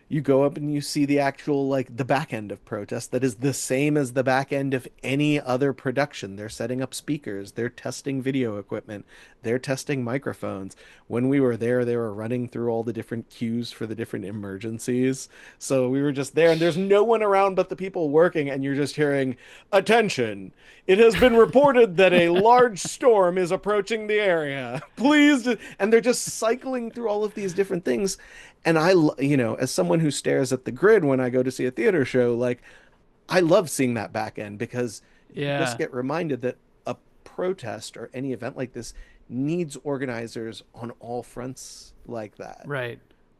Speaker 2: you go up and you see the actual, like, the back end of protest that is the same as the back end of any other production. They're setting up speakers, they're testing video equipment, they're testing microphones. When we were there, they were running through all the different cues for the different emergencies. So we were just there, and there's no one around but the people working, and you're just hearing, "Attention, it has been reported that a large storm is approaching the area. Please." And they're just cycling through all of these different things. And as someone who stares at the grid when I go to see a theater show, like, I love seeing that back end because you just
Speaker 1: Yeah.
Speaker 2: get reminded that a protest or any event like this needs organizers on all fronts like that.
Speaker 1: Right.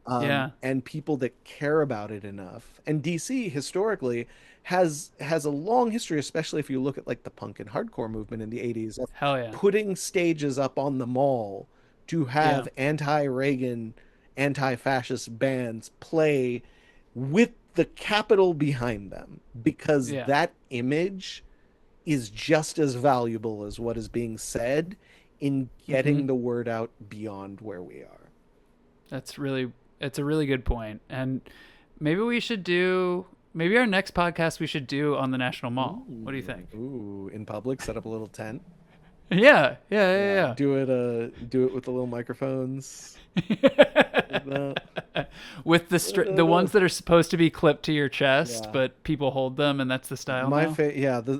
Speaker 1: Yeah.
Speaker 2: And people that care about it enough. And DC historically has a long history, especially if you look at like the punk and hardcore movement in the 80s, of
Speaker 1: Hell yeah.
Speaker 2: putting stages up on the mall to
Speaker 1: Yeah.
Speaker 2: have anti-Reagan, anti-fascist bands play with the Capitol behind them, because
Speaker 1: Yeah.
Speaker 2: that image is just as valuable as what is being said in
Speaker 1: Mm-hmm.
Speaker 2: getting the word out beyond where we are.
Speaker 1: That's really, it's a really good point. And maybe we should do, maybe our next podcast we should do on the National Mall. What do you think?
Speaker 2: Ooh, in public, set up a little tent.
Speaker 1: Yeah. Yeah.
Speaker 2: Yeah,
Speaker 1: Yeah.
Speaker 2: do it with the little microphones. Like that.
Speaker 1: With the ones that are supposed to be clipped to your chest,
Speaker 2: Yeah.
Speaker 1: but people hold them, and that's the style now.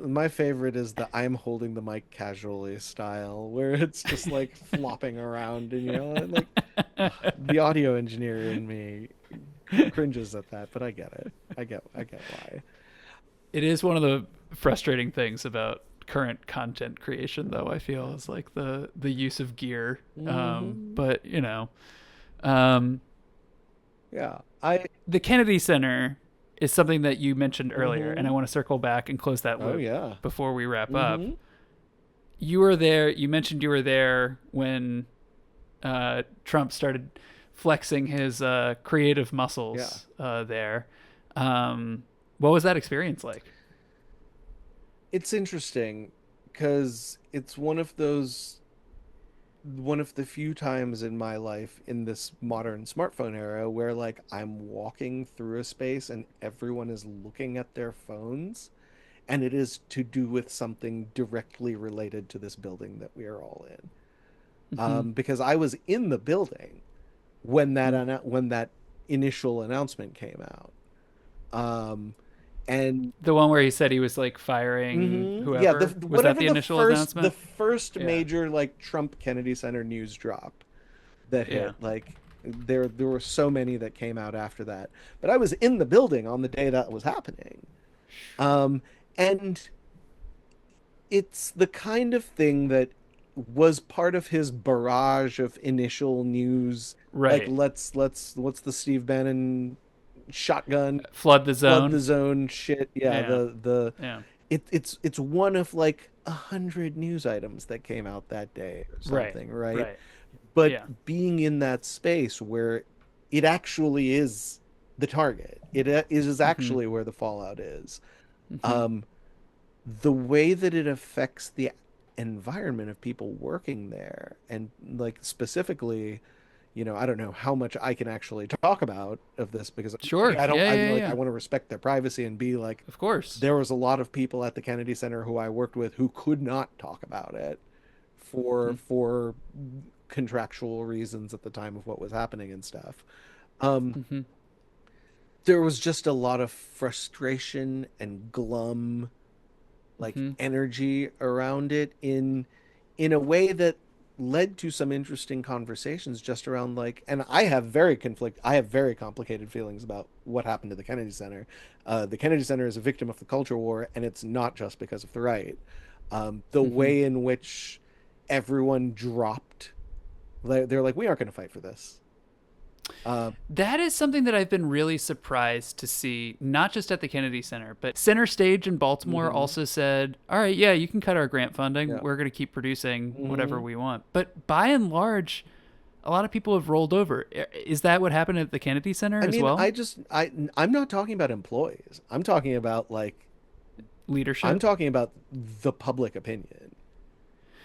Speaker 2: My favorite is the "I'm holding the mic casually" style, where it's just like flopping around, and like, the audio engineer in me cringes at that, but I get it. I get why.
Speaker 1: It is one of the frustrating things about current content creation, though. I feel is like the use of gear.
Speaker 2: Hmm.
Speaker 1: But um,
Speaker 2: Yeah, I.
Speaker 1: the Kennedy Center is something that you mentioned earlier, and I
Speaker 2: Hmm.
Speaker 1: want to circle back and close that
Speaker 2: Oh
Speaker 1: loop
Speaker 2: yeah.
Speaker 1: before we wrap up.
Speaker 2: Hmm.
Speaker 1: You were there. You mentioned you were there when Trump started flexing his creative
Speaker 2: Yeah.
Speaker 1: muscles there. What was that experience like?
Speaker 2: It's interesting because it's one of the few times in my life in this modern smartphone era where, like, I'm walking through a space and everyone is looking at their phones, and it is to do with something directly related to this building that we are all in.
Speaker 1: Mm-hmm.
Speaker 2: Because I was in the building when that initial announcement came out. Um, and
Speaker 1: The one where he said he was like firing
Speaker 2: Yeah,
Speaker 1: whoever. Was that
Speaker 2: whatever
Speaker 1: the initial
Speaker 2: the
Speaker 1: announcement?
Speaker 2: first
Speaker 1: Yeah.
Speaker 2: major, like, Trump Kennedy Center news drop that
Speaker 1: Yeah.
Speaker 2: hit, like, there were so many that came out after that. But I was in the building on the day that was happening. Um, and it's the kind of thing that was part of his barrage of initial news, like,
Speaker 1: Right.
Speaker 2: let's what's the Steve Bannon shotgun
Speaker 1: Flood the
Speaker 2: flood the
Speaker 1: zone.
Speaker 2: zone shit. Yeah,
Speaker 1: Yeah.
Speaker 2: the
Speaker 1: Yeah.
Speaker 2: it's one of like 100 news items that came out that day or
Speaker 1: Right.
Speaker 2: something, right?
Speaker 1: Right.
Speaker 2: But
Speaker 1: Yeah.
Speaker 2: being in that space where it actually is the target, is
Speaker 1: Mm-hmm.
Speaker 2: actually where the fallout is.
Speaker 1: Mm-hmm.
Speaker 2: Um, the way that it affects the environment of people working there, and like specifically, I don't know how much I can actually talk about of this because
Speaker 1: Sure.
Speaker 2: I don't,
Speaker 1: Yeah,
Speaker 2: I
Speaker 1: yeah,
Speaker 2: like, I
Speaker 1: yeah.
Speaker 2: want to respect their privacy and be like,
Speaker 1: Of course.
Speaker 2: there was a lot of people at the Kennedy Center who I worked with who could not talk about it for contractual reasons at the time of what was happening and stuff. Um,
Speaker 1: Mm-hmm.
Speaker 2: there was just a lot of frustration and glum like
Speaker 1: Mm-hmm.
Speaker 2: energy around it in a way that led to some interesting conversations just around like, and I have very complicated feelings about what happened to the Kennedy Center. The Kennedy Center is a victim of the culture war, and it's not just because of the right. The
Speaker 1: Mm-hmm.
Speaker 2: way in which everyone dropped, they're like, we aren't going to fight for this. um,
Speaker 1: That is something that I've been really surprised to see, not just at the Kennedy Center, but Center Stage in Baltimore
Speaker 2: mhm,
Speaker 1: also said, all right, yeah, you can cut our grant funding.
Speaker 2: yeah.
Speaker 1: We're going to keep producing whatever
Speaker 2: Mhm.
Speaker 1: we want. But by and large, a lot of people have rolled over. Is that what happened at the Kennedy Center
Speaker 2: I
Speaker 1: as
Speaker 2: mean,
Speaker 1: well?
Speaker 2: I'm not talking about employees. I'm talking about like, I'm
Speaker 1: Leadership?
Speaker 2: talking about the public opinion.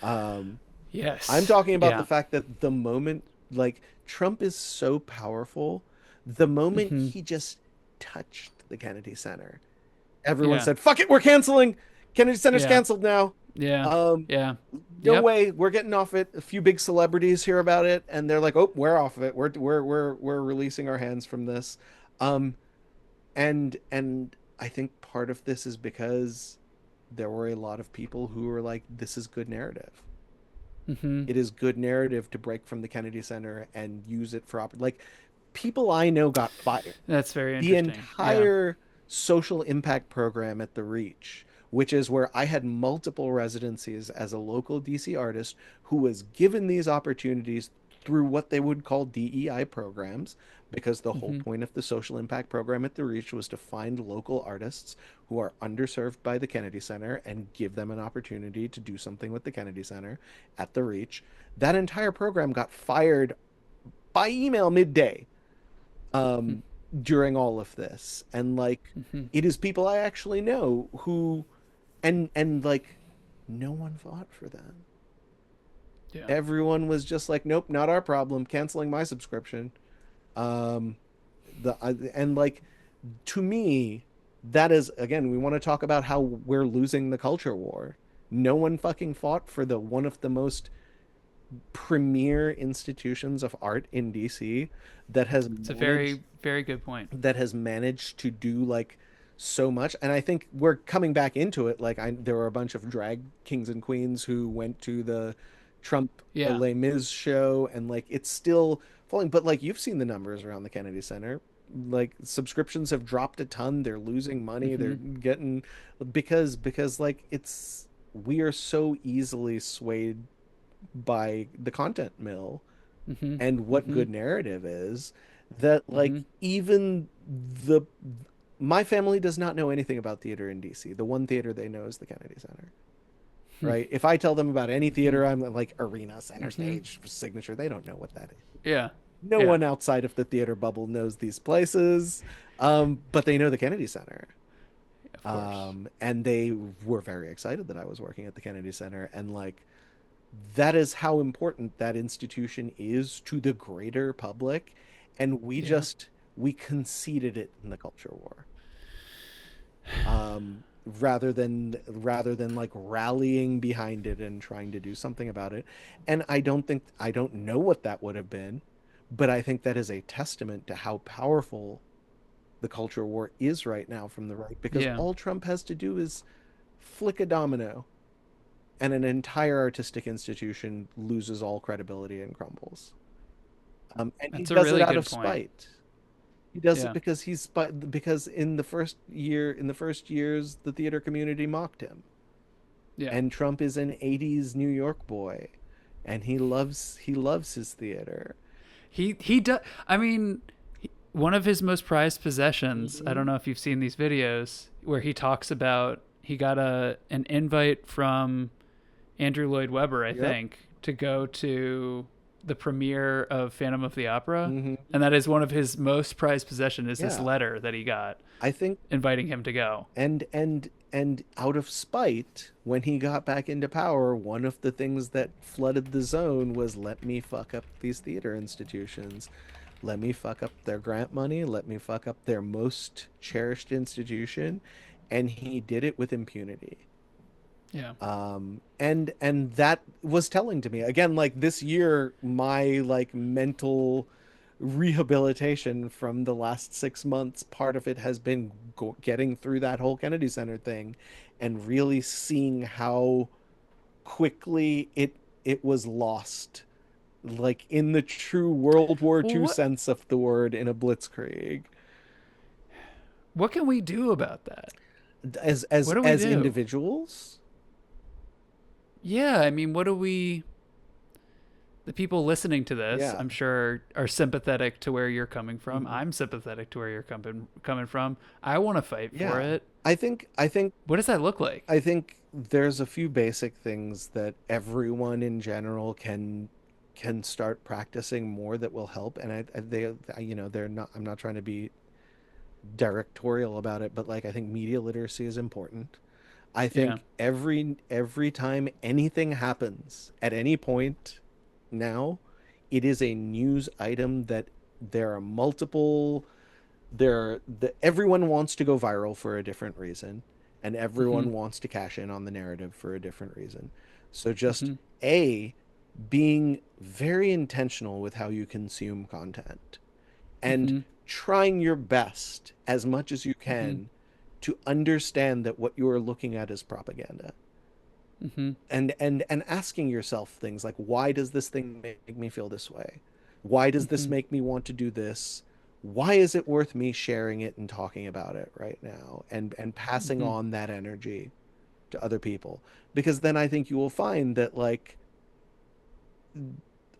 Speaker 2: Um, I'm
Speaker 1: Yes.
Speaker 2: talking about the
Speaker 1: Yeah.
Speaker 2: fact that the moment, like, Trump is so powerful, the moment
Speaker 1: Mm-hmm.
Speaker 2: he just touched the Kennedy Center, everyone
Speaker 1: Yeah.
Speaker 2: said, "Fuck it, we're canceling. Kennedy Center's
Speaker 1: Yeah.
Speaker 2: canceled now."
Speaker 1: Yeah.
Speaker 2: Um,
Speaker 1: Yeah.
Speaker 2: no
Speaker 1: Yep.
Speaker 2: way, we're getting off it. A few big celebrities hear about it, and they're like, "Oh, we're off of it. We're releasing our hands from this." Um, and I think part of this is because there were a lot of people who were like, "This is good narrative.
Speaker 1: Mm-hmm.
Speaker 2: It is good narrative to break from the Kennedy Center and use it for like people I know got fired.
Speaker 1: That's very
Speaker 2: The
Speaker 1: interesting. Yeah.
Speaker 2: entire social impact program at the Reach, which is where I had multiple residencies as a local DC artist who was given these opportunities through what they would call DEI programs, because the whole
Speaker 1: Mm-hmm.
Speaker 2: point of the social impact program at the Reach was to find local artists who are underserved by the Kennedy Center and give them an opportunity to do something with the Kennedy Center at the Reach. That entire program got fired by email midday, um, during all of this. And like,
Speaker 1: Mm-hmm.
Speaker 2: it is people I actually know who, and like, no one fought for them.
Speaker 1: Yeah.
Speaker 2: Everyone was just like, nope, not our problem, canceling my subscription. Um, and like, to me, that is, again, we want to talk about how we're losing the culture war. No one fucking fought for the one of the most premier institutions of art in DC that has
Speaker 1: It's a
Speaker 2: managed
Speaker 1: very, very good point.
Speaker 2: to do like so much. And I think we're coming back into it. Like, there were a bunch of drag kings and queens who went to the Trump
Speaker 1: Yeah.
Speaker 2: Les Mis show, and like, it's still falling. But like, you've seen the numbers around the Kennedy Center. Like, subscriptions have dropped a ton. They're losing money. They're
Speaker 1: Mm-hmm.
Speaker 2: getting, because like, it's, we are so easily swayed by the content mill
Speaker 1: Mm-hmm.
Speaker 2: and what
Speaker 1: Mm-hmm.
Speaker 2: good narrative is, that like,
Speaker 1: Mm-hmm.
Speaker 2: even the my family does not know anything about theater in DC. The one theater they know is the Kennedy Center. Right? If I tell them about any theater, I'm like, Arena, Center
Speaker 1: Mm-hmm.
Speaker 2: Stage, Signature, they don't know what that is.
Speaker 1: Yeah.
Speaker 2: No
Speaker 1: Yeah.
Speaker 2: one outside of the theater bubble knows these places. But they know the Kennedy Center.
Speaker 1: Of course.
Speaker 2: And they were very excited that I was working at the Kennedy Center, and like, that is how important that institution is to the greater public, and
Speaker 1: Yeah.
Speaker 2: we conceded it in the culture war, um, rather than like rallying behind it and trying to do something about it. And I don't know what that would have been, but I think that is a testament to how powerful the culture war is right now from the right, because
Speaker 1: Yeah.
Speaker 2: all Trump has to do is flick a domino, and an entire artistic institution loses all credibility and crumbles. And he
Speaker 1: That's a
Speaker 2: does it
Speaker 1: really
Speaker 2: out
Speaker 1: good
Speaker 2: of
Speaker 1: point.
Speaker 2: spite. He does it
Speaker 1: Yeah.
Speaker 2: because because in the first years, the theater community mocked him.
Speaker 1: Yeah.
Speaker 2: And Trump is an '80s New York boy, and he loves his theater.
Speaker 1: He does. I mean, one of his most prized possessions. I
Speaker 2: Mhm.
Speaker 1: don't know if you've seen these videos where he talks about he got an invite from Andrew Lloyd Webber, I
Speaker 2: Yep.
Speaker 1: think, to go to the premiere of Phantom of the Opera,
Speaker 2: Hmm.
Speaker 1: and that is one of his most prized possession is this
Speaker 2: Yeah.
Speaker 1: letter that he got
Speaker 2: I think
Speaker 1: inviting him to go.
Speaker 2: and and out of spite, when he got back into power, one of the things that flooded the zone was, let me fuck up these theater institutions. Let me fuck up their grant money. Let me fuck up their most cherished institution. And he did it with impunity.
Speaker 1: Yeah.
Speaker 2: And that was telling to me. Again, like this year, my like mental rehabilitation from the last 6 months, part of it has been getting through that whole Kennedy Center thing and really seeing how quickly it was lost, like in the true World War
Speaker 1: Well,
Speaker 2: II sense of the word, in a blitzkrieg.
Speaker 1: what can we do about that?
Speaker 2: as as
Speaker 1: What do we
Speaker 2: as
Speaker 1: do?
Speaker 2: individuals.
Speaker 1: Yeah, I mean, what do we the people listening to this,
Speaker 2: Yeah.
Speaker 1: I'm sure, are sympathetic to where you're coming from.
Speaker 2: Mhm.
Speaker 1: I'm sympathetic to where you're coming from. I want to fight for
Speaker 2: Yeah.
Speaker 1: it.
Speaker 2: I think
Speaker 1: What does that look like?
Speaker 2: I think there's a few basic things that everyone in general can start practicing more that will help. And they're not. I'm not trying to be directorial about it, but like I think media literacy is important. I
Speaker 1: Yeah.
Speaker 2: think every time anything happens at any point now, it is a news item that there are multiple everyone wants to go viral for a different reason, and
Speaker 1: Mm-hmm.
Speaker 2: everyone wants to cash in on the narrative for a different reason. So just
Speaker 1: Mm-hmm.
Speaker 2: a being very intentional with how you consume content, and
Speaker 1: Mm-hmm.
Speaker 2: trying your best as much as you
Speaker 1: Mm-hmm.
Speaker 2: can to understand that what you are looking at is propaganda,
Speaker 1: Mm-hmm.
Speaker 2: and asking yourself things like, why does this thing make me feel this way? Why does this
Speaker 1: Mm-hmm.
Speaker 2: make me want to do this? Why is it worth me sharing it and talking about it right now, and passing
Speaker 1: Mm-hmm.
Speaker 2: on that energy to other people? Because then I think you will find that, like,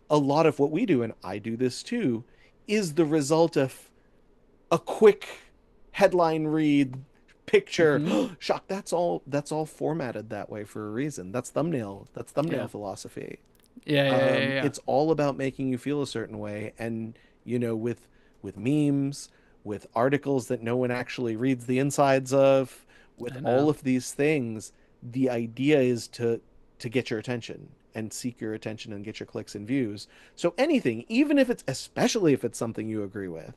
Speaker 2: a lot of what we do, and I do this too, is the result of a quick headline read, picture,
Speaker 1: Mm-hmm.
Speaker 2: shock. That's all formatted that way for a reason. That's thumbnail
Speaker 1: Yeah.
Speaker 2: philosophy.
Speaker 1: Yeah. Yeah. Yeah. Yeah.
Speaker 2: It's all about making you feel a certain way. And with memes, with articles that no one actually reads the insides of, with
Speaker 1: I
Speaker 2: all
Speaker 1: know.
Speaker 2: of these things, the idea is to get your attention and seek your attention and get your clicks and views. So anything, even if it's especially if it's something you agree with,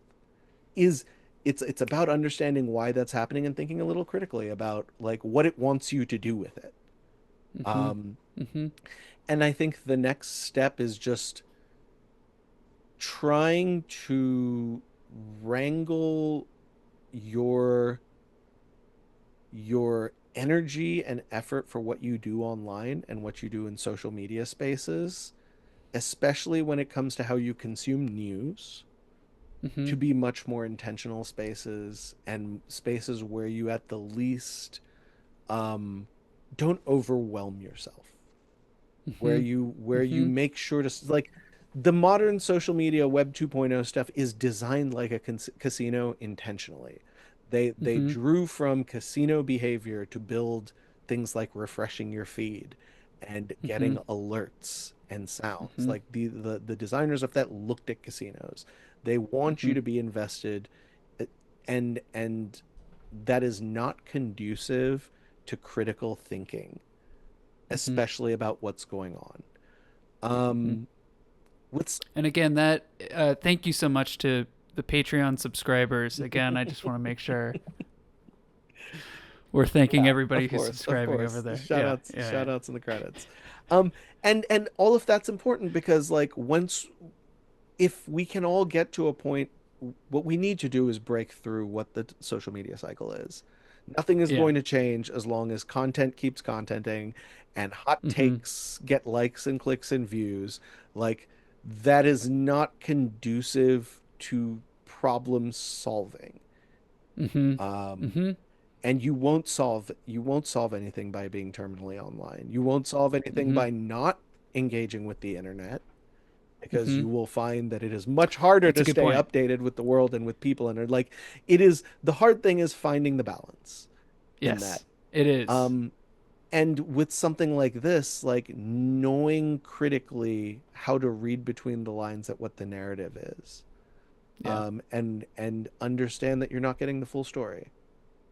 Speaker 2: is it's about understanding why that's happening and thinking a little critically about like what it wants you to do with it.
Speaker 1: Mm-hmm.
Speaker 2: Um,
Speaker 1: Mm-hmm.
Speaker 2: and I think the next step is just trying to wrangle your your energy and effort for what you do online and what you do in social media spaces, especially when it comes to how you consume news,
Speaker 1: Mm-hmm.
Speaker 2: to be much more intentional spaces, and spaces where you at the least um don't overwhelm yourself, where
Speaker 1: Mm-hmm.
Speaker 2: you
Speaker 1: Mm-hmm.
Speaker 2: make sure to like, the modern social media web 2.0 stuff is designed like a casino intentionally. They
Speaker 1: Mm-hmm.
Speaker 2: drew from casino behavior to build things like refreshing your feed and
Speaker 1: Mm-hmm.
Speaker 2: getting alerts and sounds.
Speaker 1: Mm-hmm.
Speaker 2: Like the designers of that looked at casinos. They want you
Speaker 1: Mm-hmm.
Speaker 2: to be invested, and that is not conducive to critical thinking,
Speaker 1: Mm-hmm.
Speaker 2: especially about what's going on.
Speaker 1: Mm-hmm.
Speaker 2: Um, what's
Speaker 1: And again, thank you so much to the Patreon subscribers. Again, I just want to make sure we're thanking
Speaker 2: Yeah,
Speaker 1: everybody
Speaker 2: of
Speaker 1: who's
Speaker 2: course, of
Speaker 1: subscribing over
Speaker 2: course.
Speaker 1: there.
Speaker 2: Shout
Speaker 1: Yeah,
Speaker 2: outs,
Speaker 1: yeah,
Speaker 2: shout
Speaker 1: yeah,
Speaker 2: outs in the credits. And all of that's important because like once if we can all get to a point, what we need to do is break through what the social media cycle is. Nothing is
Speaker 1: yeah.
Speaker 2: going to change as long as content keeps contenting and hot
Speaker 1: Mm-hmm.
Speaker 2: takes get likes and clicks and views. Like, that is not conducive to problem solving.
Speaker 1: Mm-hmm.
Speaker 2: Um,
Speaker 1: Mm-hmm.
Speaker 2: and you won't solve anything by being terminally online. You won't solve anything
Speaker 1: Mm-hmm.
Speaker 2: by not engaging with the internet, because
Speaker 1: Mm-hmm.
Speaker 2: you will find that it is much harder
Speaker 1: That's
Speaker 2: to
Speaker 1: a good
Speaker 2: stay
Speaker 1: point.
Speaker 2: updated with the world and with people. And like, it is, the hard thing is finding the balance in that.
Speaker 1: Yes, it is.
Speaker 2: Um, and with something like this, like knowing critically how to read between the lines at what the narrative is,
Speaker 1: Yeah.
Speaker 2: and understand that you're not getting the full story.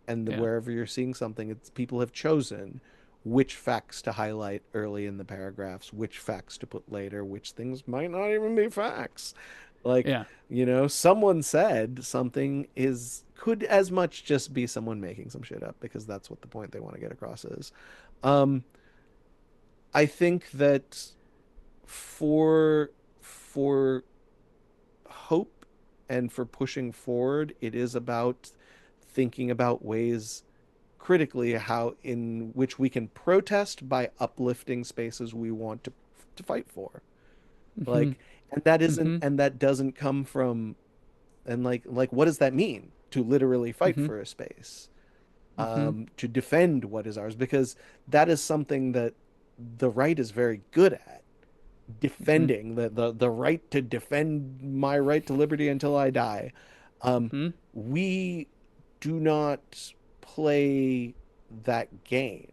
Speaker 2: and
Speaker 1: Yeah.
Speaker 2: wherever you're seeing something, it's people have chosen which facts to highlight early in the paragraphs, which facts to put later, which things might not even be facts. Like,
Speaker 1: Yeah.
Speaker 2: someone said something is could as much just be someone making some shit up because that's what the point they want to get across is. Um, I think that for hope and for pushing forward, it is about thinking about ways critically how in which we can protest by uplifting spaces we want to fight for.
Speaker 1: Mm-hmm.
Speaker 2: Like,
Speaker 1: Mm-hmm.
Speaker 2: and that doesn't come from, and like what does that mean to literally fight
Speaker 1: Mm-hmm.
Speaker 2: for a space,
Speaker 1: Mm-hmm.
Speaker 2: to defend what is ours, because that is something that the right is very good at,
Speaker 1: Mm-hmm.
Speaker 2: defending the right to defend my right to liberty until I die.
Speaker 1: Mm-hmm.
Speaker 2: We do not play that game.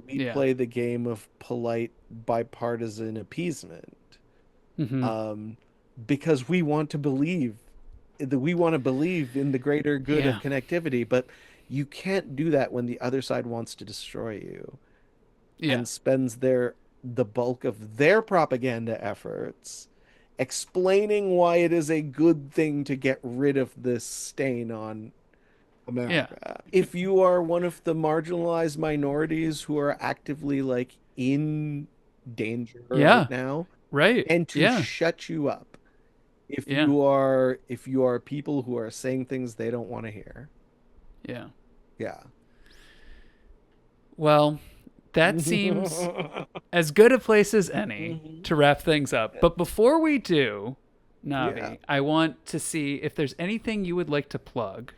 Speaker 2: We
Speaker 1: Yeah.
Speaker 2: play the game of polite bipartisan appeasement,
Speaker 1: Mm-hmm.
Speaker 2: um, because we want to believe in the greater good of
Speaker 1: Yeah.
Speaker 2: connectivity, but you can't do that when the other side wants to destroy you
Speaker 1: Yeah.
Speaker 2: and spends the bulk of their propaganda efforts explaining why it is a good thing to get rid of this stain on
Speaker 1: Yeah.
Speaker 2: America. If you are one of the marginalized minorities who are actively like in danger right
Speaker 1: Yeah.
Speaker 2: now,
Speaker 1: Right.
Speaker 2: and to
Speaker 1: Yeah.
Speaker 2: shut you up
Speaker 1: Yeah.
Speaker 2: if you are people who are saying things they don't want to hear.
Speaker 1: Yeah.
Speaker 2: Yeah.
Speaker 1: Well, that seems as good a place as any
Speaker 2: Mhm.
Speaker 1: to wrap things up. But before we do,
Speaker 2: Yeah.
Speaker 1: Navi, I want to see if there's anything you would like to plug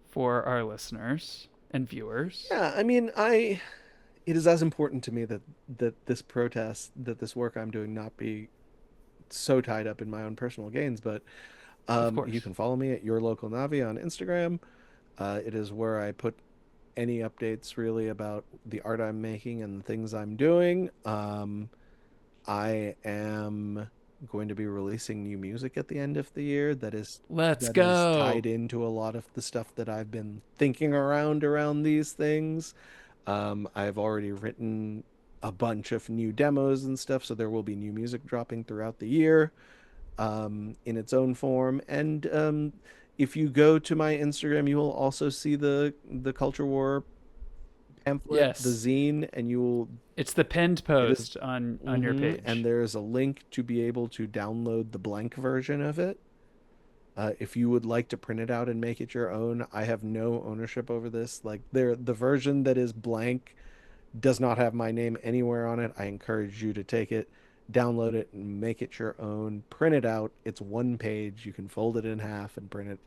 Speaker 1: for our listeners and viewers.
Speaker 2: Yeah, I mean, I it is as important to me that this work I'm doing not be so tied up in my own personal gains, but
Speaker 1: Of
Speaker 2: you
Speaker 1: course.
Speaker 2: can follow me at your local Navi on Instagram. It is where I put any updates really about the art I'm making and the things I'm doing. I am going to be releasing new music at the end of the year
Speaker 1: Let's
Speaker 2: that is
Speaker 1: go.
Speaker 2: tied into a lot of the stuff that I've been thinking around these things. I've already written a bunch of new demos and stuff, so there will be new music dropping throughout the year, in its own form. And if you go to my Instagram, you will also see the Culture War pamphlet, the
Speaker 1: Yes.
Speaker 2: zine, and you will.
Speaker 1: It's the pinned
Speaker 2: It is,
Speaker 1: post on your
Speaker 2: and
Speaker 1: page.
Speaker 2: there is a link to be able to download the blank version of it. If you would like to print it out and make it your own, I have no ownership over this. Like the version that is blank does not have my name anywhere on it. I encourage you to take it, download it, and make it your own. Print it out. It's one page. You can fold it in half and print it.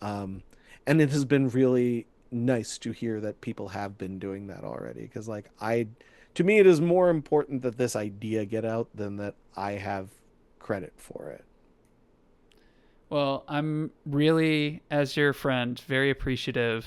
Speaker 2: Um, and it has been really nice to hear that people have been doing that already. Because to me, it is more important that this idea get out than that I have credit for it.
Speaker 1: Well, I'm really, as your friend, very appreciative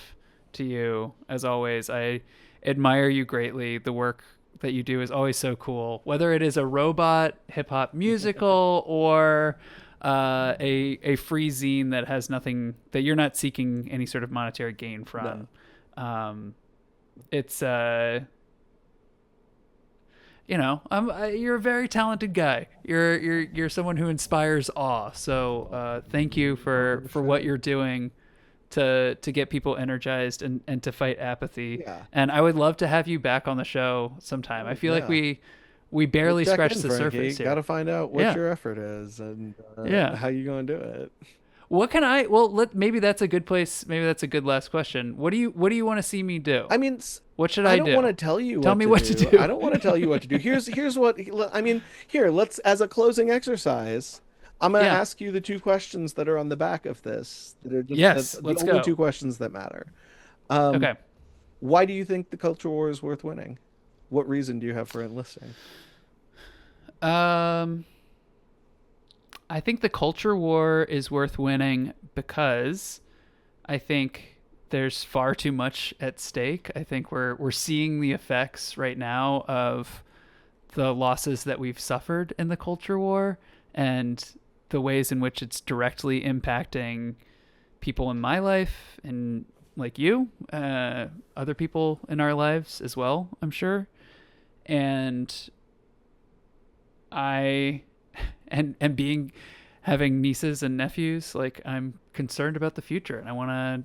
Speaker 1: to you, as always. I admire you greatly. The work that you do is always so cool, whether it is a robot hip hop musical or a free zine that has nothing, that you're not seeking any sort of monetary gain
Speaker 2: No.
Speaker 1: from. Um, it's you're a very talented guy. You're someone who inspires awe. So thank you
Speaker 2: Welcome to the
Speaker 1: for what
Speaker 2: show.
Speaker 1: you're doing to get people energized and to fight apathy.
Speaker 2: Yeah.
Speaker 1: And I would love to have you back on the show sometime. I
Speaker 2: Oh,
Speaker 1: feel like
Speaker 2: yeah.
Speaker 1: we
Speaker 2: We'll
Speaker 1: barely
Speaker 2: check
Speaker 1: scratched
Speaker 2: in,
Speaker 1: the
Speaker 2: Frankie.
Speaker 1: surface
Speaker 2: Got
Speaker 1: here.
Speaker 2: to find out what
Speaker 1: Yeah,
Speaker 2: your effort is and
Speaker 1: yeah.
Speaker 2: how you going to do it.
Speaker 1: What can I? Well, maybe that's a good place. Maybe that's a good last question. What do you want to see me do?
Speaker 2: I mean,
Speaker 1: What should
Speaker 2: I
Speaker 1: I
Speaker 2: don't want
Speaker 1: do?
Speaker 2: to tell you
Speaker 1: Tell
Speaker 2: what
Speaker 1: me
Speaker 2: to
Speaker 1: what to
Speaker 2: do. I
Speaker 1: do.
Speaker 2: don't want to tell you what to do. Here's what I mean. Here, let's as a closing exercise. I'm going to
Speaker 1: Yeah.
Speaker 2: ask you the two questions that are on the back of this. That are just
Speaker 1: Yes.
Speaker 2: that's the
Speaker 1: Let's
Speaker 2: only
Speaker 1: go.
Speaker 2: two questions that matter. Um,
Speaker 1: Okay.
Speaker 2: why do you think the culture war is worth winning? What reason do you have for enlisting?
Speaker 1: Um. I think the culture war is worth winning because I think there's far too much at stake. I think we're seeing the effects right now of the losses that we've suffered in the culture war and the ways in which it's directly impacting people in my life and like you, other people in our lives as well, I'm sure. And I and being having nieces and nephews, like I'm concerned about the future, and I want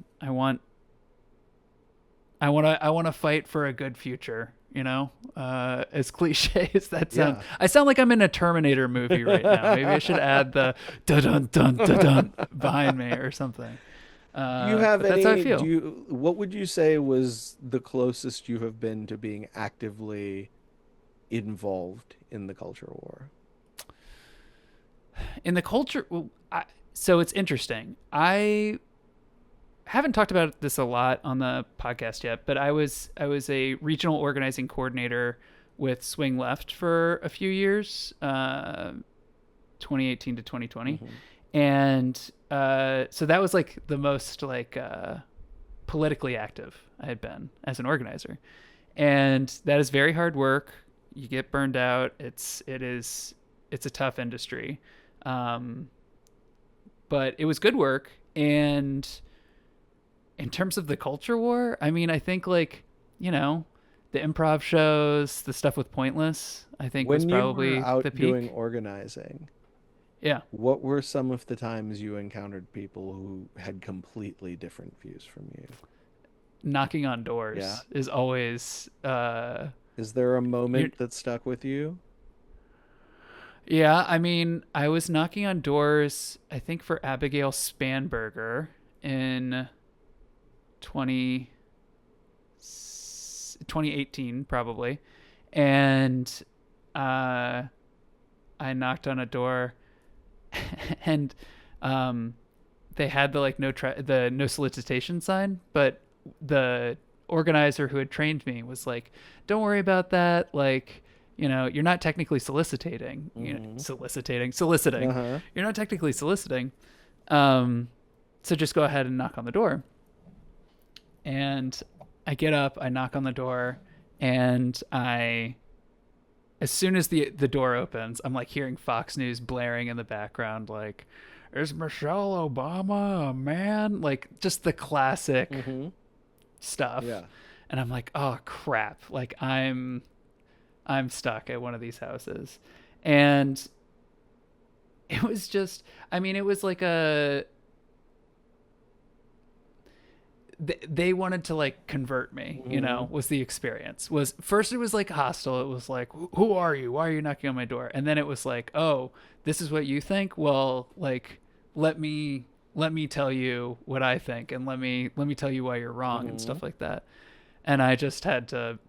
Speaker 1: to fight for a good future. You know, as cliche as that sounds,
Speaker 2: Yeah.
Speaker 1: I sound like I'm in a Terminator movie right now. Maybe I should add the dun dun dun dun dun behind me or something.
Speaker 2: Do you have
Speaker 1: But that's how I
Speaker 2: any, do
Speaker 1: feel.
Speaker 2: you, what would you say was the closest you have been to being actively involved in the culture war?
Speaker 1: In the culture, well, so it's interesting. I haven't talked about this a lot on the podcast yet, but I was a regional organizing coordinator with Swing Left for a few years, 2018 to 2020,
Speaker 2: Hmm.
Speaker 1: and so that was like the most like politically active I had been as an organizer, and that is very hard work. You get burned out. It's a tough industry, um, but it was good work. And in terms of the culture war, I mean, I think like, you know, the improv shows, the stuff with Pointless, I think was
Speaker 2: When you were
Speaker 1: probably
Speaker 2: out
Speaker 1: the
Speaker 2: doing
Speaker 1: peak.
Speaker 2: organizing,
Speaker 1: Yeah.
Speaker 2: what were some of the times you encountered people who had completely different views from you?
Speaker 1: Knocking on
Speaker 2: Yeah.
Speaker 1: doors is always
Speaker 2: Is there a
Speaker 1: you're
Speaker 2: moment that stuck with you?
Speaker 1: yeah, I mean, I was knocking on doors, I think for Abigail Spanberger in 20 2018 probably. And uh I knocked on a door and um they had the like the no solicitation sign, but the organizer who had trained me was like, "Don't worry about that. Like, you know, you're not technically soliciting.
Speaker 2: Hmm.
Speaker 1: Soliciting.
Speaker 2: Uh-huh.
Speaker 1: You're not technically soliciting. Um, so just go ahead and knock on the door." And I get up, I knock on the door, and as soon as the door opens, I'm like hearing Fox News blaring in the background, like, "Is Michelle Obama a man?" Like just the classic
Speaker 2: Hmm.
Speaker 1: stuff.
Speaker 2: Yeah.
Speaker 1: And I'm like, "Oh crap!" Like I'm stuck at one of these houses, and it was just, I mean, it was like a they wanted to like convert me, you
Speaker 2: Hmm.
Speaker 1: know, was the experience. Was first it was like hostile. It was like, "Who are you? Why are you knocking on my door?" And then it was like, "Oh, this is what you think? Well, like let me tell you what I think, and let me tell you why you're wrong," and
Speaker 2: Hmm.
Speaker 1: stuff like that. And I just had to,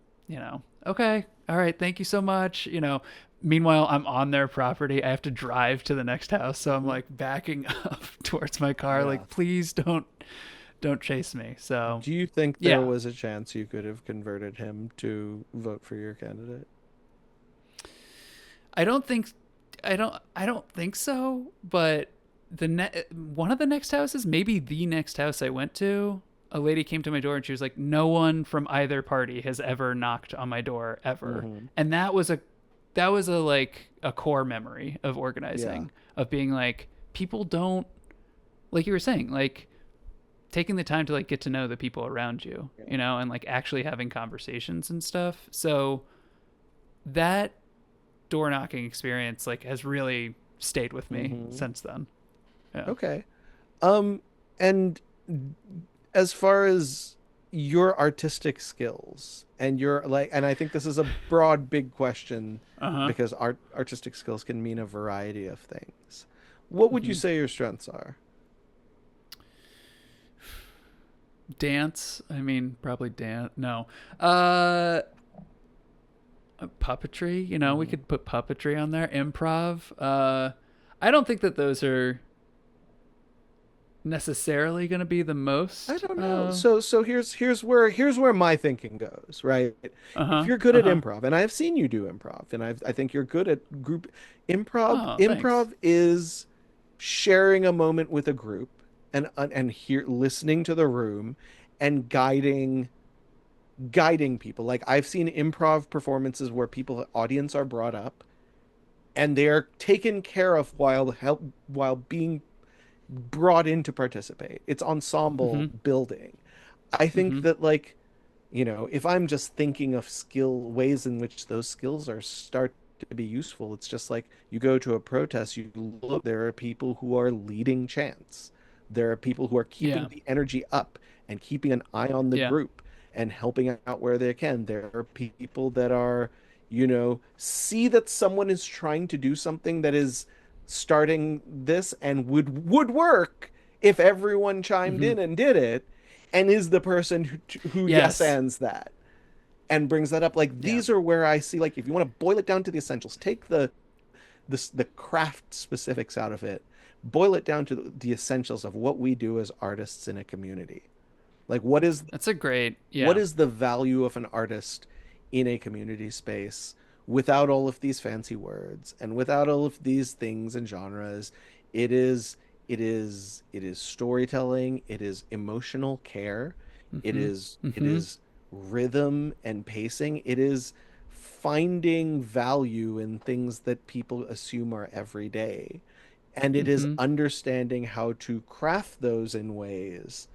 Speaker 1: okay, all right, thank you so much, Meanwhile, I'm on their property. I have to drive to the next house, so I'm like backing up towards my car,
Speaker 2: Yeah.
Speaker 1: like, please don't chase me. So
Speaker 2: Do you think there
Speaker 1: yeah,
Speaker 2: was a chance you could have converted him to vote for your candidate?
Speaker 1: I don't think I don't think so. But one of the next houses, maybe the next house I went to, a lady came to my door and she was like, "No one from either party has ever knocked on my door ever,"
Speaker 2: Hmm.
Speaker 1: and that was a like a core memory of
Speaker 2: Yeah.
Speaker 1: organizing, of being like, people don't, like you were saying, like taking the time to like get to know the people around you,
Speaker 2: Yeah.
Speaker 1: and like actually having conversations and stuff. So that door knocking experience like has really stayed with me
Speaker 2: Hmm.
Speaker 1: since then. Yeah.
Speaker 2: Okay. Um, and as far as your artistic skills and your like, and I think this is a broad, big question
Speaker 1: Uh huh.
Speaker 2: because artistic skills can mean a variety of things. What would you
Speaker 1: Hmm.
Speaker 2: say your strengths are?
Speaker 1: Dance. I mean, probably dance. No. Uh, Puppetry. We
Speaker 2: Hmm.
Speaker 1: could put puppetry on there. Improv. I don't think that those are necessarily going to be the
Speaker 2: I
Speaker 1: most.
Speaker 2: don't know. So here's where my thinking goes, right?
Speaker 1: Uh
Speaker 2: If
Speaker 1: huh.
Speaker 2: you're good
Speaker 1: Uh
Speaker 2: at
Speaker 1: huh.
Speaker 2: improv, and I've seen you do improv, and I think you're good at group improv.
Speaker 1: Oh, thanks.
Speaker 2: Improv is sharing a moment with a group and hear listening to the room and guiding people. Like I've seen improv performances where people audience are brought up and they're taken care of while being brought in to participate. It's ensemble
Speaker 1: Hmm.
Speaker 2: building. I think
Speaker 1: Mhm.
Speaker 2: that like, if I'm just thinking of ways in which those skills are start to be useful, it's just like you go to a protest, you look, there are people who are leading chants. There are people who are keeping
Speaker 1: Yeah.
Speaker 2: the energy up and keeping an eye on the
Speaker 1: Yeah.
Speaker 2: group and helping out where they can. There are people that are, see that someone is trying to do something that is starting this and would work if everyone chimed
Speaker 1: Mhm.
Speaker 2: in and did it, and is the person who yes
Speaker 1: Yes.
Speaker 2: ands that and brings that up. Like
Speaker 1: Yeah.
Speaker 2: these are where I see, like, if you want to boil it down to the essentials, take the craft specifics out of it, boil it down to the essentials of what we do as artists in a community. Like
Speaker 1: That's a great,
Speaker 2: what
Speaker 1: yeah.
Speaker 2: is the value of an artist in a community space without all of these fancy words and without all of these things and genres? It is it is it is storytelling, it is emotional care, it
Speaker 1: Mhm.
Speaker 2: is it
Speaker 1: Mhm.
Speaker 2: is rhythm and pacing, it is finding value in things that people assume are everyday, and it is
Speaker 1: Mhm.
Speaker 2: understanding how to craft those in ways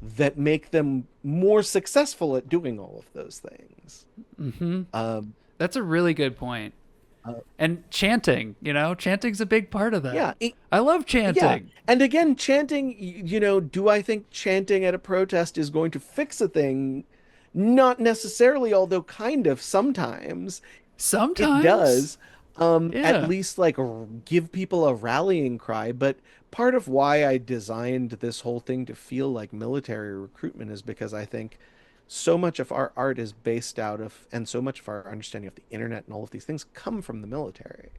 Speaker 2: that make them more successful at doing all of those things.
Speaker 1: Mhm.
Speaker 2: Um,
Speaker 1: That's a really good point.
Speaker 2: uh,
Speaker 1: And chanting, chanting's a big part of that.
Speaker 2: yeah,
Speaker 1: I love
Speaker 2: yeah.
Speaker 1: chanting.
Speaker 2: And again, chanting, do I think chanting at a protest is going to fix a thing? Not necessarily, although kind of sometimes. It
Speaker 1: Sometimes.
Speaker 2: does, at
Speaker 1: Yeah.
Speaker 2: least like give people a rallying cry. But part of why I designed this whole thing to feel like military recruitment is because I think so much of our art is based out of, and so much of our understanding of the internet and all of these things come from the military,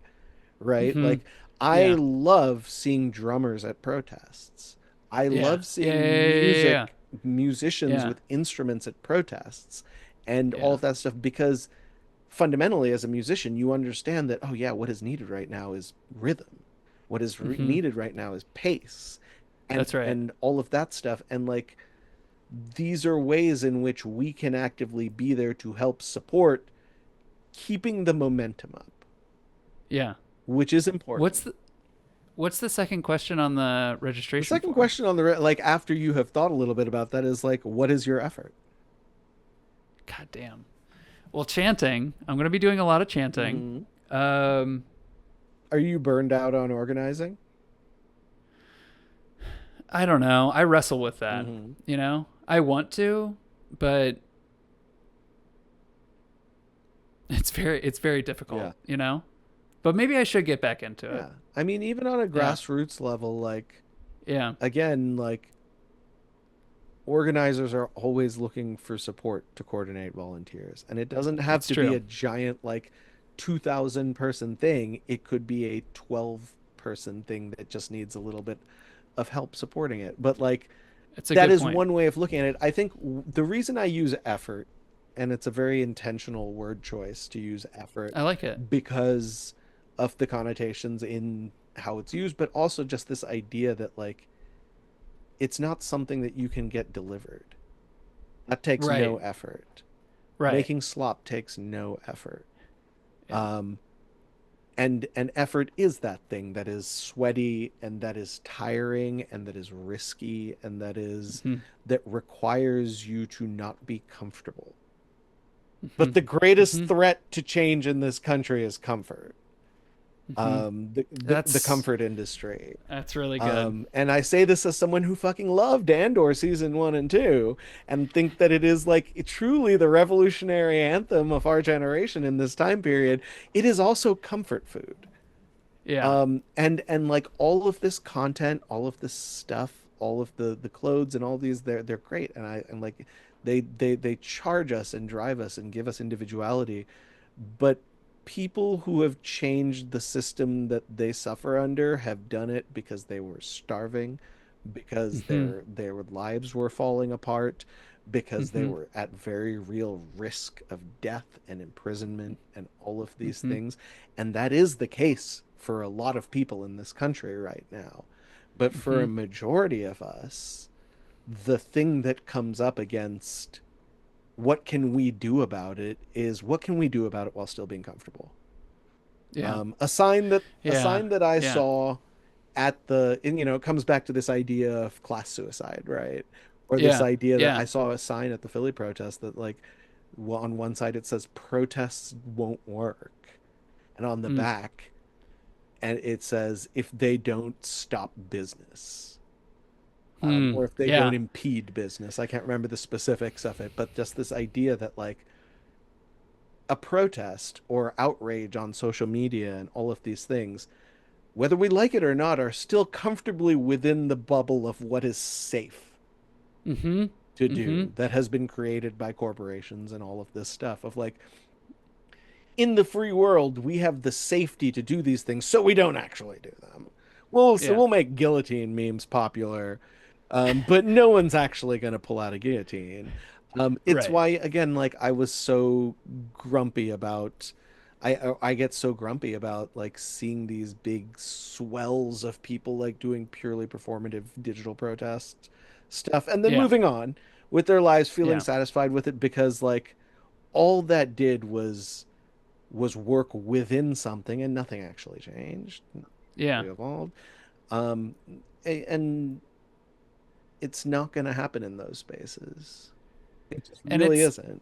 Speaker 2: right?
Speaker 1: Mhm.
Speaker 2: Like, I
Speaker 1: Yeah.
Speaker 2: love seeing drummers at protests. I
Speaker 1: Yeah.
Speaker 2: love
Speaker 1: Yeah.
Speaker 2: seeing
Speaker 1: Yeah.
Speaker 2: musicians
Speaker 1: Yeah.
Speaker 2: with instruments at protests and all
Speaker 1: Yeah.
Speaker 2: of that stuff, because fundamentally as a musician you understand that, oh yeah, what is needed right now is rhythm, what is
Speaker 1: Mhm.
Speaker 2: needed right now is pace,
Speaker 1: That's right.
Speaker 2: and all of that stuff, and like these are ways in which we can actively be there to help support keeping the momentum up,
Speaker 1: Yeah.
Speaker 2: which is
Speaker 1: What's
Speaker 2: important.
Speaker 1: the What's the second question on the
Speaker 2: The
Speaker 1: registration
Speaker 2: second
Speaker 1: form?
Speaker 2: question on the like, after you have thought a little bit about that, is like, what is your effort?
Speaker 1: God damn. Well, chanting. I'm going to be doing a lot of chanting.
Speaker 2: Mm-hmm.
Speaker 1: Um,
Speaker 2: Are you burned out on organizing?
Speaker 1: I don't know. I wrestle with that.
Speaker 2: Mm-hmm.
Speaker 1: I want to, but it's very
Speaker 2: Yeah.
Speaker 1: difficult. But maybe I should get back into it.
Speaker 2: Yeah, I mean, even on a
Speaker 1: Yeah.
Speaker 2: grassroots level, like,
Speaker 1: Yeah.
Speaker 2: again, like, organizers are always looking for support to coordinate volunteers. And it doesn't have
Speaker 1: It's
Speaker 2: to be
Speaker 1: true.
Speaker 2: a giant, like, 2,000 person thing. It could be a 12-person thing that just needs a little bit of help supporting it. But, like,
Speaker 1: It's a
Speaker 2: that
Speaker 1: good
Speaker 2: is
Speaker 1: point.
Speaker 2: one way of looking at it. I think the reason I use effort, and it's a very intentional word choice to use effort,
Speaker 1: I like it.
Speaker 2: because of the connotations in how it's used, but also just this idea that, like, it's not something that you can get delivered. That takes no
Speaker 1: Right.
Speaker 2: effort.
Speaker 1: Right.
Speaker 2: Making slop takes no effort.
Speaker 1: Yeah.
Speaker 2: Um, and effort is that thing that is sweaty and that is tiring and that is risky and
Speaker 1: Hmm.
Speaker 2: that requires you to not be comfortable.
Speaker 1: Hmm.
Speaker 2: But the greatest
Speaker 1: Hmm.
Speaker 2: threat to change in this country is comfort.
Speaker 1: Hmm.
Speaker 2: The
Speaker 1: That's
Speaker 2: comfort industry.
Speaker 1: that's really good.
Speaker 2: And I say this as someone who fucking loved Andor season 1 and 2, and think that it is like truly the revolutionary anthem of our generation in this time period. It is also comfort food.
Speaker 1: Yeah.
Speaker 2: And like all of this content, all of this stuff, all of the clothes and all these, they're great. And like they charge us and drive us and give us individuality. But people who have changed the system that they suffer under have done it because they were starving, because
Speaker 1: Hmm.
Speaker 2: their lives were falling apart, because they
Speaker 1: Hmm.
Speaker 2: were at very real risk of death and imprisonment and all of these
Speaker 1: Hmm.
Speaker 2: things. And that is the case for a lot of people in this country right now. But for
Speaker 1: Hmm.
Speaker 2: a majority of us, the thing that comes up against what can we do about it is, what can we do about it while still being comfortable?
Speaker 1: Yeah.
Speaker 2: A
Speaker 1: Yeah.
Speaker 2: sign that I
Speaker 1: Yeah.
Speaker 2: saw at the, and, it comes back to this idea of class suicide, right? Or this
Speaker 1: Yeah.
Speaker 2: idea that
Speaker 1: Yeah.
Speaker 2: I saw a sign at the Philly protest that like on one side it says protests won't work, and on the
Speaker 1: Mm.
Speaker 2: back and it says if they don't stop business.
Speaker 1: Hmm.
Speaker 2: Or if they don't
Speaker 1: Yeah.
Speaker 2: impede business. I can't remember the specifics of it, but just this idea that like a protest or outrage on social media and all of these things, whether we like it or not, are still comfortably within the bubble of what is safe
Speaker 1: Mm-hmm.
Speaker 2: to
Speaker 1: Mm-hmm.
Speaker 2: do that has been created by corporations and all of this stuff of like in the free world we have the safety to do these things so we don't actually do them.
Speaker 1: Yeah.
Speaker 2: We'll make guillotine memes popular, but no one's actually going to pull out a guillotine. It's
Speaker 1: Right.
Speaker 2: why again, like I was so grumpy about. I get so grumpy about like seeing these big swells of people like doing purely performative digital protest stuff and then
Speaker 1: Yeah.
Speaker 2: moving on with their lives feeling
Speaker 1: Yeah.
Speaker 2: satisfied with it because like all that did was work within something and nothing actually changed, nothing
Speaker 1: Yeah.
Speaker 2: actually evolved. Um, and it's not going to happen in those spaces. It just
Speaker 1: And
Speaker 2: really
Speaker 1: it's
Speaker 2: isn't.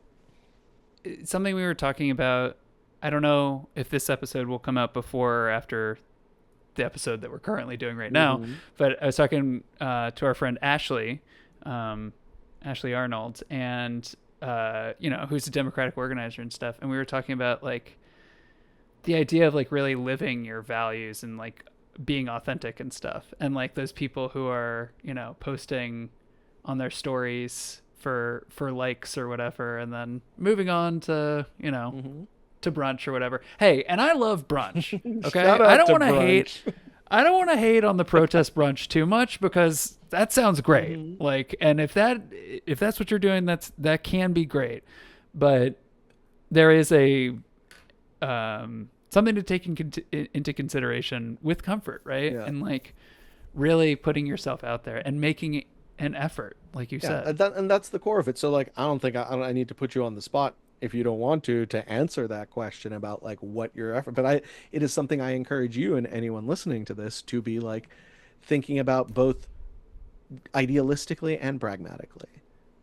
Speaker 1: something we were talking about. I don't know if this episode will come out before or after the episode that we're currently doing right now,
Speaker 2: Hmm.
Speaker 1: but I was talking to our friend Ashley, um, Ashley Arnold, and who's a Democratic organizer and stuff, and we were talking about like the idea of like really living your values and like being authentic and stuff, and like those people who are posting on their stories for likes or whatever, and then moving on to
Speaker 2: Hmm.
Speaker 1: to brunch or whatever. Hey, and I love brunch. Okay,
Speaker 2: Shout out to brunch.
Speaker 1: I don't want to hate on the protest brunch too much because that sounds great.
Speaker 2: Hmm.
Speaker 1: Like, and if that's what you're doing, that can be great. But there is a something to take into consideration with comfort, right?
Speaker 2: Yeah.
Speaker 1: And like really putting yourself out there and making an effort, like you
Speaker 2: Yeah,
Speaker 1: said.
Speaker 2: and that's the core of it. So like, I don't think I need to put you on the spot if you don't want to answer that question about like what your effort. But it is something I encourage you and anyone listening to this to be like thinking about both idealistically and pragmatically.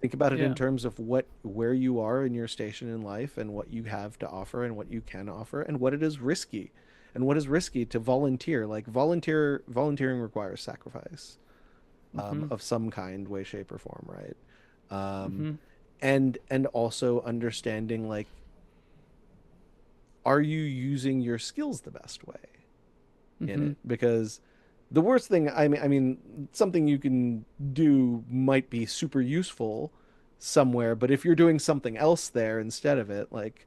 Speaker 2: Think about it in
Speaker 1: Yeah.
Speaker 2: terms of where you are in your station in life and what you have to offer and what you can offer and what it is risky and what is risky to volunteer. Like volunteering requires sacrifice,
Speaker 1: Mhm.
Speaker 2: of some kind, way, shape, or form, right? Um,
Speaker 1: Mhm.
Speaker 2: and also understanding like, are you using your skills the best way in
Speaker 1: Mhm.
Speaker 2: it? Because the worst thing, I mean, something you can do might be super useful somewhere, but if you're doing something else there instead of it, like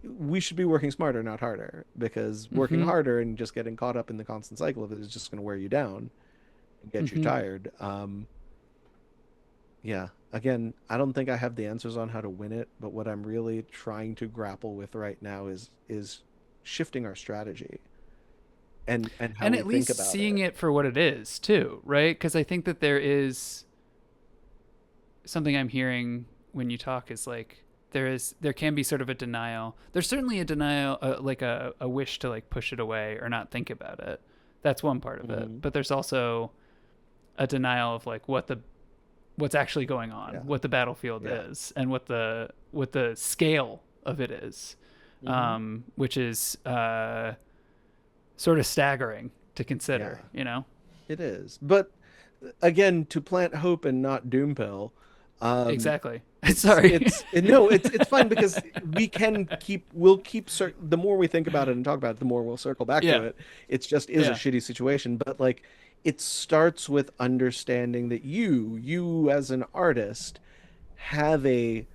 Speaker 2: we should be working smarter, not harder, because working
Speaker 1: Mhm.
Speaker 2: harder and just getting caught up in the constant cycle of it is just going to wear you down and get you
Speaker 1: Mhm.
Speaker 2: tired. Yeah. Again, I don't think I have the answers on how to win it, but what I'm really trying to grapple with right now is shifting our strategy and how
Speaker 1: And
Speaker 2: we
Speaker 1: at
Speaker 2: think
Speaker 1: least
Speaker 2: about
Speaker 1: seeing
Speaker 2: it.
Speaker 1: it for what it is too, right? Because I think that there is something I'm hearing when you talk is like there can be sort of a denial. There's certainly a denial, like a wish to like push it away or not think about it. That's one part of it.
Speaker 2: Hmm.
Speaker 1: But there's also a denial of like what's actually going on,
Speaker 2: Yeah.
Speaker 1: what the battlefield
Speaker 2: Yeah.
Speaker 1: is, and what the scale of it is,
Speaker 2: Hmm.
Speaker 1: which is sort of staggering to
Speaker 2: Yeah,
Speaker 1: consider. You know?
Speaker 2: it is. But again, to plant hope and not doom pill, um,
Speaker 1: Exactly. Sorry.
Speaker 2: no, it's fine because we'll keep the more we think about it and talk about it, the more we'll circle back to
Speaker 1: Yeah.
Speaker 2: it. It's just is a
Speaker 1: Yeah.
Speaker 2: shitty situation, but like it starts with understanding that you as an artist have a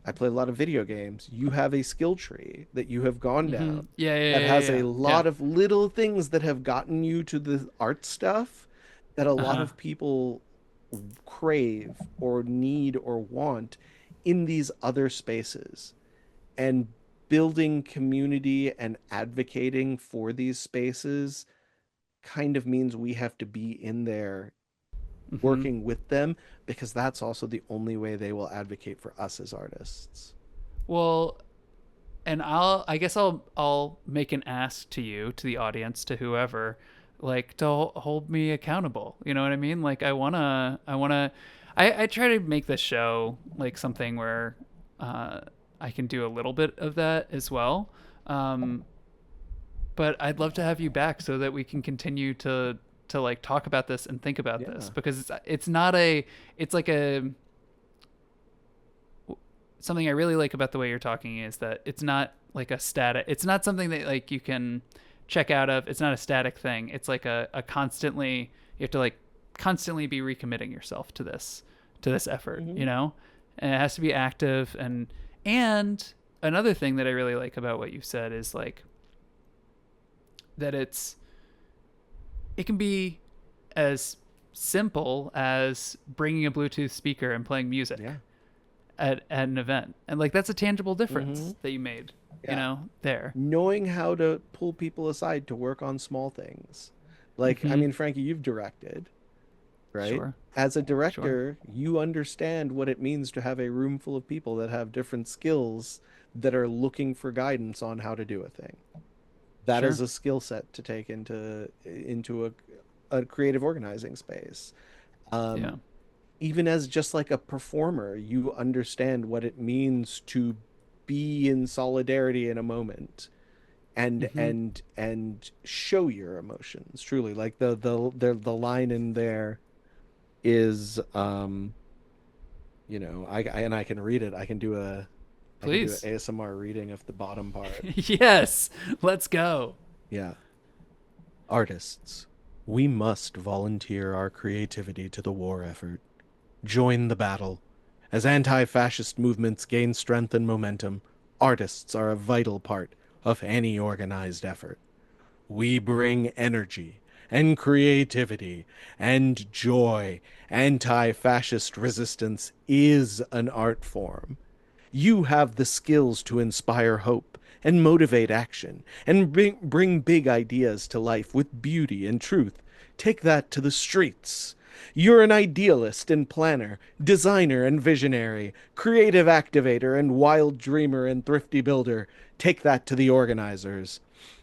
Speaker 2: I play a lot of video games. You have a skill tree that you have gone
Speaker 1: Mm-hmm.
Speaker 2: down
Speaker 1: Yeah. Yeah.
Speaker 2: that
Speaker 1: Yeah.
Speaker 2: has a
Speaker 1: Yeah. Yeah.
Speaker 2: lot of little things that have gotten you to the art stuff that a
Speaker 1: Uh
Speaker 2: lot
Speaker 1: huh.
Speaker 2: of people crave or need or want in these other spaces. And building community and advocating for these spaces kind of means we have to be in there
Speaker 1: Mm-hmm.
Speaker 2: working with them because that's also the only way they will advocate for us as artists.
Speaker 1: Well, and I guess I'll make an ask to you, to the audience, to whoever, like to hold me accountable. You know what I mean? Like I wanna I try to make this show like something where I can do a little bit of that as well. Um, but I'd love to have you back so that we can continue to like talk about this and think about this,
Speaker 2: Yeah.
Speaker 1: because it's not a it's like a something I really like about the way you're talking is that it's not like a static. It's not something that like you can check out of. It's not a static thing. It's like a constantly, you have to like constantly be recommitting yourself to this effort,
Speaker 2: Hmm.
Speaker 1: you know? And it has to be active. And another thing that I really like about what you said is like that it can be as simple as bringing a Bluetooth speaker and playing music
Speaker 2: Yeah.
Speaker 1: at an event. And like that's a tangible
Speaker 2: Hmm.
Speaker 1: difference that you made, you
Speaker 2: Yeah.
Speaker 1: know, there.
Speaker 2: Knowing how to pull people aside to work on small things. Like, I
Speaker 1: Mm-hmm.
Speaker 2: mean, Frankie, you've directed, right?
Speaker 1: Sure.
Speaker 2: As a
Speaker 1: Sure.
Speaker 2: director, you understand what it means to have a room full of people that have different skills that are looking for guidance on how to do a thing. That is
Speaker 1: Sure.
Speaker 2: a skill set to take into a creative organizing space.
Speaker 1: Yeah.
Speaker 2: Um, Even as just like a performer, you understand what it means to be in solidarity in a moment and
Speaker 1: Mm-hmm.
Speaker 2: show your emotions truly. Like the line in there is and I can read it. I can do an
Speaker 1: Please.
Speaker 2: ASMR reading of the bottom part.
Speaker 1: Yes. Let's go.
Speaker 2: Yeah. Artists, we must volunteer our creativity to the war effort. Join the battle. As anti-fascist movements gain strength and momentum, artists are a vital part of any organized effort. We bring energy and creativity and joy. Anti-fascist resistance is an art form. You have the skills to inspire hope and motivate action and bring big ideas to life with beauty and truth. Take that to the streets. You're an idealist and planner, designer and visionary, creative activator and wild dreamer and thrifty builder. Take that to the organizers.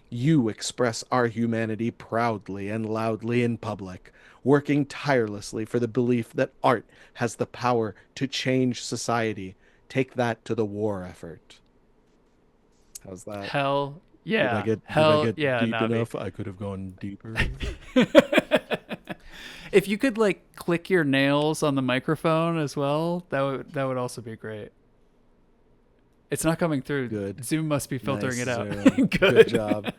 Speaker 2: You express our humanity proudly and loudly in public, working tirelessly for the belief that art has the power to change society. Take that to the war effort. How's that?
Speaker 1: Hell
Speaker 2: Did I
Speaker 1: yeah. Hell
Speaker 2: get
Speaker 1: yeah,
Speaker 2: deep
Speaker 1: Navi.
Speaker 2: enough? I could have gone deeper.
Speaker 1: If you could like click your nails on the microphone as well, that would also be great. It's not coming through.
Speaker 2: Good.
Speaker 1: Zoom must be
Speaker 2: Nice,
Speaker 1: filtering it out.
Speaker 2: Zoom. Good
Speaker 1: Good.
Speaker 2: job.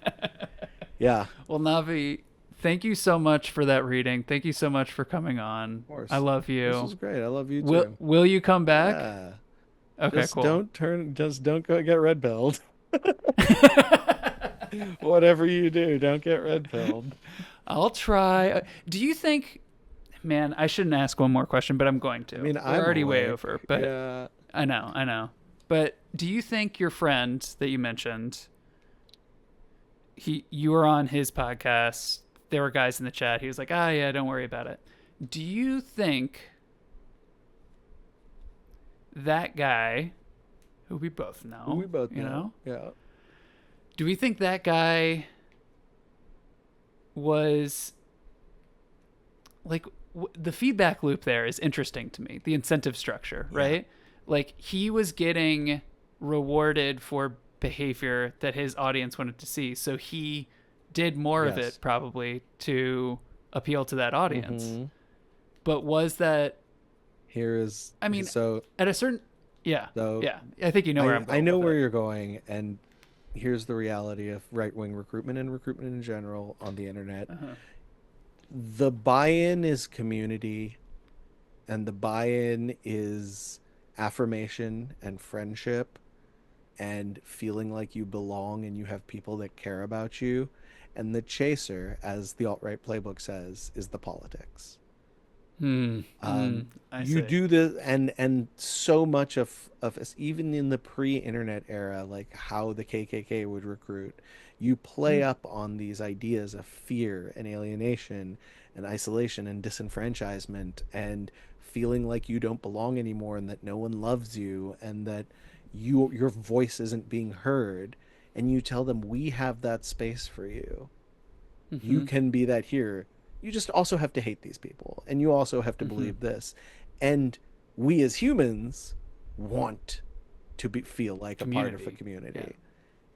Speaker 2: Yeah, of
Speaker 1: Well, Navi, thank you so much for that reading. Thank you so much for coming on. I
Speaker 2: course.
Speaker 1: love
Speaker 2: This was
Speaker 1: you.
Speaker 2: great. I love you too.
Speaker 1: Will you come back?
Speaker 2: Yeah.
Speaker 1: Okay, cool.
Speaker 2: Just don't go get red pilled. Whatever you do, don't get red pilled.
Speaker 1: I'll try. Do you think, man, I shouldn't ask one more question, but I'm going
Speaker 2: I
Speaker 1: to.
Speaker 2: mean,
Speaker 1: We're
Speaker 2: I'm
Speaker 1: already way
Speaker 2: awake.
Speaker 1: over, but
Speaker 2: Yeah.
Speaker 1: I know. But do you think your friend that you mentioned, you were on his podcast, there were guys in the chat, he was like, "Ah, yeah, don't worry about it." Do you think that guy, who we both know,
Speaker 2: We both
Speaker 1: you
Speaker 2: know.
Speaker 1: know,
Speaker 2: Yeah.
Speaker 1: do we think that guy was like the feedback loop there is interesting to me, the incentive structure,
Speaker 2: Yeah.
Speaker 1: right? Like he was getting rewarded for behavior that his audience wanted to see, so he did more of it
Speaker 2: Yes.
Speaker 1: probably to appeal to that audience.
Speaker 2: Hmm.
Speaker 1: But was that,
Speaker 2: Here is
Speaker 1: I mean,
Speaker 2: so
Speaker 1: at a certain, yeah,
Speaker 2: so
Speaker 1: yeah, I think you know where I'm
Speaker 2: I
Speaker 1: going
Speaker 2: know
Speaker 1: with
Speaker 2: where
Speaker 1: it.
Speaker 2: you're going, and here's the reality of right-wing recruitment and recruitment in general on the internet.
Speaker 1: Uh-huh.
Speaker 2: The buy-in is community, and the buy-in is affirmation and friendship and feeling like you belong and you have people that care about you. And the chaser, as the alt-right playbook says, is the politics.
Speaker 1: Hmm. I
Speaker 2: You
Speaker 1: see.
Speaker 2: do the and so much of us, even in the pre-internet era, like how the KKK would recruit, you play
Speaker 1: Hmm.
Speaker 2: up on these ideas of fear and alienation and isolation and disenfranchisement and feeling like you don't belong anymore and that no one loves you and that your voice isn't being heard, and you tell them we have that space for you. You
Speaker 1: Hmm.
Speaker 2: can be that here. You just also have to hate these people, and you also have to
Speaker 1: Hmm.
Speaker 2: believe this. And we as humans want to feel like a part of a
Speaker 1: Community. Yeah.
Speaker 2: community.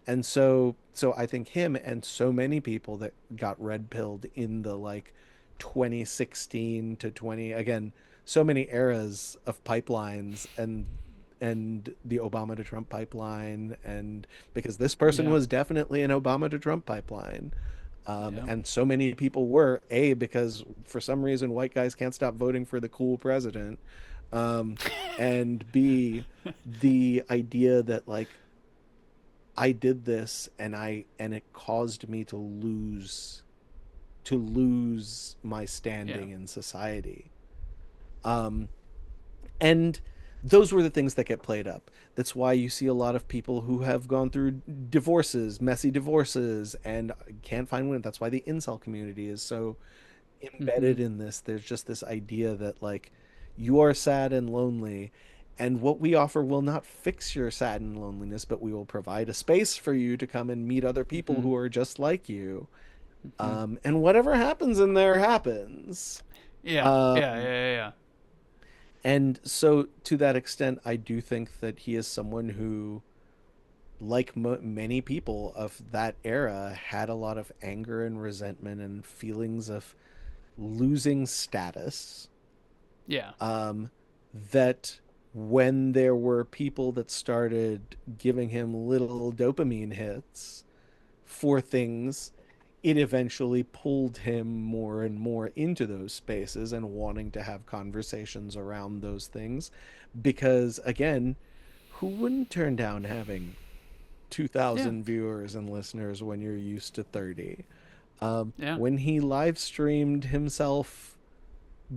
Speaker 2: And so I think him and so many people that got red pilled in the like 2016 to 20, again, so many eras of pipelines, and the Obama to Trump pipeline, and because this person
Speaker 1: Yeah.
Speaker 2: was definitely an Obama to Trump pipeline.
Speaker 1: Yeah.
Speaker 2: And so many people were, A, because for some reason white guys can't stop voting for the cool president. Um, and B, the idea that like I did this and it caused me to lose my
Speaker 1: Yeah.
Speaker 2: standing in society. Um, and those were the things that get played up. That's why you see a lot of people who have gone through divorces, messy divorces, and can't find women. That's why the incel community is so
Speaker 1: Mm-hmm.
Speaker 2: embedded in this. There's just this idea that like you are sad and lonely, and what we offer will not fix your sad and loneliness, but we will provide a space for you to come and meet other people
Speaker 1: Mm-hmm.
Speaker 2: who are just like you.
Speaker 1: Mm-hmm.
Speaker 2: And whatever happens in there happens.
Speaker 1: Yeah. Yeah.
Speaker 2: Um,
Speaker 1: Yeah. Yeah.
Speaker 2: and so to that extent, I do think that he is someone who, like many people of that era, had a lot of anger and resentment and feelings of losing status.
Speaker 1: Yeah.
Speaker 2: um, that when there were people that started giving him little dopamine hits for things, it eventually pulled him more and more into those spaces and wanting to have conversations around those things. Because again, who wouldn't turn down having
Speaker 1: Yeah.
Speaker 2: 2,000 viewers and listeners when you're used to 30?
Speaker 1: Yeah.
Speaker 2: When he live streamed himself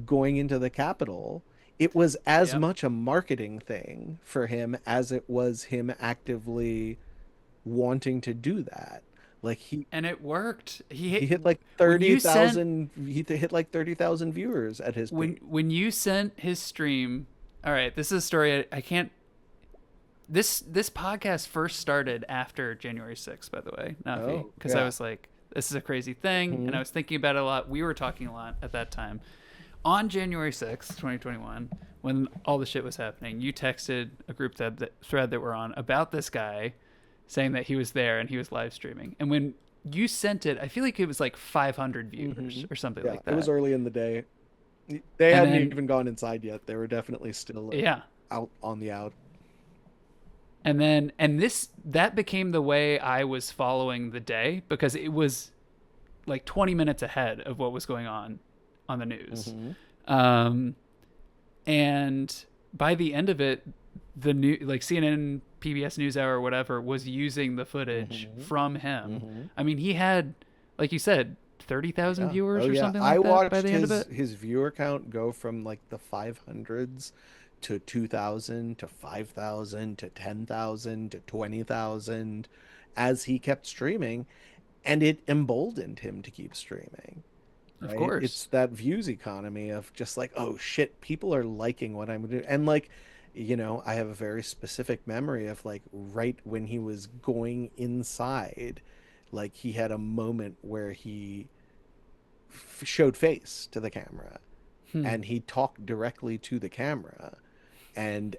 Speaker 2: going into the Capitol, it was as
Speaker 1: Yep.
Speaker 2: much a marketing thing for him as it was him actively wanting to do that. Like
Speaker 1: And it worked.
Speaker 2: he hit like
Speaker 1: When you sent
Speaker 2: 30,000 viewers at his peak.
Speaker 1: when you sent his stream. All right, this is a story I can't. This podcast first started after January 6th, by the way, Navi,
Speaker 2: Oh,
Speaker 1: because I
Speaker 2: yeah.
Speaker 1: was like, this is a crazy thing, and I
Speaker 2: Hmm.
Speaker 1: was thinking about it a lot. We were talking a lot at that time. On January 6th, 2021, when all the shit was happening, you texted a group thread that we're on about this guy saying that he was there and he was live streaming. And when you sent it, I feel like it was like 500
Speaker 2: Hmm.
Speaker 1: viewers or something
Speaker 2: Yeah,
Speaker 1: like
Speaker 2: it was
Speaker 1: that.
Speaker 2: early in the day. They
Speaker 1: And
Speaker 2: hadn't
Speaker 1: then,
Speaker 2: even gone inside yet. They were definitely still
Speaker 1: yeah.
Speaker 2: out on the out.
Speaker 1: And this that became the way I was following the day because it was like 20 minutes ahead of what was going on the news.
Speaker 2: Hmm.
Speaker 1: Um, and by the end of it, the new like CNN, PBS NewsHour, or whatever was using the footage
Speaker 2: Hmm.
Speaker 1: from him.
Speaker 2: Hmm.
Speaker 1: I mean, he had, like you said, 30,000
Speaker 2: Yeah. Oh
Speaker 1: viewers or
Speaker 2: yeah.
Speaker 1: something
Speaker 2: I
Speaker 1: like that by
Speaker 2: watched
Speaker 1: the end of it.
Speaker 2: his viewer count go from like the 500s to 2,000 to 5,000 to 10,000 to 20,000 as he kept streaming, and it emboldened him to keep streaming.
Speaker 1: Of
Speaker 2: Right? It's
Speaker 1: course.
Speaker 2: that views economy of just like, oh shit, people are liking what I'm doing. And like, I have a very specific memory of like right when he was going inside, like he had a moment where he showed face to the camera
Speaker 1: Hmm.
Speaker 2: and he talked directly to the camera, and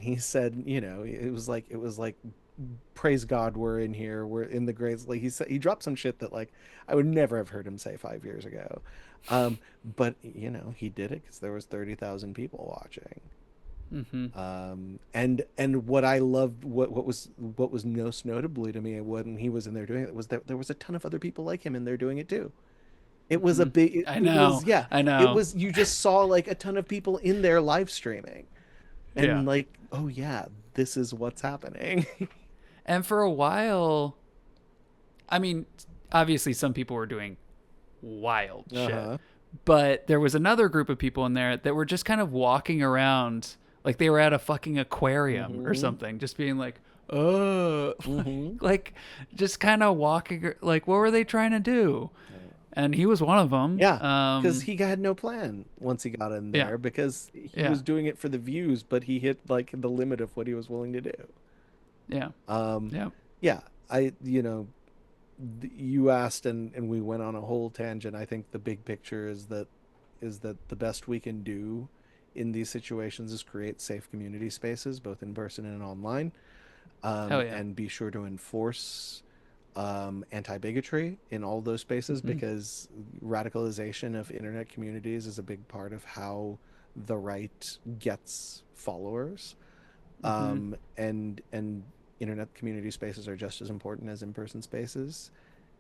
Speaker 2: he said, it was like praise God, we're in here, we're in the graves. Like he said, he dropped some shit that like I would never have heard him say 5 years ago. But he did it because there was 30,000 people watching.
Speaker 1: Mm-hmm.
Speaker 2: And what I loved, what was most notably to me when he was in there doing it, was that there was a ton of other people like him in there doing it too. It was a
Speaker 1: Mm-hmm.
Speaker 2: big,
Speaker 1: I
Speaker 2: it
Speaker 1: know.
Speaker 2: was, yeah,
Speaker 1: I
Speaker 2: it
Speaker 1: know.
Speaker 2: was, you just saw like a ton of people in there live streaming,
Speaker 1: Yeah.
Speaker 2: and like, oh yeah, this is what's happening.
Speaker 1: And for a while, I mean, obviously some people were doing wild shit.
Speaker 2: Uh-huh.
Speaker 1: But there was another group of people in there that were just kind of walking around like they were at a fucking aquarium or
Speaker 2: Hmm.
Speaker 1: something, just being like, oh,
Speaker 2: Hmm.
Speaker 1: like just kind of walking, like, what were they trying to do? And he was one of them.
Speaker 2: Yeah, because he had no plan once he got in
Speaker 1: Yeah,
Speaker 2: there, because he
Speaker 1: yeah,
Speaker 2: was doing it for the views, but he hit like the limit of what he was willing to do.
Speaker 1: yeah,
Speaker 2: Um,
Speaker 1: yeah.
Speaker 2: yeah, you asked, and we went on a whole tangent. I think the big picture is that the best we can do in these situations is create safe community spaces, both in person and online.
Speaker 1: Hell yeah.
Speaker 2: And be sure to enforce anti-bigotry in all those spaces, because radicalization of internet communities is a big part of how the right gets followers. And internet community spaces are just as important as in-person spaces,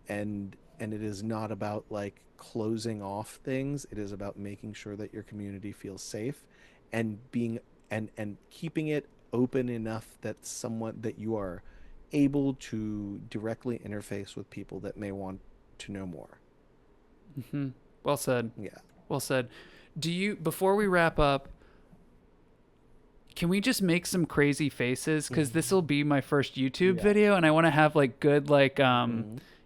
Speaker 2: and it is not about like closing off things. It is about making sure that your community feels safe, and being and keeping it open enough that you are able to directly interface with people that may want to know more.
Speaker 1: Well said.
Speaker 2: Yeah.
Speaker 1: Well said. Before we wrap up, can we just make some crazy faces? Because this will be my first YouTube video, and I want to have like good, like,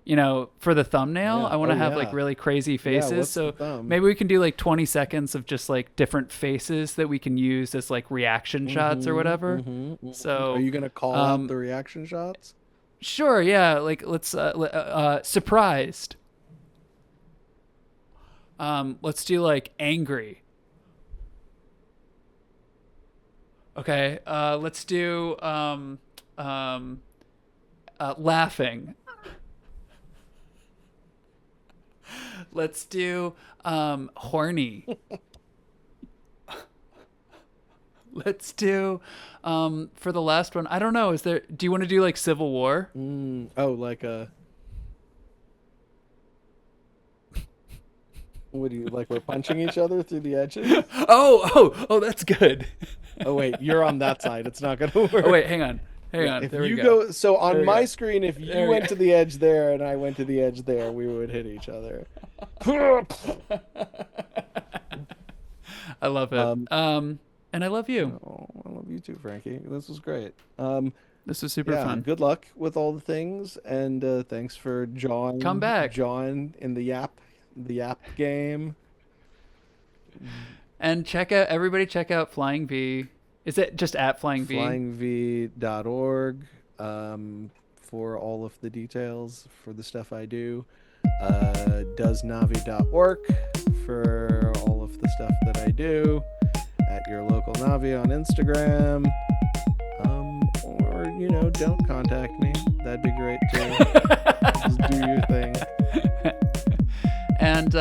Speaker 1: you know, for the thumbnail,
Speaker 2: Yeah.
Speaker 1: I want to have
Speaker 2: yeah.
Speaker 1: like really crazy faces.
Speaker 2: what's
Speaker 1: So
Speaker 2: the thumb?
Speaker 1: maybe we can do like 20 seconds of just like different faces that we can use as like reaction shots or whatever. So
Speaker 2: Are you gonna call out the reaction shots?
Speaker 1: sure, yeah. Like let's surprised. Let's do like angry. Okay. Let's do laughing. Let's do horny. Let's do for the last one. I don't know. Do you want to do like Civil War?
Speaker 2: Oh, like a. What do you like? We're punching each other through the edges.
Speaker 1: Oh, that's good.
Speaker 2: Oh wait, you're on that side. It's not gonna work.
Speaker 1: Oh wait, hang on.
Speaker 2: If
Speaker 1: There we
Speaker 2: you
Speaker 1: go.
Speaker 2: so on
Speaker 1: we
Speaker 2: my
Speaker 1: go.
Speaker 2: screen, if
Speaker 1: There
Speaker 2: you
Speaker 1: we
Speaker 2: went
Speaker 1: go.
Speaker 2: to the edge there and I went to the edge there, we would hit each other.
Speaker 1: I love it. And I love you.
Speaker 2: Oh, I love you too, Frankie. This was great.
Speaker 1: This was super
Speaker 2: Yeah,
Speaker 1: fun.
Speaker 2: good luck with all the things, and thanks for
Speaker 1: Come back.
Speaker 2: John in the Yap game.
Speaker 1: And check out Flying V. Is it just at Flying V?
Speaker 2: flyingv.org for all of the details for the stuff I do. Doesnavi.org for all of the stuff that I do. At your local Navi on Instagram. Or, don't contact me. That'd be great too. Just do your thing.
Speaker 1: And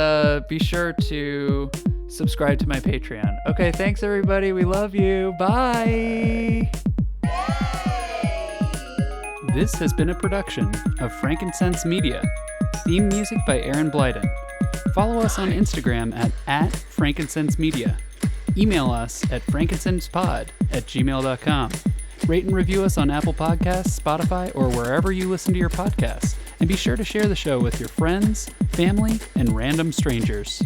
Speaker 1: be sure to subscribe to my Patreon. Okay, thanks everybody. We love you. Bye. This has been a production of Frankincense Media. Theme music by Aaron Blyden. Follow us on Instagram at Frankincense Media. Email us at frankincensepod@gmail.com. Rate and review us on Apple Podcasts, Spotify, or wherever you listen to your podcasts. And be sure to share the show with your friends, family, and random strangers.